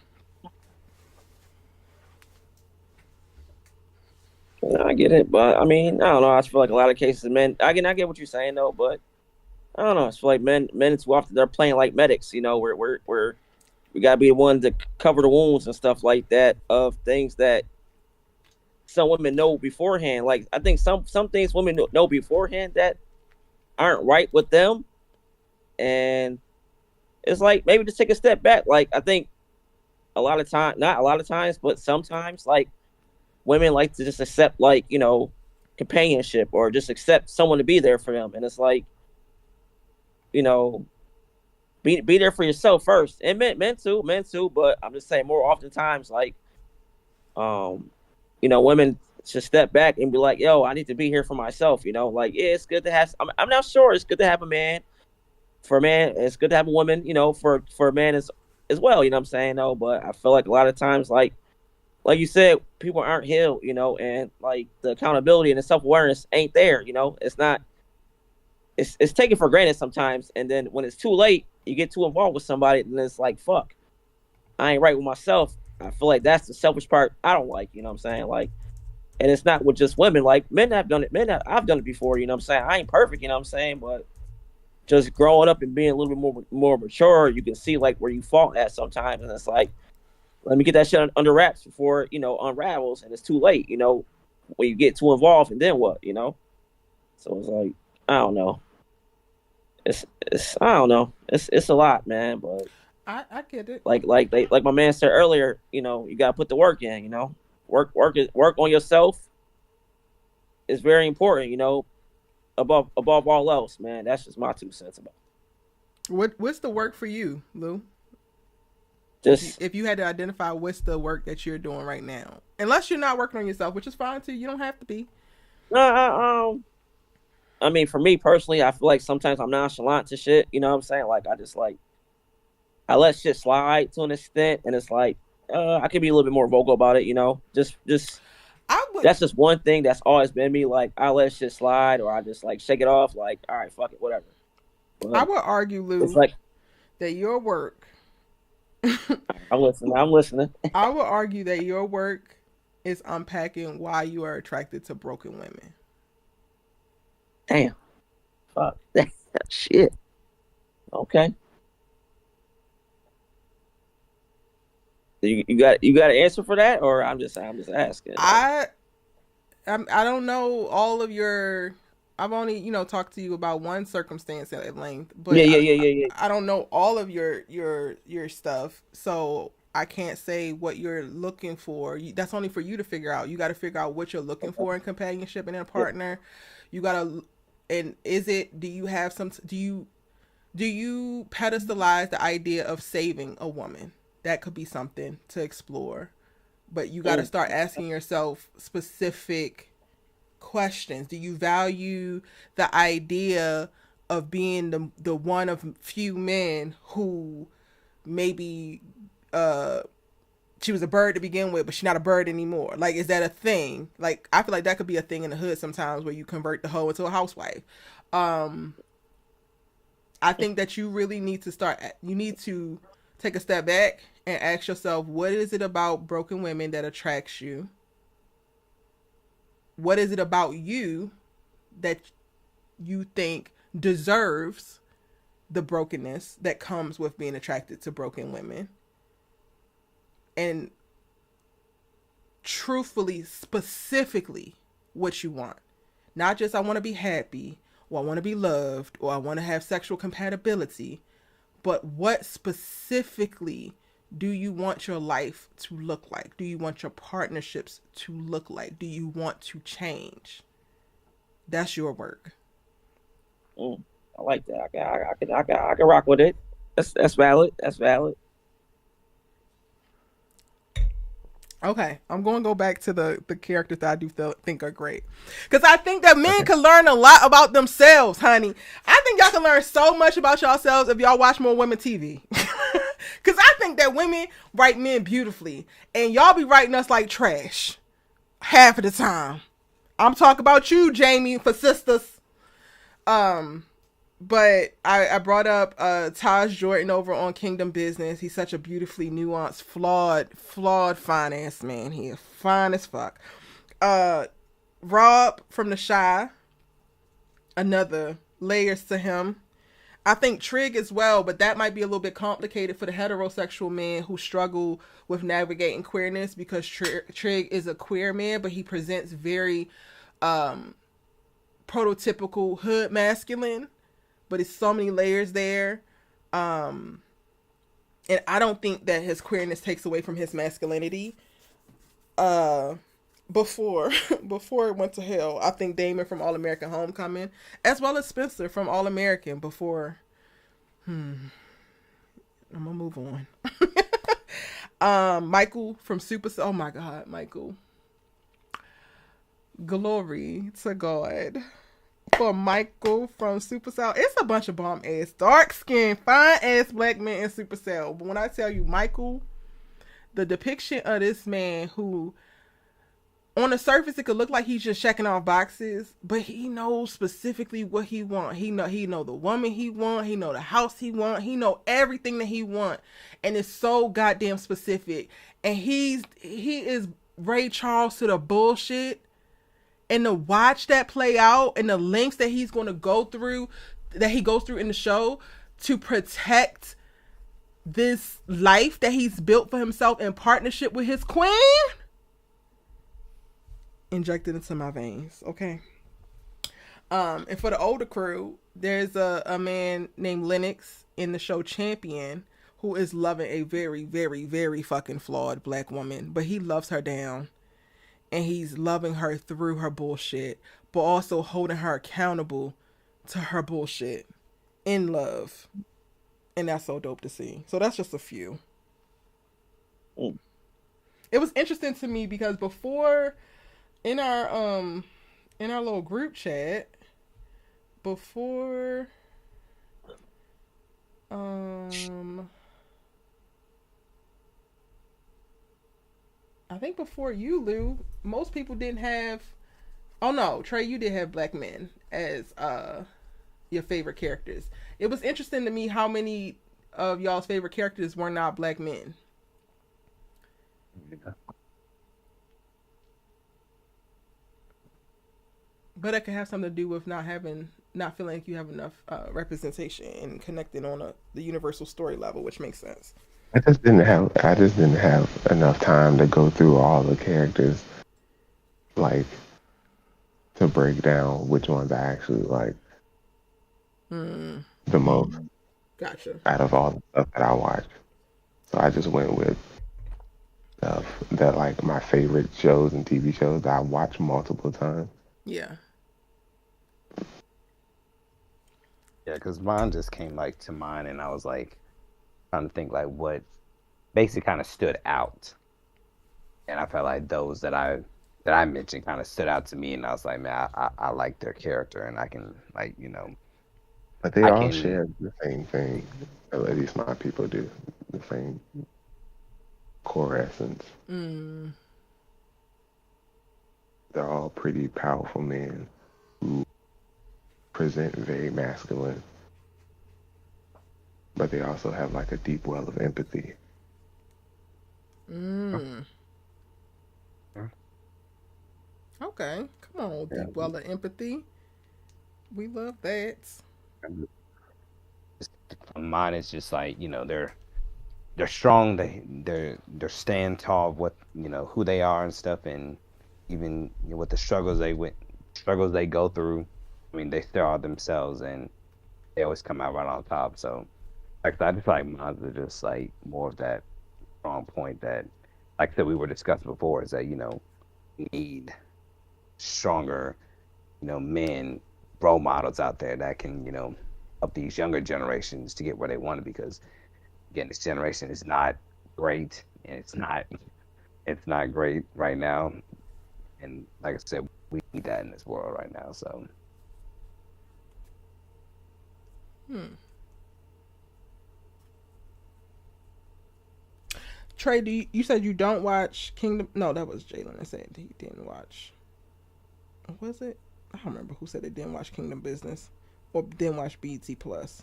Speaker 2: I get it, but I mean, I don't know. I feel like a lot of cases, men. I get what you're saying though, but I don't know. I feel like men too often they're playing like medics. You know, we gotta be the one to cover the wounds and stuff like that of things that some women know beforehand. Like, I think some things women know beforehand that aren't right with them, and it's like maybe just take a step back. Like, I think a lot of time, not a lot of times, but sometimes, like, women like to just accept, like, you know, companionship or just accept someone to be there for them, and it's like, you know, be there for yourself first, and men too. But I'm just saying, more oftentimes, like, you know, women should step back and be like, yo, I need to be here for myself. You know, like, yeah, it's good to have. I'm not sure it's good to have a man. For a man, it's good to have a woman. You know, for a man as well. You know what I'm saying? No, but I feel like a lot of times, like you said, people aren't healed. You know, and like the accountability and the self-awareness ain't there. You know, it's not. It's taken for granted sometimes, and then when it's too late, you get too involved with somebody, and it's like, fuck, I ain't right with myself. I feel like that's the selfish part I don't like, you know what I'm saying? Like, and it's not with just women. Like, men have done it. I've done it before, you know what I'm saying? I ain't perfect, you know what I'm saying? But just growing up and being a little bit more mature, you can see, like, where you fall at sometimes, and it's like, let me get that shit under wraps before, you know, unravels, and it's too late, you know, when you get too involved, and then what, you know? So it's like, I don't know. It's I don't know. It's a lot, man. But
Speaker 1: I get it.
Speaker 2: Like my man said earlier, you know, you gotta put the work in. You know, work on yourself is very important. You know, above all else, man. That's just my 2 cents about it.
Speaker 1: What's the work for you, Lou?
Speaker 2: Just
Speaker 1: if you had to identify what's the work that you're doing right now, unless you're not working on yourself, which is fine too. You don't have to be.
Speaker 2: I mean, for me personally, I feel like sometimes I'm nonchalant to shit. You know what I'm saying? Like, I just like, I let shit slide to an extent, and it's like, I can be a little bit more vocal about it. You know, just that's just one thing that's always been me. Like, I let shit slide, or I just like shake it off. Like, all right, fuck it, whatever. But
Speaker 1: I would argue, Lou,
Speaker 2: it's like
Speaker 1: that your work.
Speaker 2: I'm listening.
Speaker 1: I would argue that your work is unpacking why you are attracted to broken women.
Speaker 2: Damn. Fuck. Shit. Okay. You got an answer for that, or I'm just asking.
Speaker 1: I don't know all of your I've only, talked to you about one circumstance at length,
Speaker 2: Yeah,
Speaker 1: but
Speaker 2: yeah, yeah, yeah, yeah.
Speaker 1: I don't know all of your stuff, so I can't say what you're looking for. That's only for you to figure out. You got to figure out what you're looking for in companionship and in a
Speaker 2: Yeah.
Speaker 1: partner. You got to, and do you have some, do you pedestalize the idea of saving a woman? That could be something to explore, but you got to
Speaker 2: Mm.
Speaker 1: start asking yourself specific questions. Do you value the idea of being the one of few men who maybe she was a bird to begin with, but she's not a bird anymore? Like, is that a thing? Like, I feel like that could be a thing in the hood sometimes, where you convert the hoe into a housewife. I think that you really need to you need to take a step back and ask yourself, what is it about broken women that attracts you? What is it about you that you think deserves the brokenness that comes with being attracted to broken women? And truthfully, specifically, what you want. Not just, I want to be happy, or I want to be loved, or I want to have sexual compatibility, but what specifically do you want your life to look like? Do you want your partnerships to look like? Do you want to change? That's your work.
Speaker 2: Mm. I like that. I can rock with it. That's valid. That's valid.
Speaker 1: Okay, I'm going to go back to the characters that I do think are great. Because I think that men can learn a lot about themselves, honey. I think y'all can learn so much about yourselves if y'all watch more women TV. Because I think that women write men beautifully. And y'all be writing us like trash. Half of the time. I'm talking about you, Jamie, for sisters. But I brought up Taj Jordan over on Kingdom Business. He's such a beautifully nuanced, flawed finance man. He is fine as fuck. Rob from The Shy, another layers to him. I think Trig as well, but that might be a little bit complicated for the heterosexual men who struggle with navigating queerness, because Trig is a queer man, but he presents very prototypical hood masculine. But it's so many layers there. And I don't think that his queerness takes away from his masculinity. Before it went to hell, I think Damon from All American Homecoming, as well as Spencer from All American before. I'm gonna move on. Michael from Super. Oh my God, Michael. Glory to God. For Michael from Supercell. It's a bunch of bomb ass, dark skinned, fine ass black men in Supercell. But when I tell you Michael, the depiction of this man who, on the surface, it could look like he's just checking off boxes, but he knows specifically what he want. He know the woman he want. He know the house he want. He know everything that he want, and it's so goddamn specific. And he is Ray Charles to the bullshit. And to watch that play out, and the lengths that he's going to go through, that he goes through in the show to protect this life that he's built for himself in partnership with his queen, injected into my veins. Okay. And for the older crew, there's a man named Lennox in the show Champion who is loving a very, very, very fucking flawed black woman, but he loves her down. And he's loving her through her bullshit, but also holding her accountable to her bullshit in love. And that's so dope to see. So that's just a few.
Speaker 2: Mm.
Speaker 1: It was interesting to me because before, in our little group chat, before I think before you, Lou, most people didn't have. Oh no, Trey, you did have black men as your favorite characters. It was interesting to me how many of y'all's favorite characters were not black men.
Speaker 5: Yeah.
Speaker 1: But it could have something to do with not feeling like you have enough representation and connecting on the universal story level, which makes sense.
Speaker 5: I just didn't have enough time to go through all the characters like to break down which ones I actually like
Speaker 1: Mm,
Speaker 5: the most
Speaker 1: gotcha.
Speaker 5: out of all the stuff that I watched. So I just went with stuff that like my favorite shows and TV shows that I watch multiple times.
Speaker 1: Yeah.
Speaker 4: Yeah, because mine just came like to mind, and I was like trying to think like what basically kind of stood out, and I felt like those that I mentioned kind of stood out to me, and I was like, man, I like their character, and I can like
Speaker 5: But they
Speaker 4: I
Speaker 5: all
Speaker 4: can
Speaker 5: share the same thing. At least my people do. The same core essence.
Speaker 1: Mm,
Speaker 5: They're all pretty powerful men who present very masculine, but they also have like a deep well of empathy.
Speaker 1: mm. Okay. Come on,
Speaker 5: Yeah.
Speaker 1: deep well of empathy. We love that.
Speaker 4: mine is just like they're strong. They're stand tall of what who they are and stuff, and even with the struggles they go through. I mean, they still are themselves, and they always come out right on top. So, like I just feel like mine are just like more of that strong point that, like I said, we were discussing before, is that we need stronger men, role models out there that can help these younger generations to get where they want to, because again, this generation is not great, and it's not great right now. And like I said, we need that in this world right now. So
Speaker 1: Hmm. Trey, you said you don't watch Kingdom? No, that was Jalen that said he didn't watch. Was it? I don't remember who said they didn't watch Kingdom Business or didn't watch BT Plus.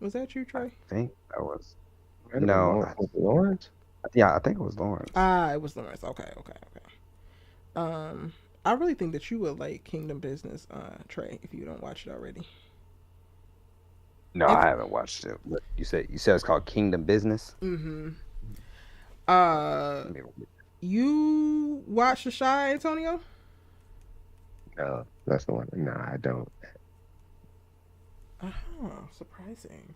Speaker 1: Was that you,
Speaker 4: I
Speaker 1: Trey?
Speaker 4: think that was
Speaker 5: Right on
Speaker 4: no,
Speaker 5: Lawrence. Was it Lawrence?
Speaker 4: yeah, I think it was Lawrence.
Speaker 1: Ah, it was Lawrence. Okay, okay, okay. Um, I really think that you would like Kingdom Business, Trey, if you don't watch it already.
Speaker 4: No,
Speaker 1: If
Speaker 4: I haven't watched it. But you said it's called Kingdom Business.
Speaker 1: mm-hmm. Uh,
Speaker 4: Let me-
Speaker 1: you watch The Shy, Antonio?
Speaker 5: No, that's the one. No, I don't.
Speaker 1: Oh, surprising.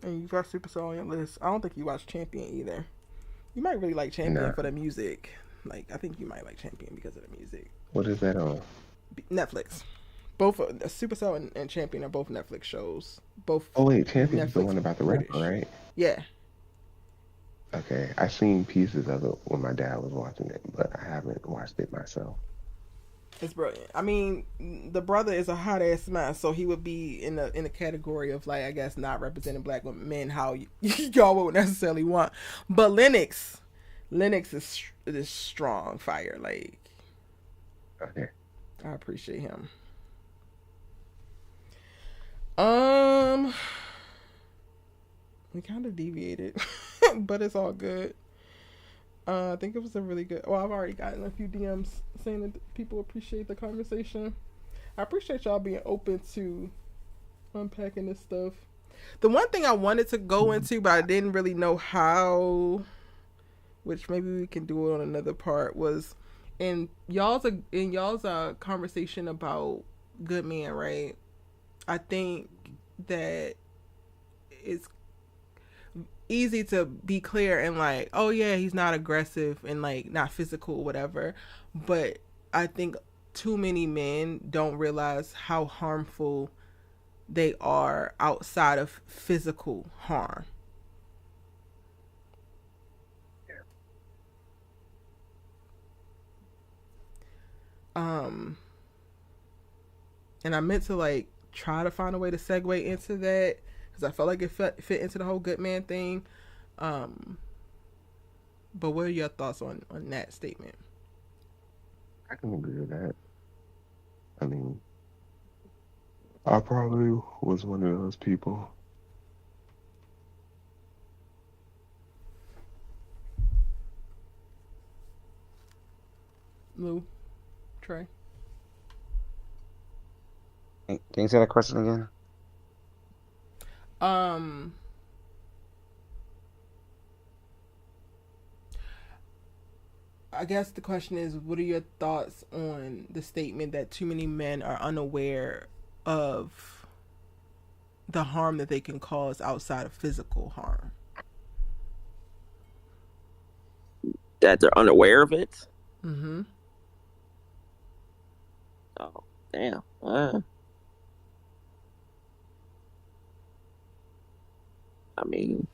Speaker 1: And you got Supercell on your list. I don't think you watch Champion either. You might really like Champion
Speaker 5: No.
Speaker 1: for the music. Like, I think you might like Champion because of the music.
Speaker 5: What is that on?
Speaker 1: Netflix. Both Supercell and Champion are both Netflix shows. Both
Speaker 5: Oh wait, Champion's the
Speaker 1: Netflix
Speaker 5: one about the
Speaker 1: British.
Speaker 5: rapper, right?
Speaker 1: Yeah.
Speaker 5: Okay, I seen pieces of it when my dad was watching it, but I haven't watched it myself.
Speaker 1: It's brilliant. I mean, the brother is a hot ass mess, so he would be in the category of, like, I guess not representing black men how y'all would necessarily want. But Lennox is strong fire. Like,
Speaker 5: Okay.
Speaker 1: I appreciate him. We kind of deviated, but it's all good. I think it was a really good. Well, I've already gotten a few DMs saying that people appreciate the conversation. I appreciate y'all being open to unpacking this stuff. The one thing I wanted to go into, but I didn't really know how, which maybe we can do it on another part, was in y'all's conversation about good men, right? I think that it's easy to be clear and like, oh yeah, he's not aggressive and like not physical, whatever. But I think too many men don't realize how harmful they are outside of physical harm. Um, and I meant to like try to find a way to segue into that because I felt like it fit into the whole good man thing. Um, but what are your thoughts on that statement?
Speaker 5: I can agree with that. I mean, I probably was one of those people.
Speaker 1: Lou, Trey.
Speaker 4: Can you say that question again?
Speaker 1: Um, I guess the question is, what are your thoughts on the statement that too many men are unaware of the harm that they can cause outside of physical harm?
Speaker 2: That they're unaware of it.
Speaker 1: Mm-hmm.
Speaker 2: Oh, damn. I mean,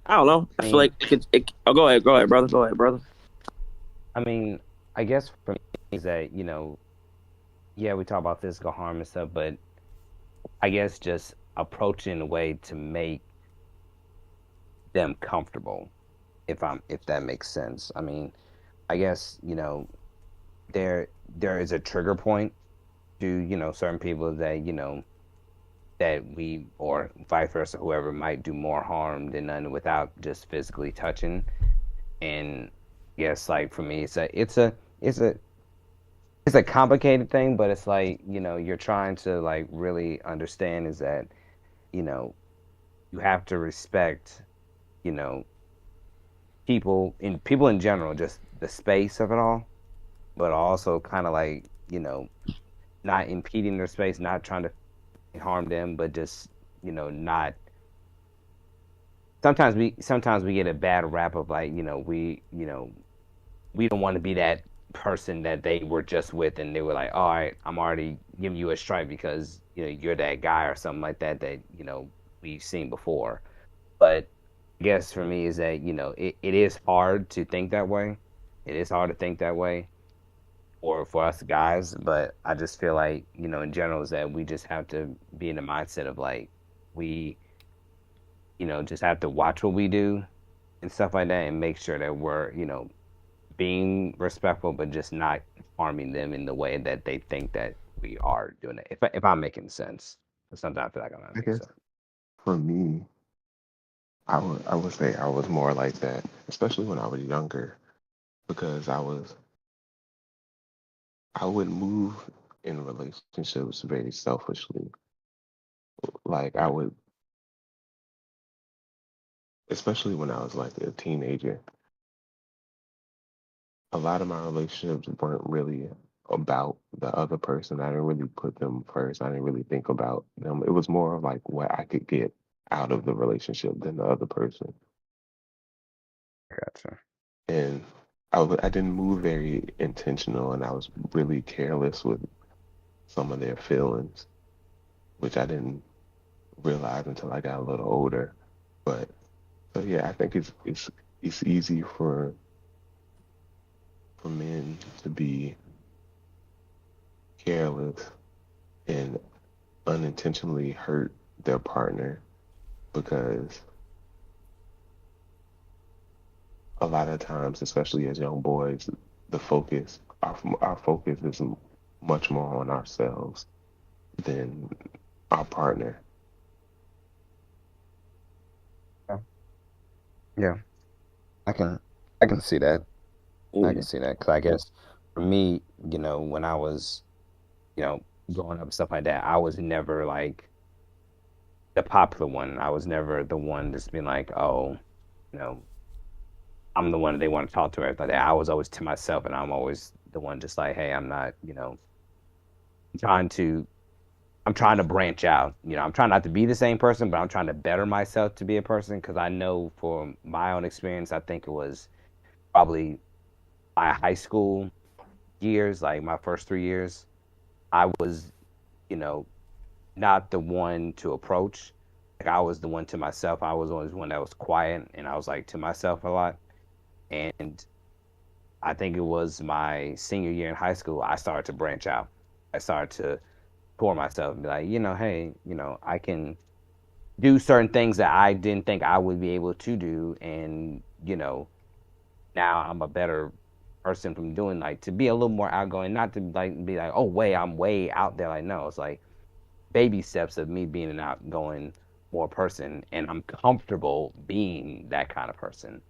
Speaker 2: I don't know. I
Speaker 4: I
Speaker 2: feel
Speaker 4: mean,
Speaker 2: like oh, go ahead, brother. Go ahead, brother.
Speaker 4: I mean, I guess for me is that, yeah, we talk about physical harm and stuff, but I guess just approaching a way to make them comfortable, if that makes sense. I mean, I guess, there is a trigger point to, certain people that, that we or vice versa, whoever might do more harm than none without just physically touching. And yes, like for me, it's a it's a complicated thing, but it's like, you're trying to like really understand is that, you know, you have to respect, you know, people in general, just the space of it all, but also kind of like, not impeding their space, not trying to harm them, but just, not sometimes we get a bad rap of like, we don't want to be that person that they were just with and they were like, all right, I'm already giving you a strike because you're that guy or something like that that we've seen before. But I guess for me is that it is hard to think that way. It is hard to think that way or for us guys, but I just feel like in general is that we just have to be in the mindset of like we just have to watch what we do and stuff like that and make sure that we're being respectful, but just not harming them in the way that they think that we are doing it. If I'm making sense, sometimes I feel like I'm not
Speaker 5: I
Speaker 4: making
Speaker 5: guess
Speaker 4: sense.
Speaker 5: for me, I would say I was more like that, especially when I was younger, because I would move in relationships very selfishly. Like I would, especially when I was like a teenager, a lot of my relationships weren't really about the other person. I didn't really put them first. I didn't really think about them. It was more of like what I could get out of the relationship than the other person.
Speaker 4: Gotcha.
Speaker 5: And I didn't move very intentional, and I was really careless with some of their feelings, which I didn't realize until I got a little older. But so yeah, I think it's easy for men to be careless and unintentionally hurt their partner because a lot of times, especially as young boys, our focus is much more on ourselves than our partner.
Speaker 4: Yeah. Yeah. I can I can see that. I
Speaker 2: Yeah.
Speaker 4: can see that because I guess for me, when I was, you know, growing up and stuff like that, I was never like the popular one. I was never the one that's been like, oh, you know, I'm the one that they want to talk to or everything like that. I was always to myself, and I'm always the one just like, hey, I'm not, trying to I'm trying to branch out. I'm trying not to be the same person, but I'm trying to better myself to be a person because I know from my own experience, I think it was probably my high school years, like my first 3 years, I was, you know, not the one to approach. Like I was the one to myself. I was always one that was quiet and I was like to myself a lot. And I think it was my senior year in high school, I started to branch out. I started to pour myself and be like, hey, I can do certain things that I didn't think I would be able to do. And, now I'm a better person from doing like to be a little more outgoing, not to like be like, oh, I'm way out there. Like, no, it's like baby steps of me being an outgoing more person and I'm comfortable being that kind of person.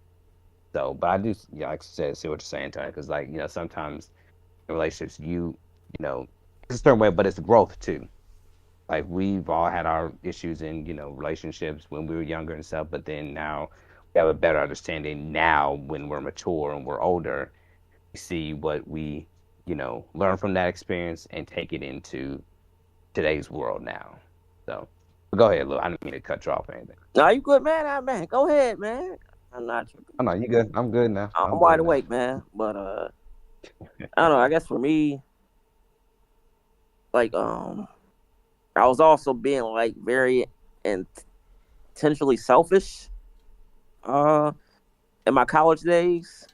Speaker 4: So, but I do, yeah, like I said, see what you're saying, Tony, because like, sometimes in relationships, it's a certain way, but it's growth too. Like we've all had our issues in relationships when we were younger and stuff, but then now we have a better understanding now when we're mature and we're older. We see what we, learn from that experience and take it into today's world now. So go ahead, Lou. I didn't mean to cut you off or anything.
Speaker 2: No, you good, man? Man, go ahead, man. I'm not tripping.
Speaker 4: Oh no, you good. I'm good now.
Speaker 2: I'm wide awake, man. But I don't know. I guess for me, like I was also being like very intentionally selfish in my college days,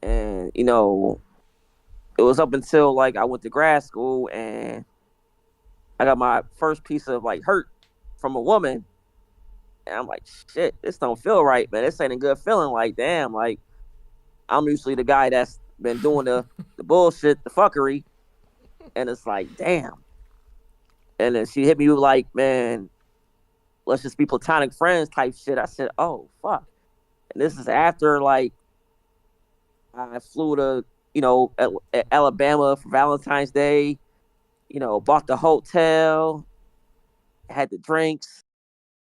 Speaker 2: and it was up until like I went to grad school and I got my first piece of like hurt from a woman, and I'm like, shit, this don't feel right, man. This ain't a good feeling. Like, damn, like I'm usually the guy that's been doing the bullshit, the fuckery, and it's like, damn. And then she hit me with like, man, let's just be platonic friends type shit. I said, oh fuck. And this is after like I flew to Alabama for Valentine's Day. Bought the hotel, had the drinks,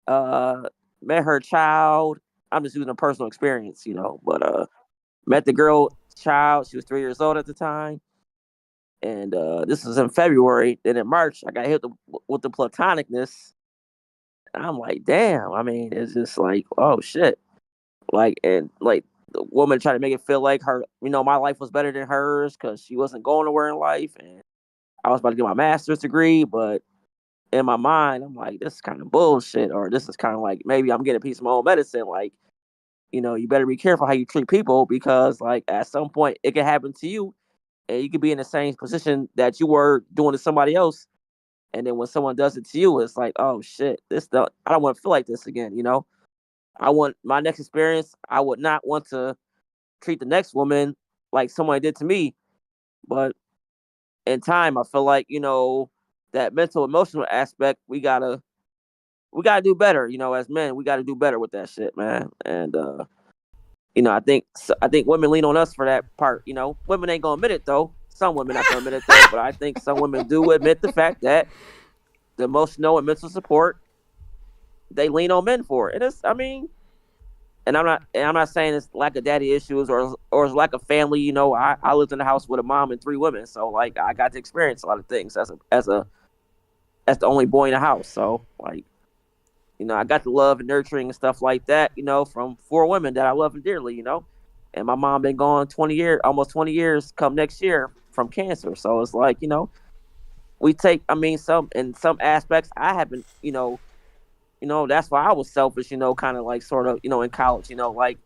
Speaker 2: uh, met her child. I'm just using a personal experience, but met the girl child. She was 3 years old at the time. And this was in February. Then in March, I got hit with the platonicness. And I'm like, damn. I mean, it's just like, oh shit. Like, and like the woman tried to make it feel like her, my life was better than hers because she wasn't going nowhere in life. And I was about to get my master's degree, but in my mind, I'm like, this is kind of bullshit, or this is kind of like maybe I'm getting a piece of my own medicine. Like, you better be careful how you treat people because, like, at some point it can happen to you, and you could be in the same position that you were doing to somebody else. And then when someone does it to you, it's like, oh shit, I don't want to feel like this again. I want my next experience. I would not want to treat the next woman like someone did to me, but in time, I feel like that mental emotional aspect we gotta do better. As men, we gotta do better with that shit, man. And I think women lean on us for that part. Women ain't gonna admit it though. Some women not gonna admit it though, but I think some women do admit the fact that the emotional and mental support they lean on men for. And it's, I mean, and I'm not saying it's lack of daddy issues or it's lack of family. I lived in a house with a mom and three women, so like I got to experience a lot of things as the only boy in the house. So like, I got the love and nurturing and stuff like that, from four women that I love dearly. And my mom been gone 20 years, almost 20 years come next year from cancer. So it's like, we take, I mean, in some aspects I haven't, that's why I was selfish, kind of like sort of, in college, like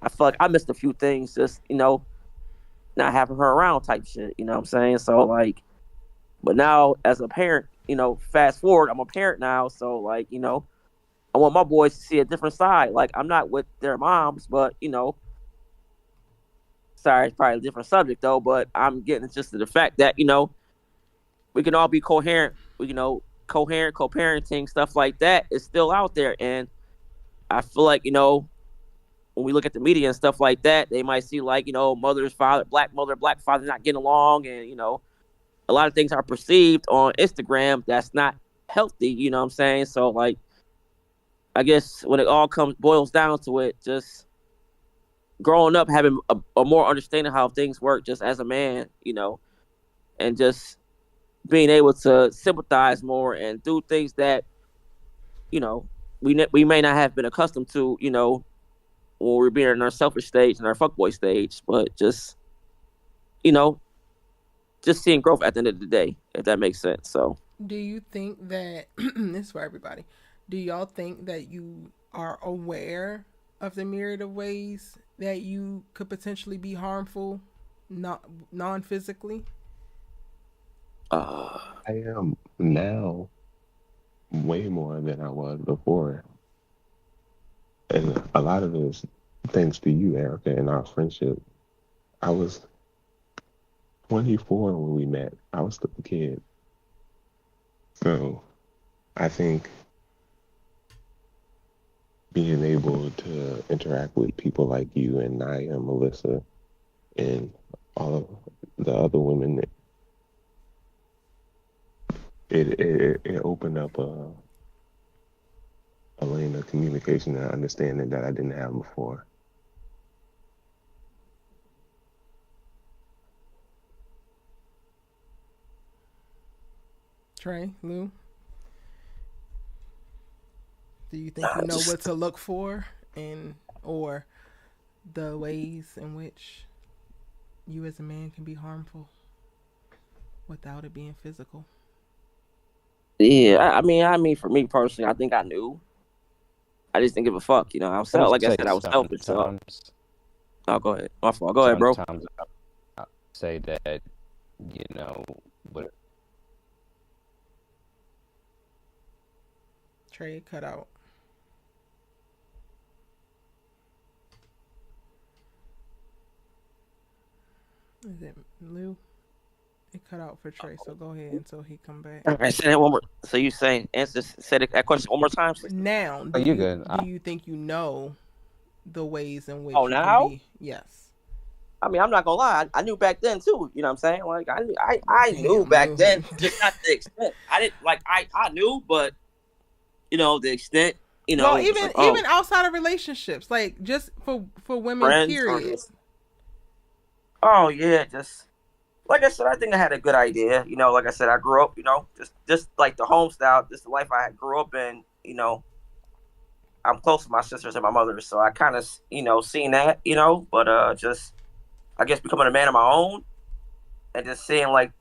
Speaker 2: I feel like I missed a few things just, not having her around type shit, you know what I'm saying? So like, but now as a parent, fast forward, I'm a parent now. So like, I want my boys to see a different side. Like I'm not with their moms, but sorry, it's probably a different subject though, but I'm getting just to the fact that, we can all be coherent, coherent, co-parenting, stuff like that is still out there. And I feel like, when we look at the media and stuff like that, they might see like, mother, black father not getting along. And, a lot of things are perceived on Instagram that's not healthy, you know what I'm saying? So like, I guess when it all boils down to it, just growing up, having a more understanding how things work just as a man, and just being able to sympathize more and do things that, we may not have been accustomed to, when we're being in our selfish stage and our fuckboy stage, but just, just seeing growth at the end of the day, if that makes sense. So,
Speaker 1: Do you think that this is for everybody? Do y'all think that you are aware of the myriad of ways that you could potentially be harmful, not non-physically?
Speaker 2: uh,
Speaker 5: I am now way more than I was before. And a lot of it is thanks to you, Erica, and our friendship. I was 24 when we met. I was still a kid. So I think being able to interact with people like you and Naya, Melissa, and all of the other women, it opened up a lane of communication and understanding that I didn't have before.
Speaker 1: Trey, Lou, do you think you know what to look for, and or the ways in which you as a man can be harmful without it being physical?
Speaker 2: Yeah, I mean, for me personally, I think I knew. I just didn't give a fuck. You know, like I said, I was selfish. So,
Speaker 4: sometimes,
Speaker 2: oh, go ahead. My fault. Go ahead, bro.
Speaker 4: I say that, you know, but
Speaker 1: Trey, cut out. Is it Lou? It cut out for Trey, so go ahead until he come back.
Speaker 2: All right, say that one more. So you say that question one more time.
Speaker 1: Now,
Speaker 4: you're good.
Speaker 1: Do you think you know the ways in which
Speaker 2: Oh,
Speaker 1: you
Speaker 2: now?
Speaker 1: can be? Yes.
Speaker 2: I mean, I'm not gonna lie. I knew back then too. You know what I'm saying? Like I knew back
Speaker 1: Lou.
Speaker 2: then, just not the extent. I didn't like. I knew, but you know the extent. You know,
Speaker 1: Well, even outside of relationships, like just for women,
Speaker 2: friends.
Speaker 1: period.
Speaker 2: Oh yeah, just like I said, I think I had a good idea. You know, like I said, I grew up. You know, just like the home style, just the life I grew up in. You know, I'm close to my sisters and my mother, so I kind of seen that. You know, but just I guess becoming a man of my own and just seeing like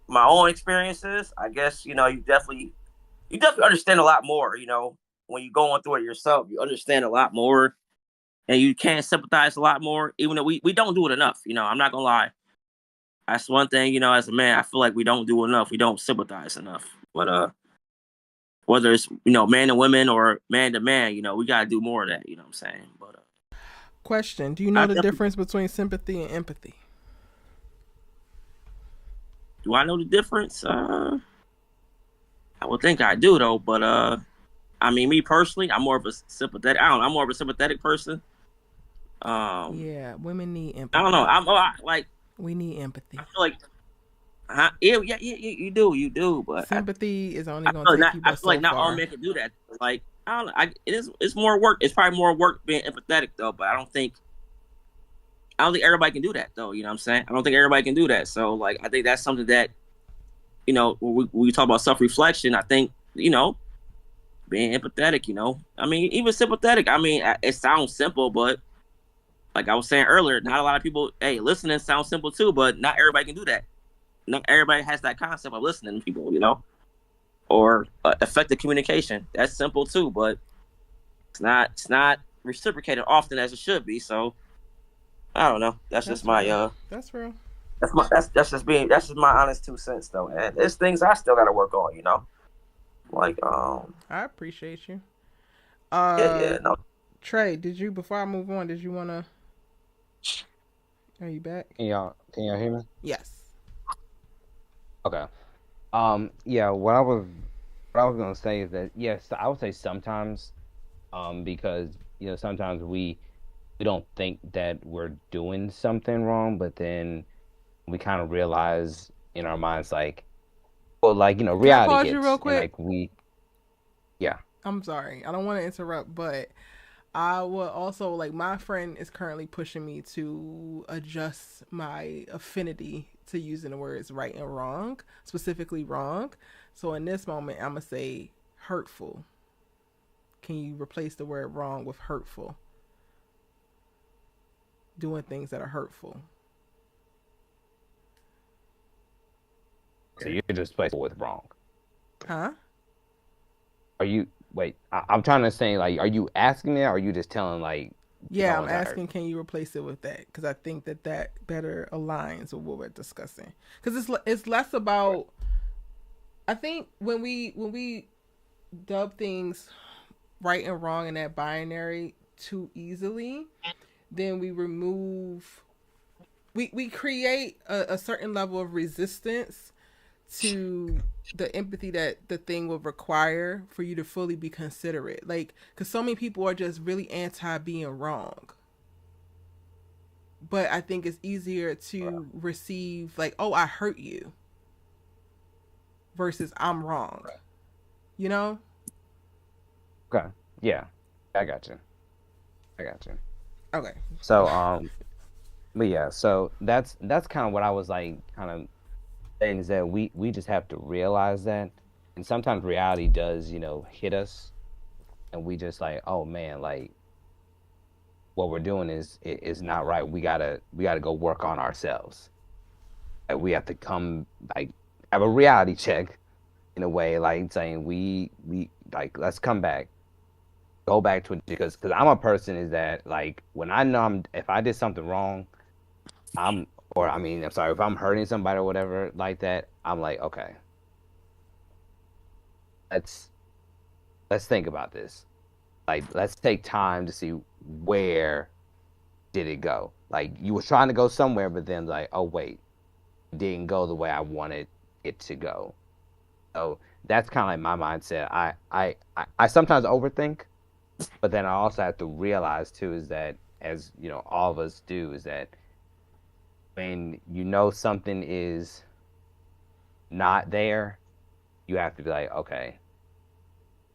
Speaker 2: my own experiences. I guess you definitely understand a lot more. You know, when you're going through it yourself, you understand a lot more, and you can sympathize a lot more. Even though we don't do it enough. You know, I'm not gonna lie. That's one thing. You know, as a man, I feel like we don't do enough. We don't sympathize enough. But whether it's man to women or man to man, we gotta do more of that. You know what I'm saying? But
Speaker 1: question: do you know the difference between sympathy and empathy?
Speaker 2: Do I know the difference? I would think I do though, but I mean, me personally, I'm more of a sympathetic. I'm more of a sympathetic person.
Speaker 1: Yeah, women need empathy.
Speaker 2: I don't know.
Speaker 1: We need empathy.
Speaker 2: I feel like, yeah, you do, but
Speaker 1: sympathy is only going to take you
Speaker 2: I feel like not all men can do that. Like, I don't know. It's more work. It's probably more work being empathetic though, but I don't think everybody can do that though. You know what I'm saying? I don't think everybody can do that. So like, I think that's something that, when we talk about self-reflection, I think, being empathetic, I mean, even sympathetic. I mean, it sounds simple, but like I was saying earlier, not a lot of people, listening sounds simple too, but not everybody can do that. Not everybody has that concept of listening to people, or effective communication. That's simple too, but it's not reciprocated often as it should be. So I don't know. That's just my
Speaker 1: That's real.
Speaker 2: That's just my honest 2 cents though. And there's things I still got to work on, Like
Speaker 1: I appreciate you.
Speaker 2: No.
Speaker 1: Trey, before I move on, did you want to? Are you back?
Speaker 4: Can y'all hear me?
Speaker 1: Yes.
Speaker 4: Okay. Yeah. What I was gonna say is that yes, I would say sometimes, because sometimes we don't think that we're doing something wrong, but then we kind of realize in our minds like, well, like reality
Speaker 1: Can I pause
Speaker 4: hits,
Speaker 1: you real quick?
Speaker 4: And, like yeah.
Speaker 1: I'm sorry. I don't want to interrupt, but I will also, like, my friend is currently pushing me to adjust my affinity to using the words right and wrong, specifically wrong. So in this moment, I'm going to say hurtful. Can you replace the word wrong with hurtful? Doing things that are hurtful.
Speaker 4: So you're just replacing with wrong.
Speaker 1: Huh?
Speaker 4: Are you, wait, I'm trying to say, like, are you asking that, or are you just telling, like...
Speaker 1: Yeah, I'm asking, can you replace it with that? Because I think that better aligns with what we're discussing. Because it's less about... I think when we dub things right and wrong in that binary too easily, then we remove... We create a certain level of resistance to the empathy that the thing would require for you to fully be considerate. Like, because so many people are just really anti being wrong. But I think it's easier to receive, like, oh, I hurt you, versus I'm wrong. You know?
Speaker 4: Okay. Yeah. I got you. I got you.
Speaker 1: Okay.
Speaker 4: So but yeah, so that's kind of what I was like kind of saying is that we just have to realize that, and sometimes reality does, hit us, and we just like, oh man, like what we're doing is not right. We gotta go work on ourselves. Like we have to come like have a reality check in a way, like saying we like let's come back, go back to it because I'm a person is that like when I know if I did something wrong, I'm or I mean I'm sorry if I'm hurting somebody or whatever like that, I'm like okay, let's let's think about this. Like let's take time to see where did it go. Like you were trying to go somewhere, but then like oh wait, it didn't go the way I wanted it to go. So that's kind of like my mindset. I sometimes overthink, but then I also have to realize too is that as all of us do is that when something is not there, you have to be like, okay,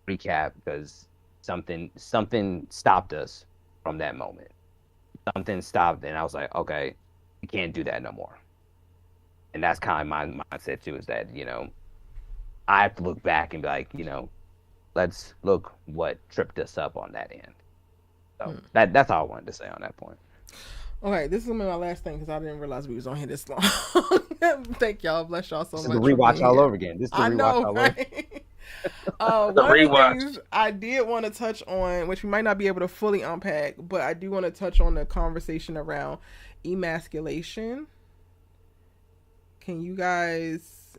Speaker 4: recap because something stopped us from that moment. Something stopped, and I was like, okay, we can't do that no more. And that's kind of my mindset too is that I have to look back and be like, let's look what tripped us up on that end. So that's all I wanted to say on that point.
Speaker 1: Okay, this is gonna be my last thing because I didn't realize we was on here this long. Thank y'all. Bless y'all so
Speaker 4: This is the
Speaker 1: much for
Speaker 4: rewatch
Speaker 1: being
Speaker 4: all
Speaker 1: here.
Speaker 4: over again. This is the
Speaker 1: I
Speaker 4: rewatch
Speaker 1: know,
Speaker 4: all over.
Speaker 1: right?
Speaker 2: The
Speaker 1: One of the
Speaker 2: rewatch.
Speaker 1: things I did want to touch on, which we might not be able to fully unpack, but I do want to touch on the conversation around emasculation. Can you guys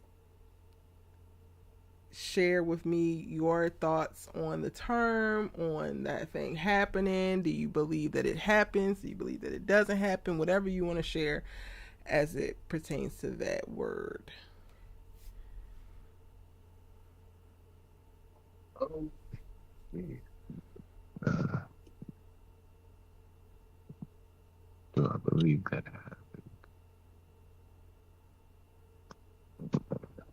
Speaker 1: share with me your thoughts on the term, on that thing happening? Do you believe that it happens? Do you believe that it doesn't happen? Whatever you want to share as it pertains to that word.
Speaker 5: Um, uh, do I believe that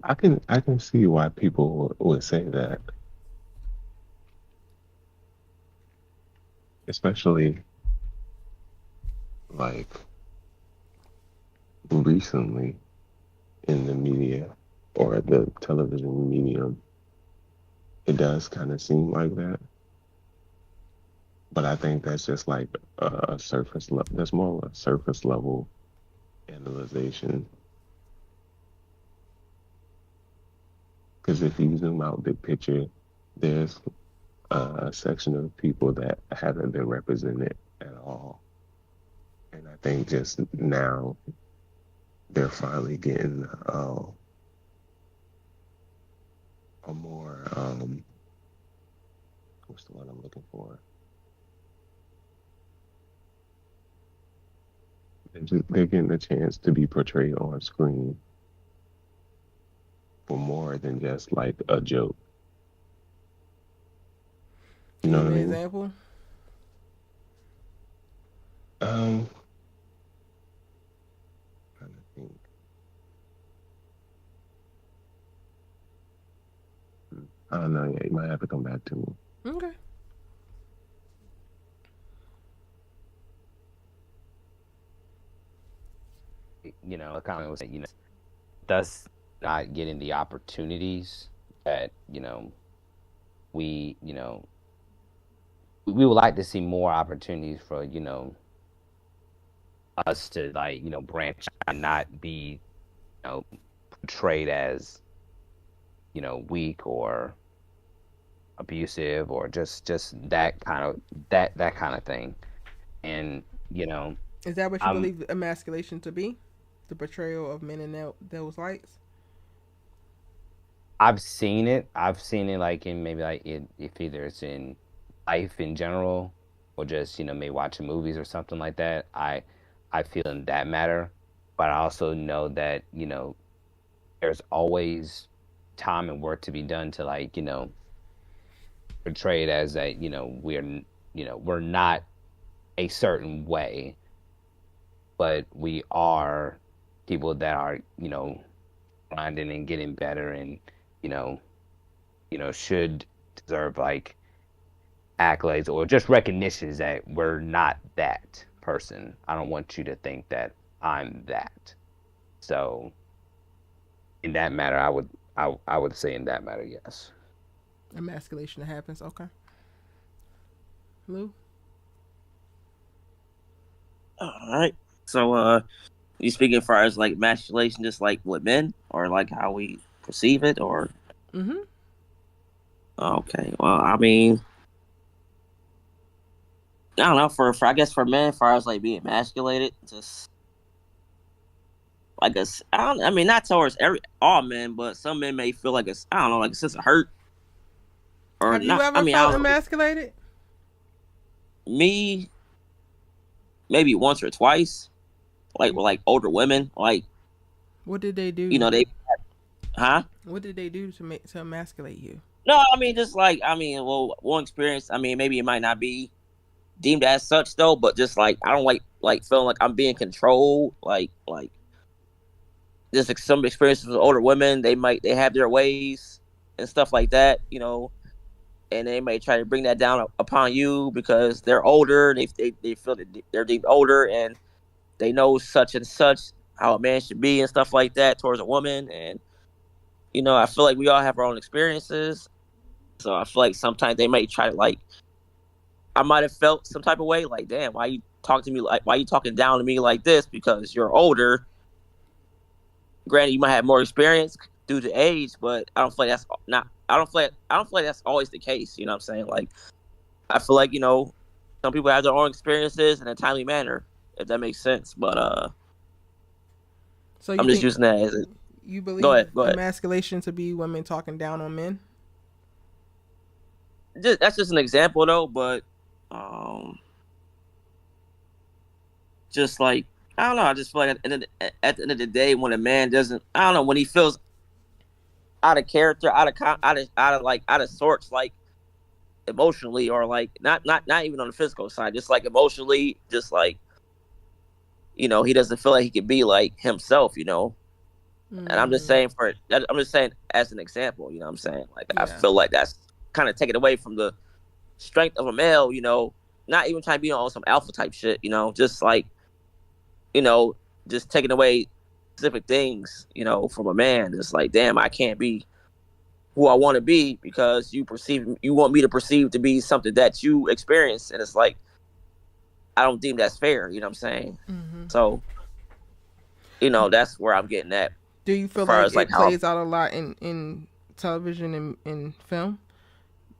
Speaker 5: I can see why people would say that, especially like recently in the media or the television medium. It does kind of seem like that, but I think that's just like a surface level. That's more of a surface level analyzation. Because if you zoom out big picture, there's a section of people that haven't been represented at all. And I think just now they're finally getting a more what's the word I'm looking for? They're getting a chance to be portrayed on screen for more than just like a joke. You
Speaker 1: Can you
Speaker 5: know
Speaker 1: give
Speaker 5: what I
Speaker 1: me an
Speaker 5: mean?
Speaker 1: example?
Speaker 5: Um, trying to think. I don't know. Yeah, you might have to come back to me.
Speaker 1: Okay.
Speaker 4: A comment was saying, thus not getting the opportunities that we we would like to see more opportunities for us to like branch and not be portrayed as weak or abusive or just that kind of that kind of thing. And
Speaker 1: Is that what you
Speaker 4: I'm
Speaker 1: believe emasculation to be? The portrayal of men in those lights?
Speaker 4: I've seen it. I've seen it like in maybe like if either it's in life in general or just maybe watching movies or something like that. I feel in that matter, but I also know that there's always time and work to be done to like portray it as that we're not a certain way, but we are people that are grinding and getting better and you know should deserve like accolades or just recognitions that we're not that person. I don't want you to think that I'm that. So in that matter, I would say in that matter, yes.
Speaker 1: Emasculation that happens. Okay. Lou?
Speaker 2: All right. So, you speaking as far as like emasculation, just like with men, or like how we perceive it, or
Speaker 1: Mm-hmm.
Speaker 2: okay. Well, I mean, I don't know. For I guess for men, as far as like being emasculated, just like I don't. I mean, not towards all men, but some men may feel like I don't know, like a sense of hurt or
Speaker 1: Have you
Speaker 2: not. I
Speaker 1: ever
Speaker 2: mean, I
Speaker 1: felt
Speaker 2: don't know.
Speaker 1: emasculated?
Speaker 2: Me, maybe once or twice, like with like older women, like
Speaker 1: What did they do?
Speaker 2: they, huh?
Speaker 1: What did they do to emasculate you?
Speaker 2: No, I mean, just like well, one experience. I mean, maybe it might not be deemed as such though, but just like I don't like feeling like I'm being controlled. Like just like some experiences with older women, they have their ways and stuff like that, and they may try to bring that down upon you because they're older. They feel that they're deemed older and they know such and such how a man should be and stuff like that towards a woman. And I feel like we all have our own experiences, so I feel like sometimes they may try to like I might have felt some type of way, like, damn, why you talk to me like, why you talking down to me like this? Because you're older. Granted, you might have more experience due to age, but I don't feel like that's not. I don't feel like that's always the case. You know what I'm saying? Like, I feel like some people have their own experiences in a timely manner, if that makes sense. But
Speaker 1: So you
Speaker 2: I'm just
Speaker 1: think
Speaker 2: using that as a.
Speaker 1: you
Speaker 2: Go
Speaker 1: believe
Speaker 2: ahead. Go ahead.
Speaker 1: emasculation to be women talking down on men?
Speaker 2: That's just an example, though. But um, just like I don't know. I just feel like at the end of the day, when a man doesn't, I don't know, when he feels out of character, out of sorts, like emotionally, or like not even on the physical side, just like emotionally, just like he doesn't feel like he can be like himself, And I'm just
Speaker 1: Mm,
Speaker 2: saying I'm just saying as an example, you know what I'm saying? Like I
Speaker 1: yeah.
Speaker 2: feel like that's kind of taken away from the strength of a male, not even trying to be on some alpha type shit, just like you know, just taking away specific things, from a man. It's like, damn, I can't be who I want to be because you want me to perceive to be something that you experience, and it's like I don't deem that's fair. You know what I'm saying?
Speaker 1: Hmm.
Speaker 2: So that's where I'm getting at
Speaker 1: Do you
Speaker 2: as
Speaker 1: feel
Speaker 2: far
Speaker 1: like
Speaker 2: as like
Speaker 1: it
Speaker 2: how
Speaker 1: plays out a lot in television and in film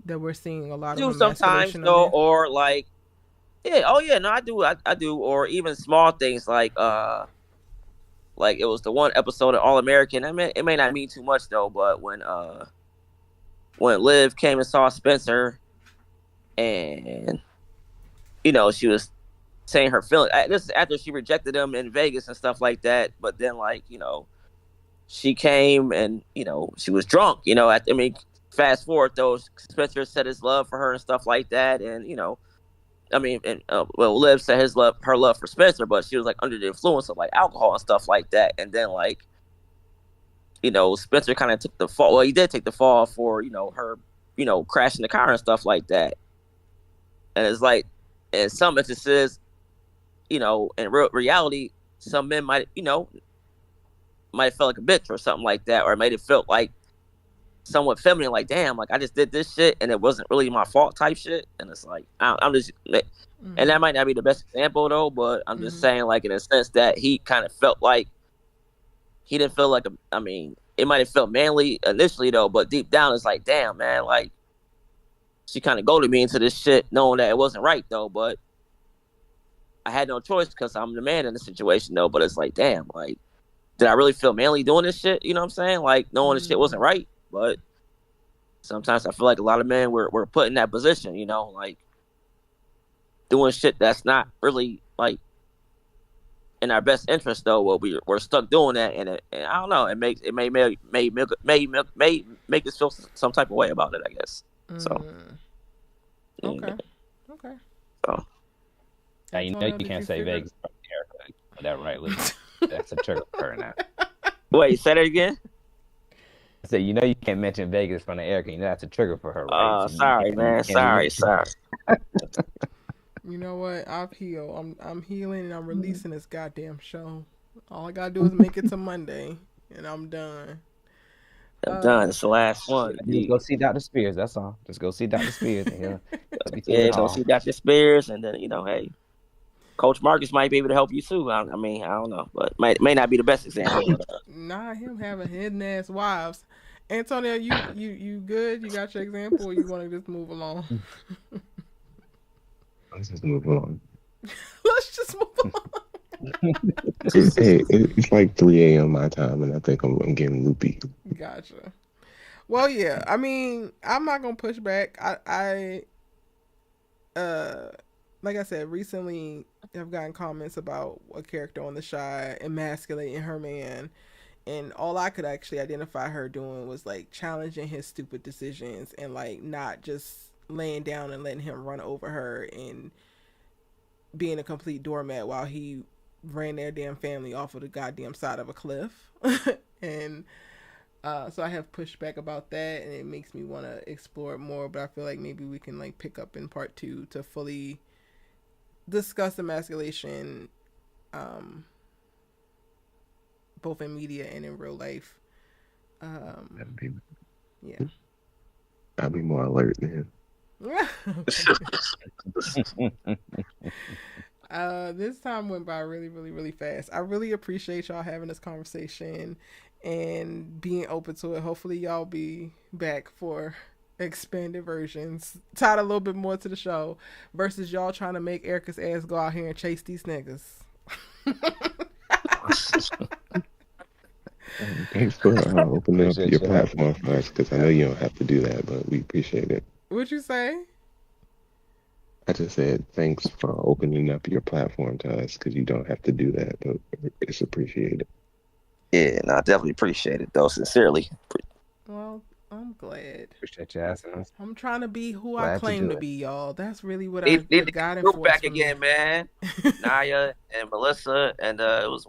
Speaker 1: that we're seeing a
Speaker 2: I
Speaker 1: lot of
Speaker 2: do sometimes
Speaker 1: emasculation of
Speaker 2: though,
Speaker 1: men?
Speaker 2: or like yeah, oh yeah, no, I do, or even small things like it was the one episode of All American. I mean, it may not mean too much though, but when Liv came and saw Spencer, and she was saying her feeling. This is after she rejected him in Vegas and stuff like that. But then, like, she came and she was drunk. I mean, fast forward though, Spencer said his love for her and stuff like that, and I mean, and well, Liv said her love for Spencer, but she was like under the influence of like alcohol and stuff like that. And then like, Spencer kind of took the fall. Well, he did take the fall for her, crashing the car and stuff like that. And it's like, in some instances, in real reality, some men might have felt like a bitch or something like that, or it might have felt like somewhat feminine, like damn, like I just did this shit and it wasn't really my fault type shit. And it's like I'm just, and
Speaker 1: Hmm.
Speaker 2: that might not be the best example though, but I'm just
Speaker 1: Hmm.
Speaker 2: saying like in a sense that he kind of felt like he didn't feel like I mean, it might have felt manly initially though, but deep down it's like damn man, like she kind of goaded me into this shit, knowing that it wasn't right though, but I had no choice because I'm the man in the situation though. But it's like damn, like did I really feel manly doing this shit? You know what I'm saying? Like knowing this shit wasn't right, but sometimes I feel like a lot of men were put in that position, like doing shit that's not really like in our best interest though. Well, we're stuck doing that, and I don't know. It may make us feel some type of way about it. I guess so.
Speaker 1: Mm.
Speaker 2: Yeah,
Speaker 1: Okay. Okay.
Speaker 2: so
Speaker 4: Now you know
Speaker 1: Antonio,
Speaker 4: you
Speaker 1: did
Speaker 4: can't
Speaker 1: you
Speaker 4: say
Speaker 1: figure?
Speaker 4: Vegas from the haircut. That right, Lou? That's a trigger word now.
Speaker 2: wait, say that again.
Speaker 4: So you know you can't mention Vegas from the air. You know that's a trigger for her, right? So
Speaker 2: Sorry, man.
Speaker 4: you can't be
Speaker 2: Sorry,
Speaker 4: mentioning.
Speaker 2: sorry.
Speaker 1: You know what? I've healed. I'm healing and I'm releasing this goddamn show. All I gotta do is make it to Monday, and I'm done.
Speaker 2: I'm done. It's the last
Speaker 4: You
Speaker 2: one.
Speaker 4: gotta do is go see Dr. Spears. That's all. Just go see Dr. Spears, and he'll be through
Speaker 2: Yeah,
Speaker 4: it
Speaker 2: go
Speaker 4: all.
Speaker 2: see Dr. Spears, and then hey, Coach Marcus might be able to help you too. I mean, I don't know, but may not be the best example. But
Speaker 1: Not him having hidden ass wives. Antonio, you good? You got your example, or you want to just move along?
Speaker 5: Let's just move on.
Speaker 1: Let's just move along.
Speaker 5: It's like 3 a.m. my time, and I think I'm getting loopy.
Speaker 1: Gotcha. Well, yeah. I mean, I'm not gonna push back. Like I said, recently I've gotten comments about a character on the Shy emasculating her man, and all I could actually identify her doing was like challenging his stupid decisions and like not just laying down and letting him run over her and being a complete doormat while he ran their damn family off of the goddamn side of a cliff. And so I have pushed back about that, and it makes me want to explore it more. But I feel like maybe we can like pick up in part 2 to fully discuss emasculation, both in media and in real life. Yeah.
Speaker 5: I'll be more alert then.
Speaker 1: This time went by really, really, really fast. I really appreciate y'all having this conversation and being open to it. Hopefully y'all be back for expanded versions, tied a little bit more to the show versus y'all trying to make Erica's ass go out here and chase these niggas.
Speaker 5: Thanks for opening up your platform for us, because I know you don't have to do that, but we appreciate it.
Speaker 1: What'd you say?
Speaker 5: I just said thanks for opening up your platform to us, because you don't have to do that, but it's appreciated.
Speaker 2: yeah, no, I definitely appreciate it though, sincerely.
Speaker 1: Well, I'm glad.
Speaker 4: Appreciate you asking us.
Speaker 1: I'm trying to be who
Speaker 4: Glad
Speaker 1: I
Speaker 4: to
Speaker 1: claim
Speaker 4: do
Speaker 1: to
Speaker 4: it.
Speaker 1: be, y'all. That's really what
Speaker 2: Need to
Speaker 1: the
Speaker 2: get
Speaker 1: guiding
Speaker 2: the group
Speaker 1: force
Speaker 2: back
Speaker 1: for me.
Speaker 2: again, man. Naya and Melissa, and it was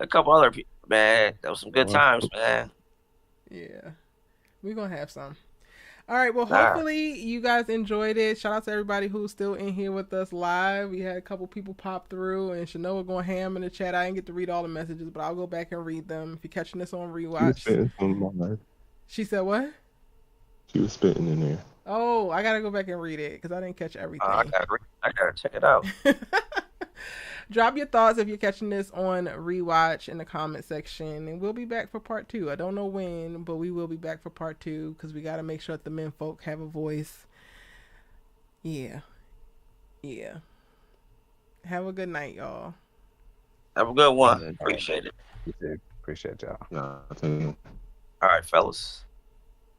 Speaker 2: a couple other people, man. That was some good times, man.
Speaker 1: Yeah, we're gonna have some. All right, well,
Speaker 2: All right.
Speaker 1: hopefully you guys enjoyed it. Shout out to everybody who's still in here with us live. We had a couple people pop through, and Shanoa going ham in the chat. I didn't get to read all the messages, but I'll go back and read them. If you're catching this on
Speaker 5: She was
Speaker 1: rewatch.
Speaker 5: spitting some of my life.
Speaker 1: She said what?
Speaker 5: She was spitting in there.
Speaker 1: Oh, I gotta go back and read it because I didn't catch everything.
Speaker 2: I gotta check it out.
Speaker 1: Drop your thoughts if you're catching this on rewatch in the comment section, and we'll be back for part 2. I don't know when, but we will be back for part 2 because we got to make sure that the men folk have a voice. Yeah. Have a good night, y'all.
Speaker 2: Have a good one. Appreciate it.
Speaker 4: You too. Appreciate y'all.
Speaker 5: Yeah, I'll tell you.
Speaker 2: All right, fellas.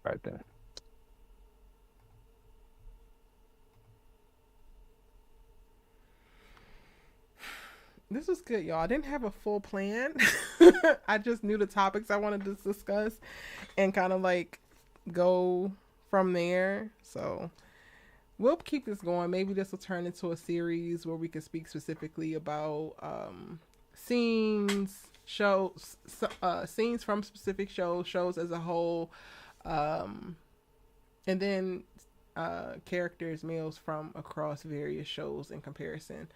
Speaker 4: Right there.
Speaker 1: This was good, y'all. I didn't have a full plan. I just knew the topics I wanted to discuss and kind of like go from there. So we'll keep this going. Maybe this will turn into a series where we can speak specifically about scenes, scenes from specific shows as a whole, and then characters, males from across various shows in comparison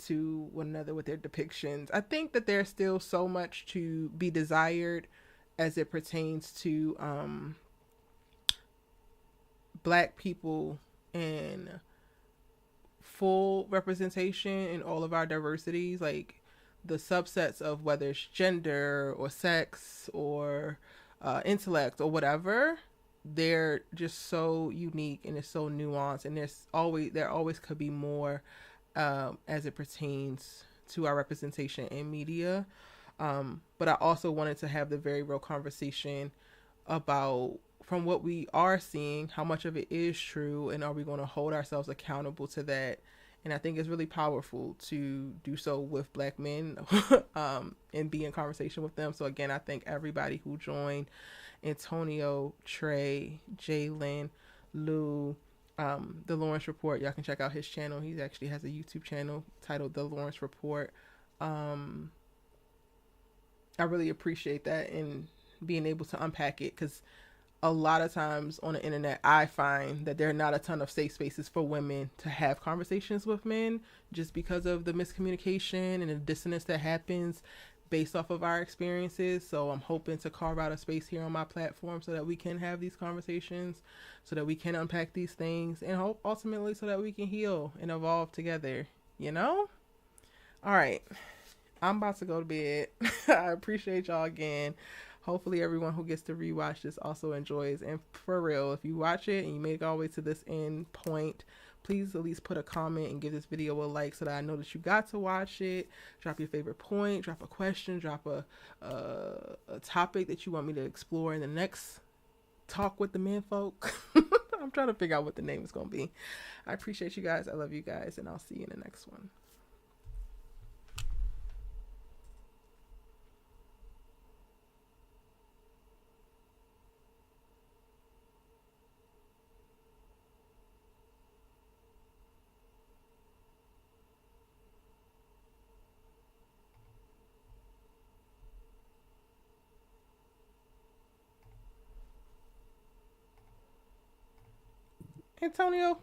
Speaker 1: to one another with their depictions. I think that there's still so much to be desired as it pertains to Black people and full representation in all of our diversities, like the subsets of whether it's gender or sex or intellect or whatever. They're just so unique and it's so nuanced, and there always could be more as it pertains to our representation in media. But I also wanted to have the very real conversation about, from what we are seeing, how much of it is true, and are we going to hold ourselves accountable to that? And I think it's really powerful to do so with Black men and be in conversation with them. So again, I thank everybody who joined: Antonio, Trey, Jalen, Lou, The Lawrence Report. Y'all can check out his channel. He actually has a YouTube channel titled The Lawrence Report. I really appreciate that, and being able to unpack it, because a lot of times on the internet, I find that there are not a ton of safe spaces for women to have conversations with men, just because of the miscommunication and the dissonance that happens based off of our experiences. So I'm hoping to carve out a space here on my platform so that we can have these conversations, so that we can unpack these things, and hope ultimately so that we can heal and evolve together, you know? All right. I'm about to go to bed. I appreciate y'all again. Hopefully everyone who gets to rewatch this also enjoys. And for real, if you watch it and you make it all the way to this end point, please at least put a comment and give this video a like so that I know that you got to watch it. Drop your favorite point, drop a question, drop a topic that you want me to explore in the next Talk with the Menfolk. I'm trying to figure out what the name is going to be. I appreciate you guys. I love you guys, and I'll see you in the next one. Antonio.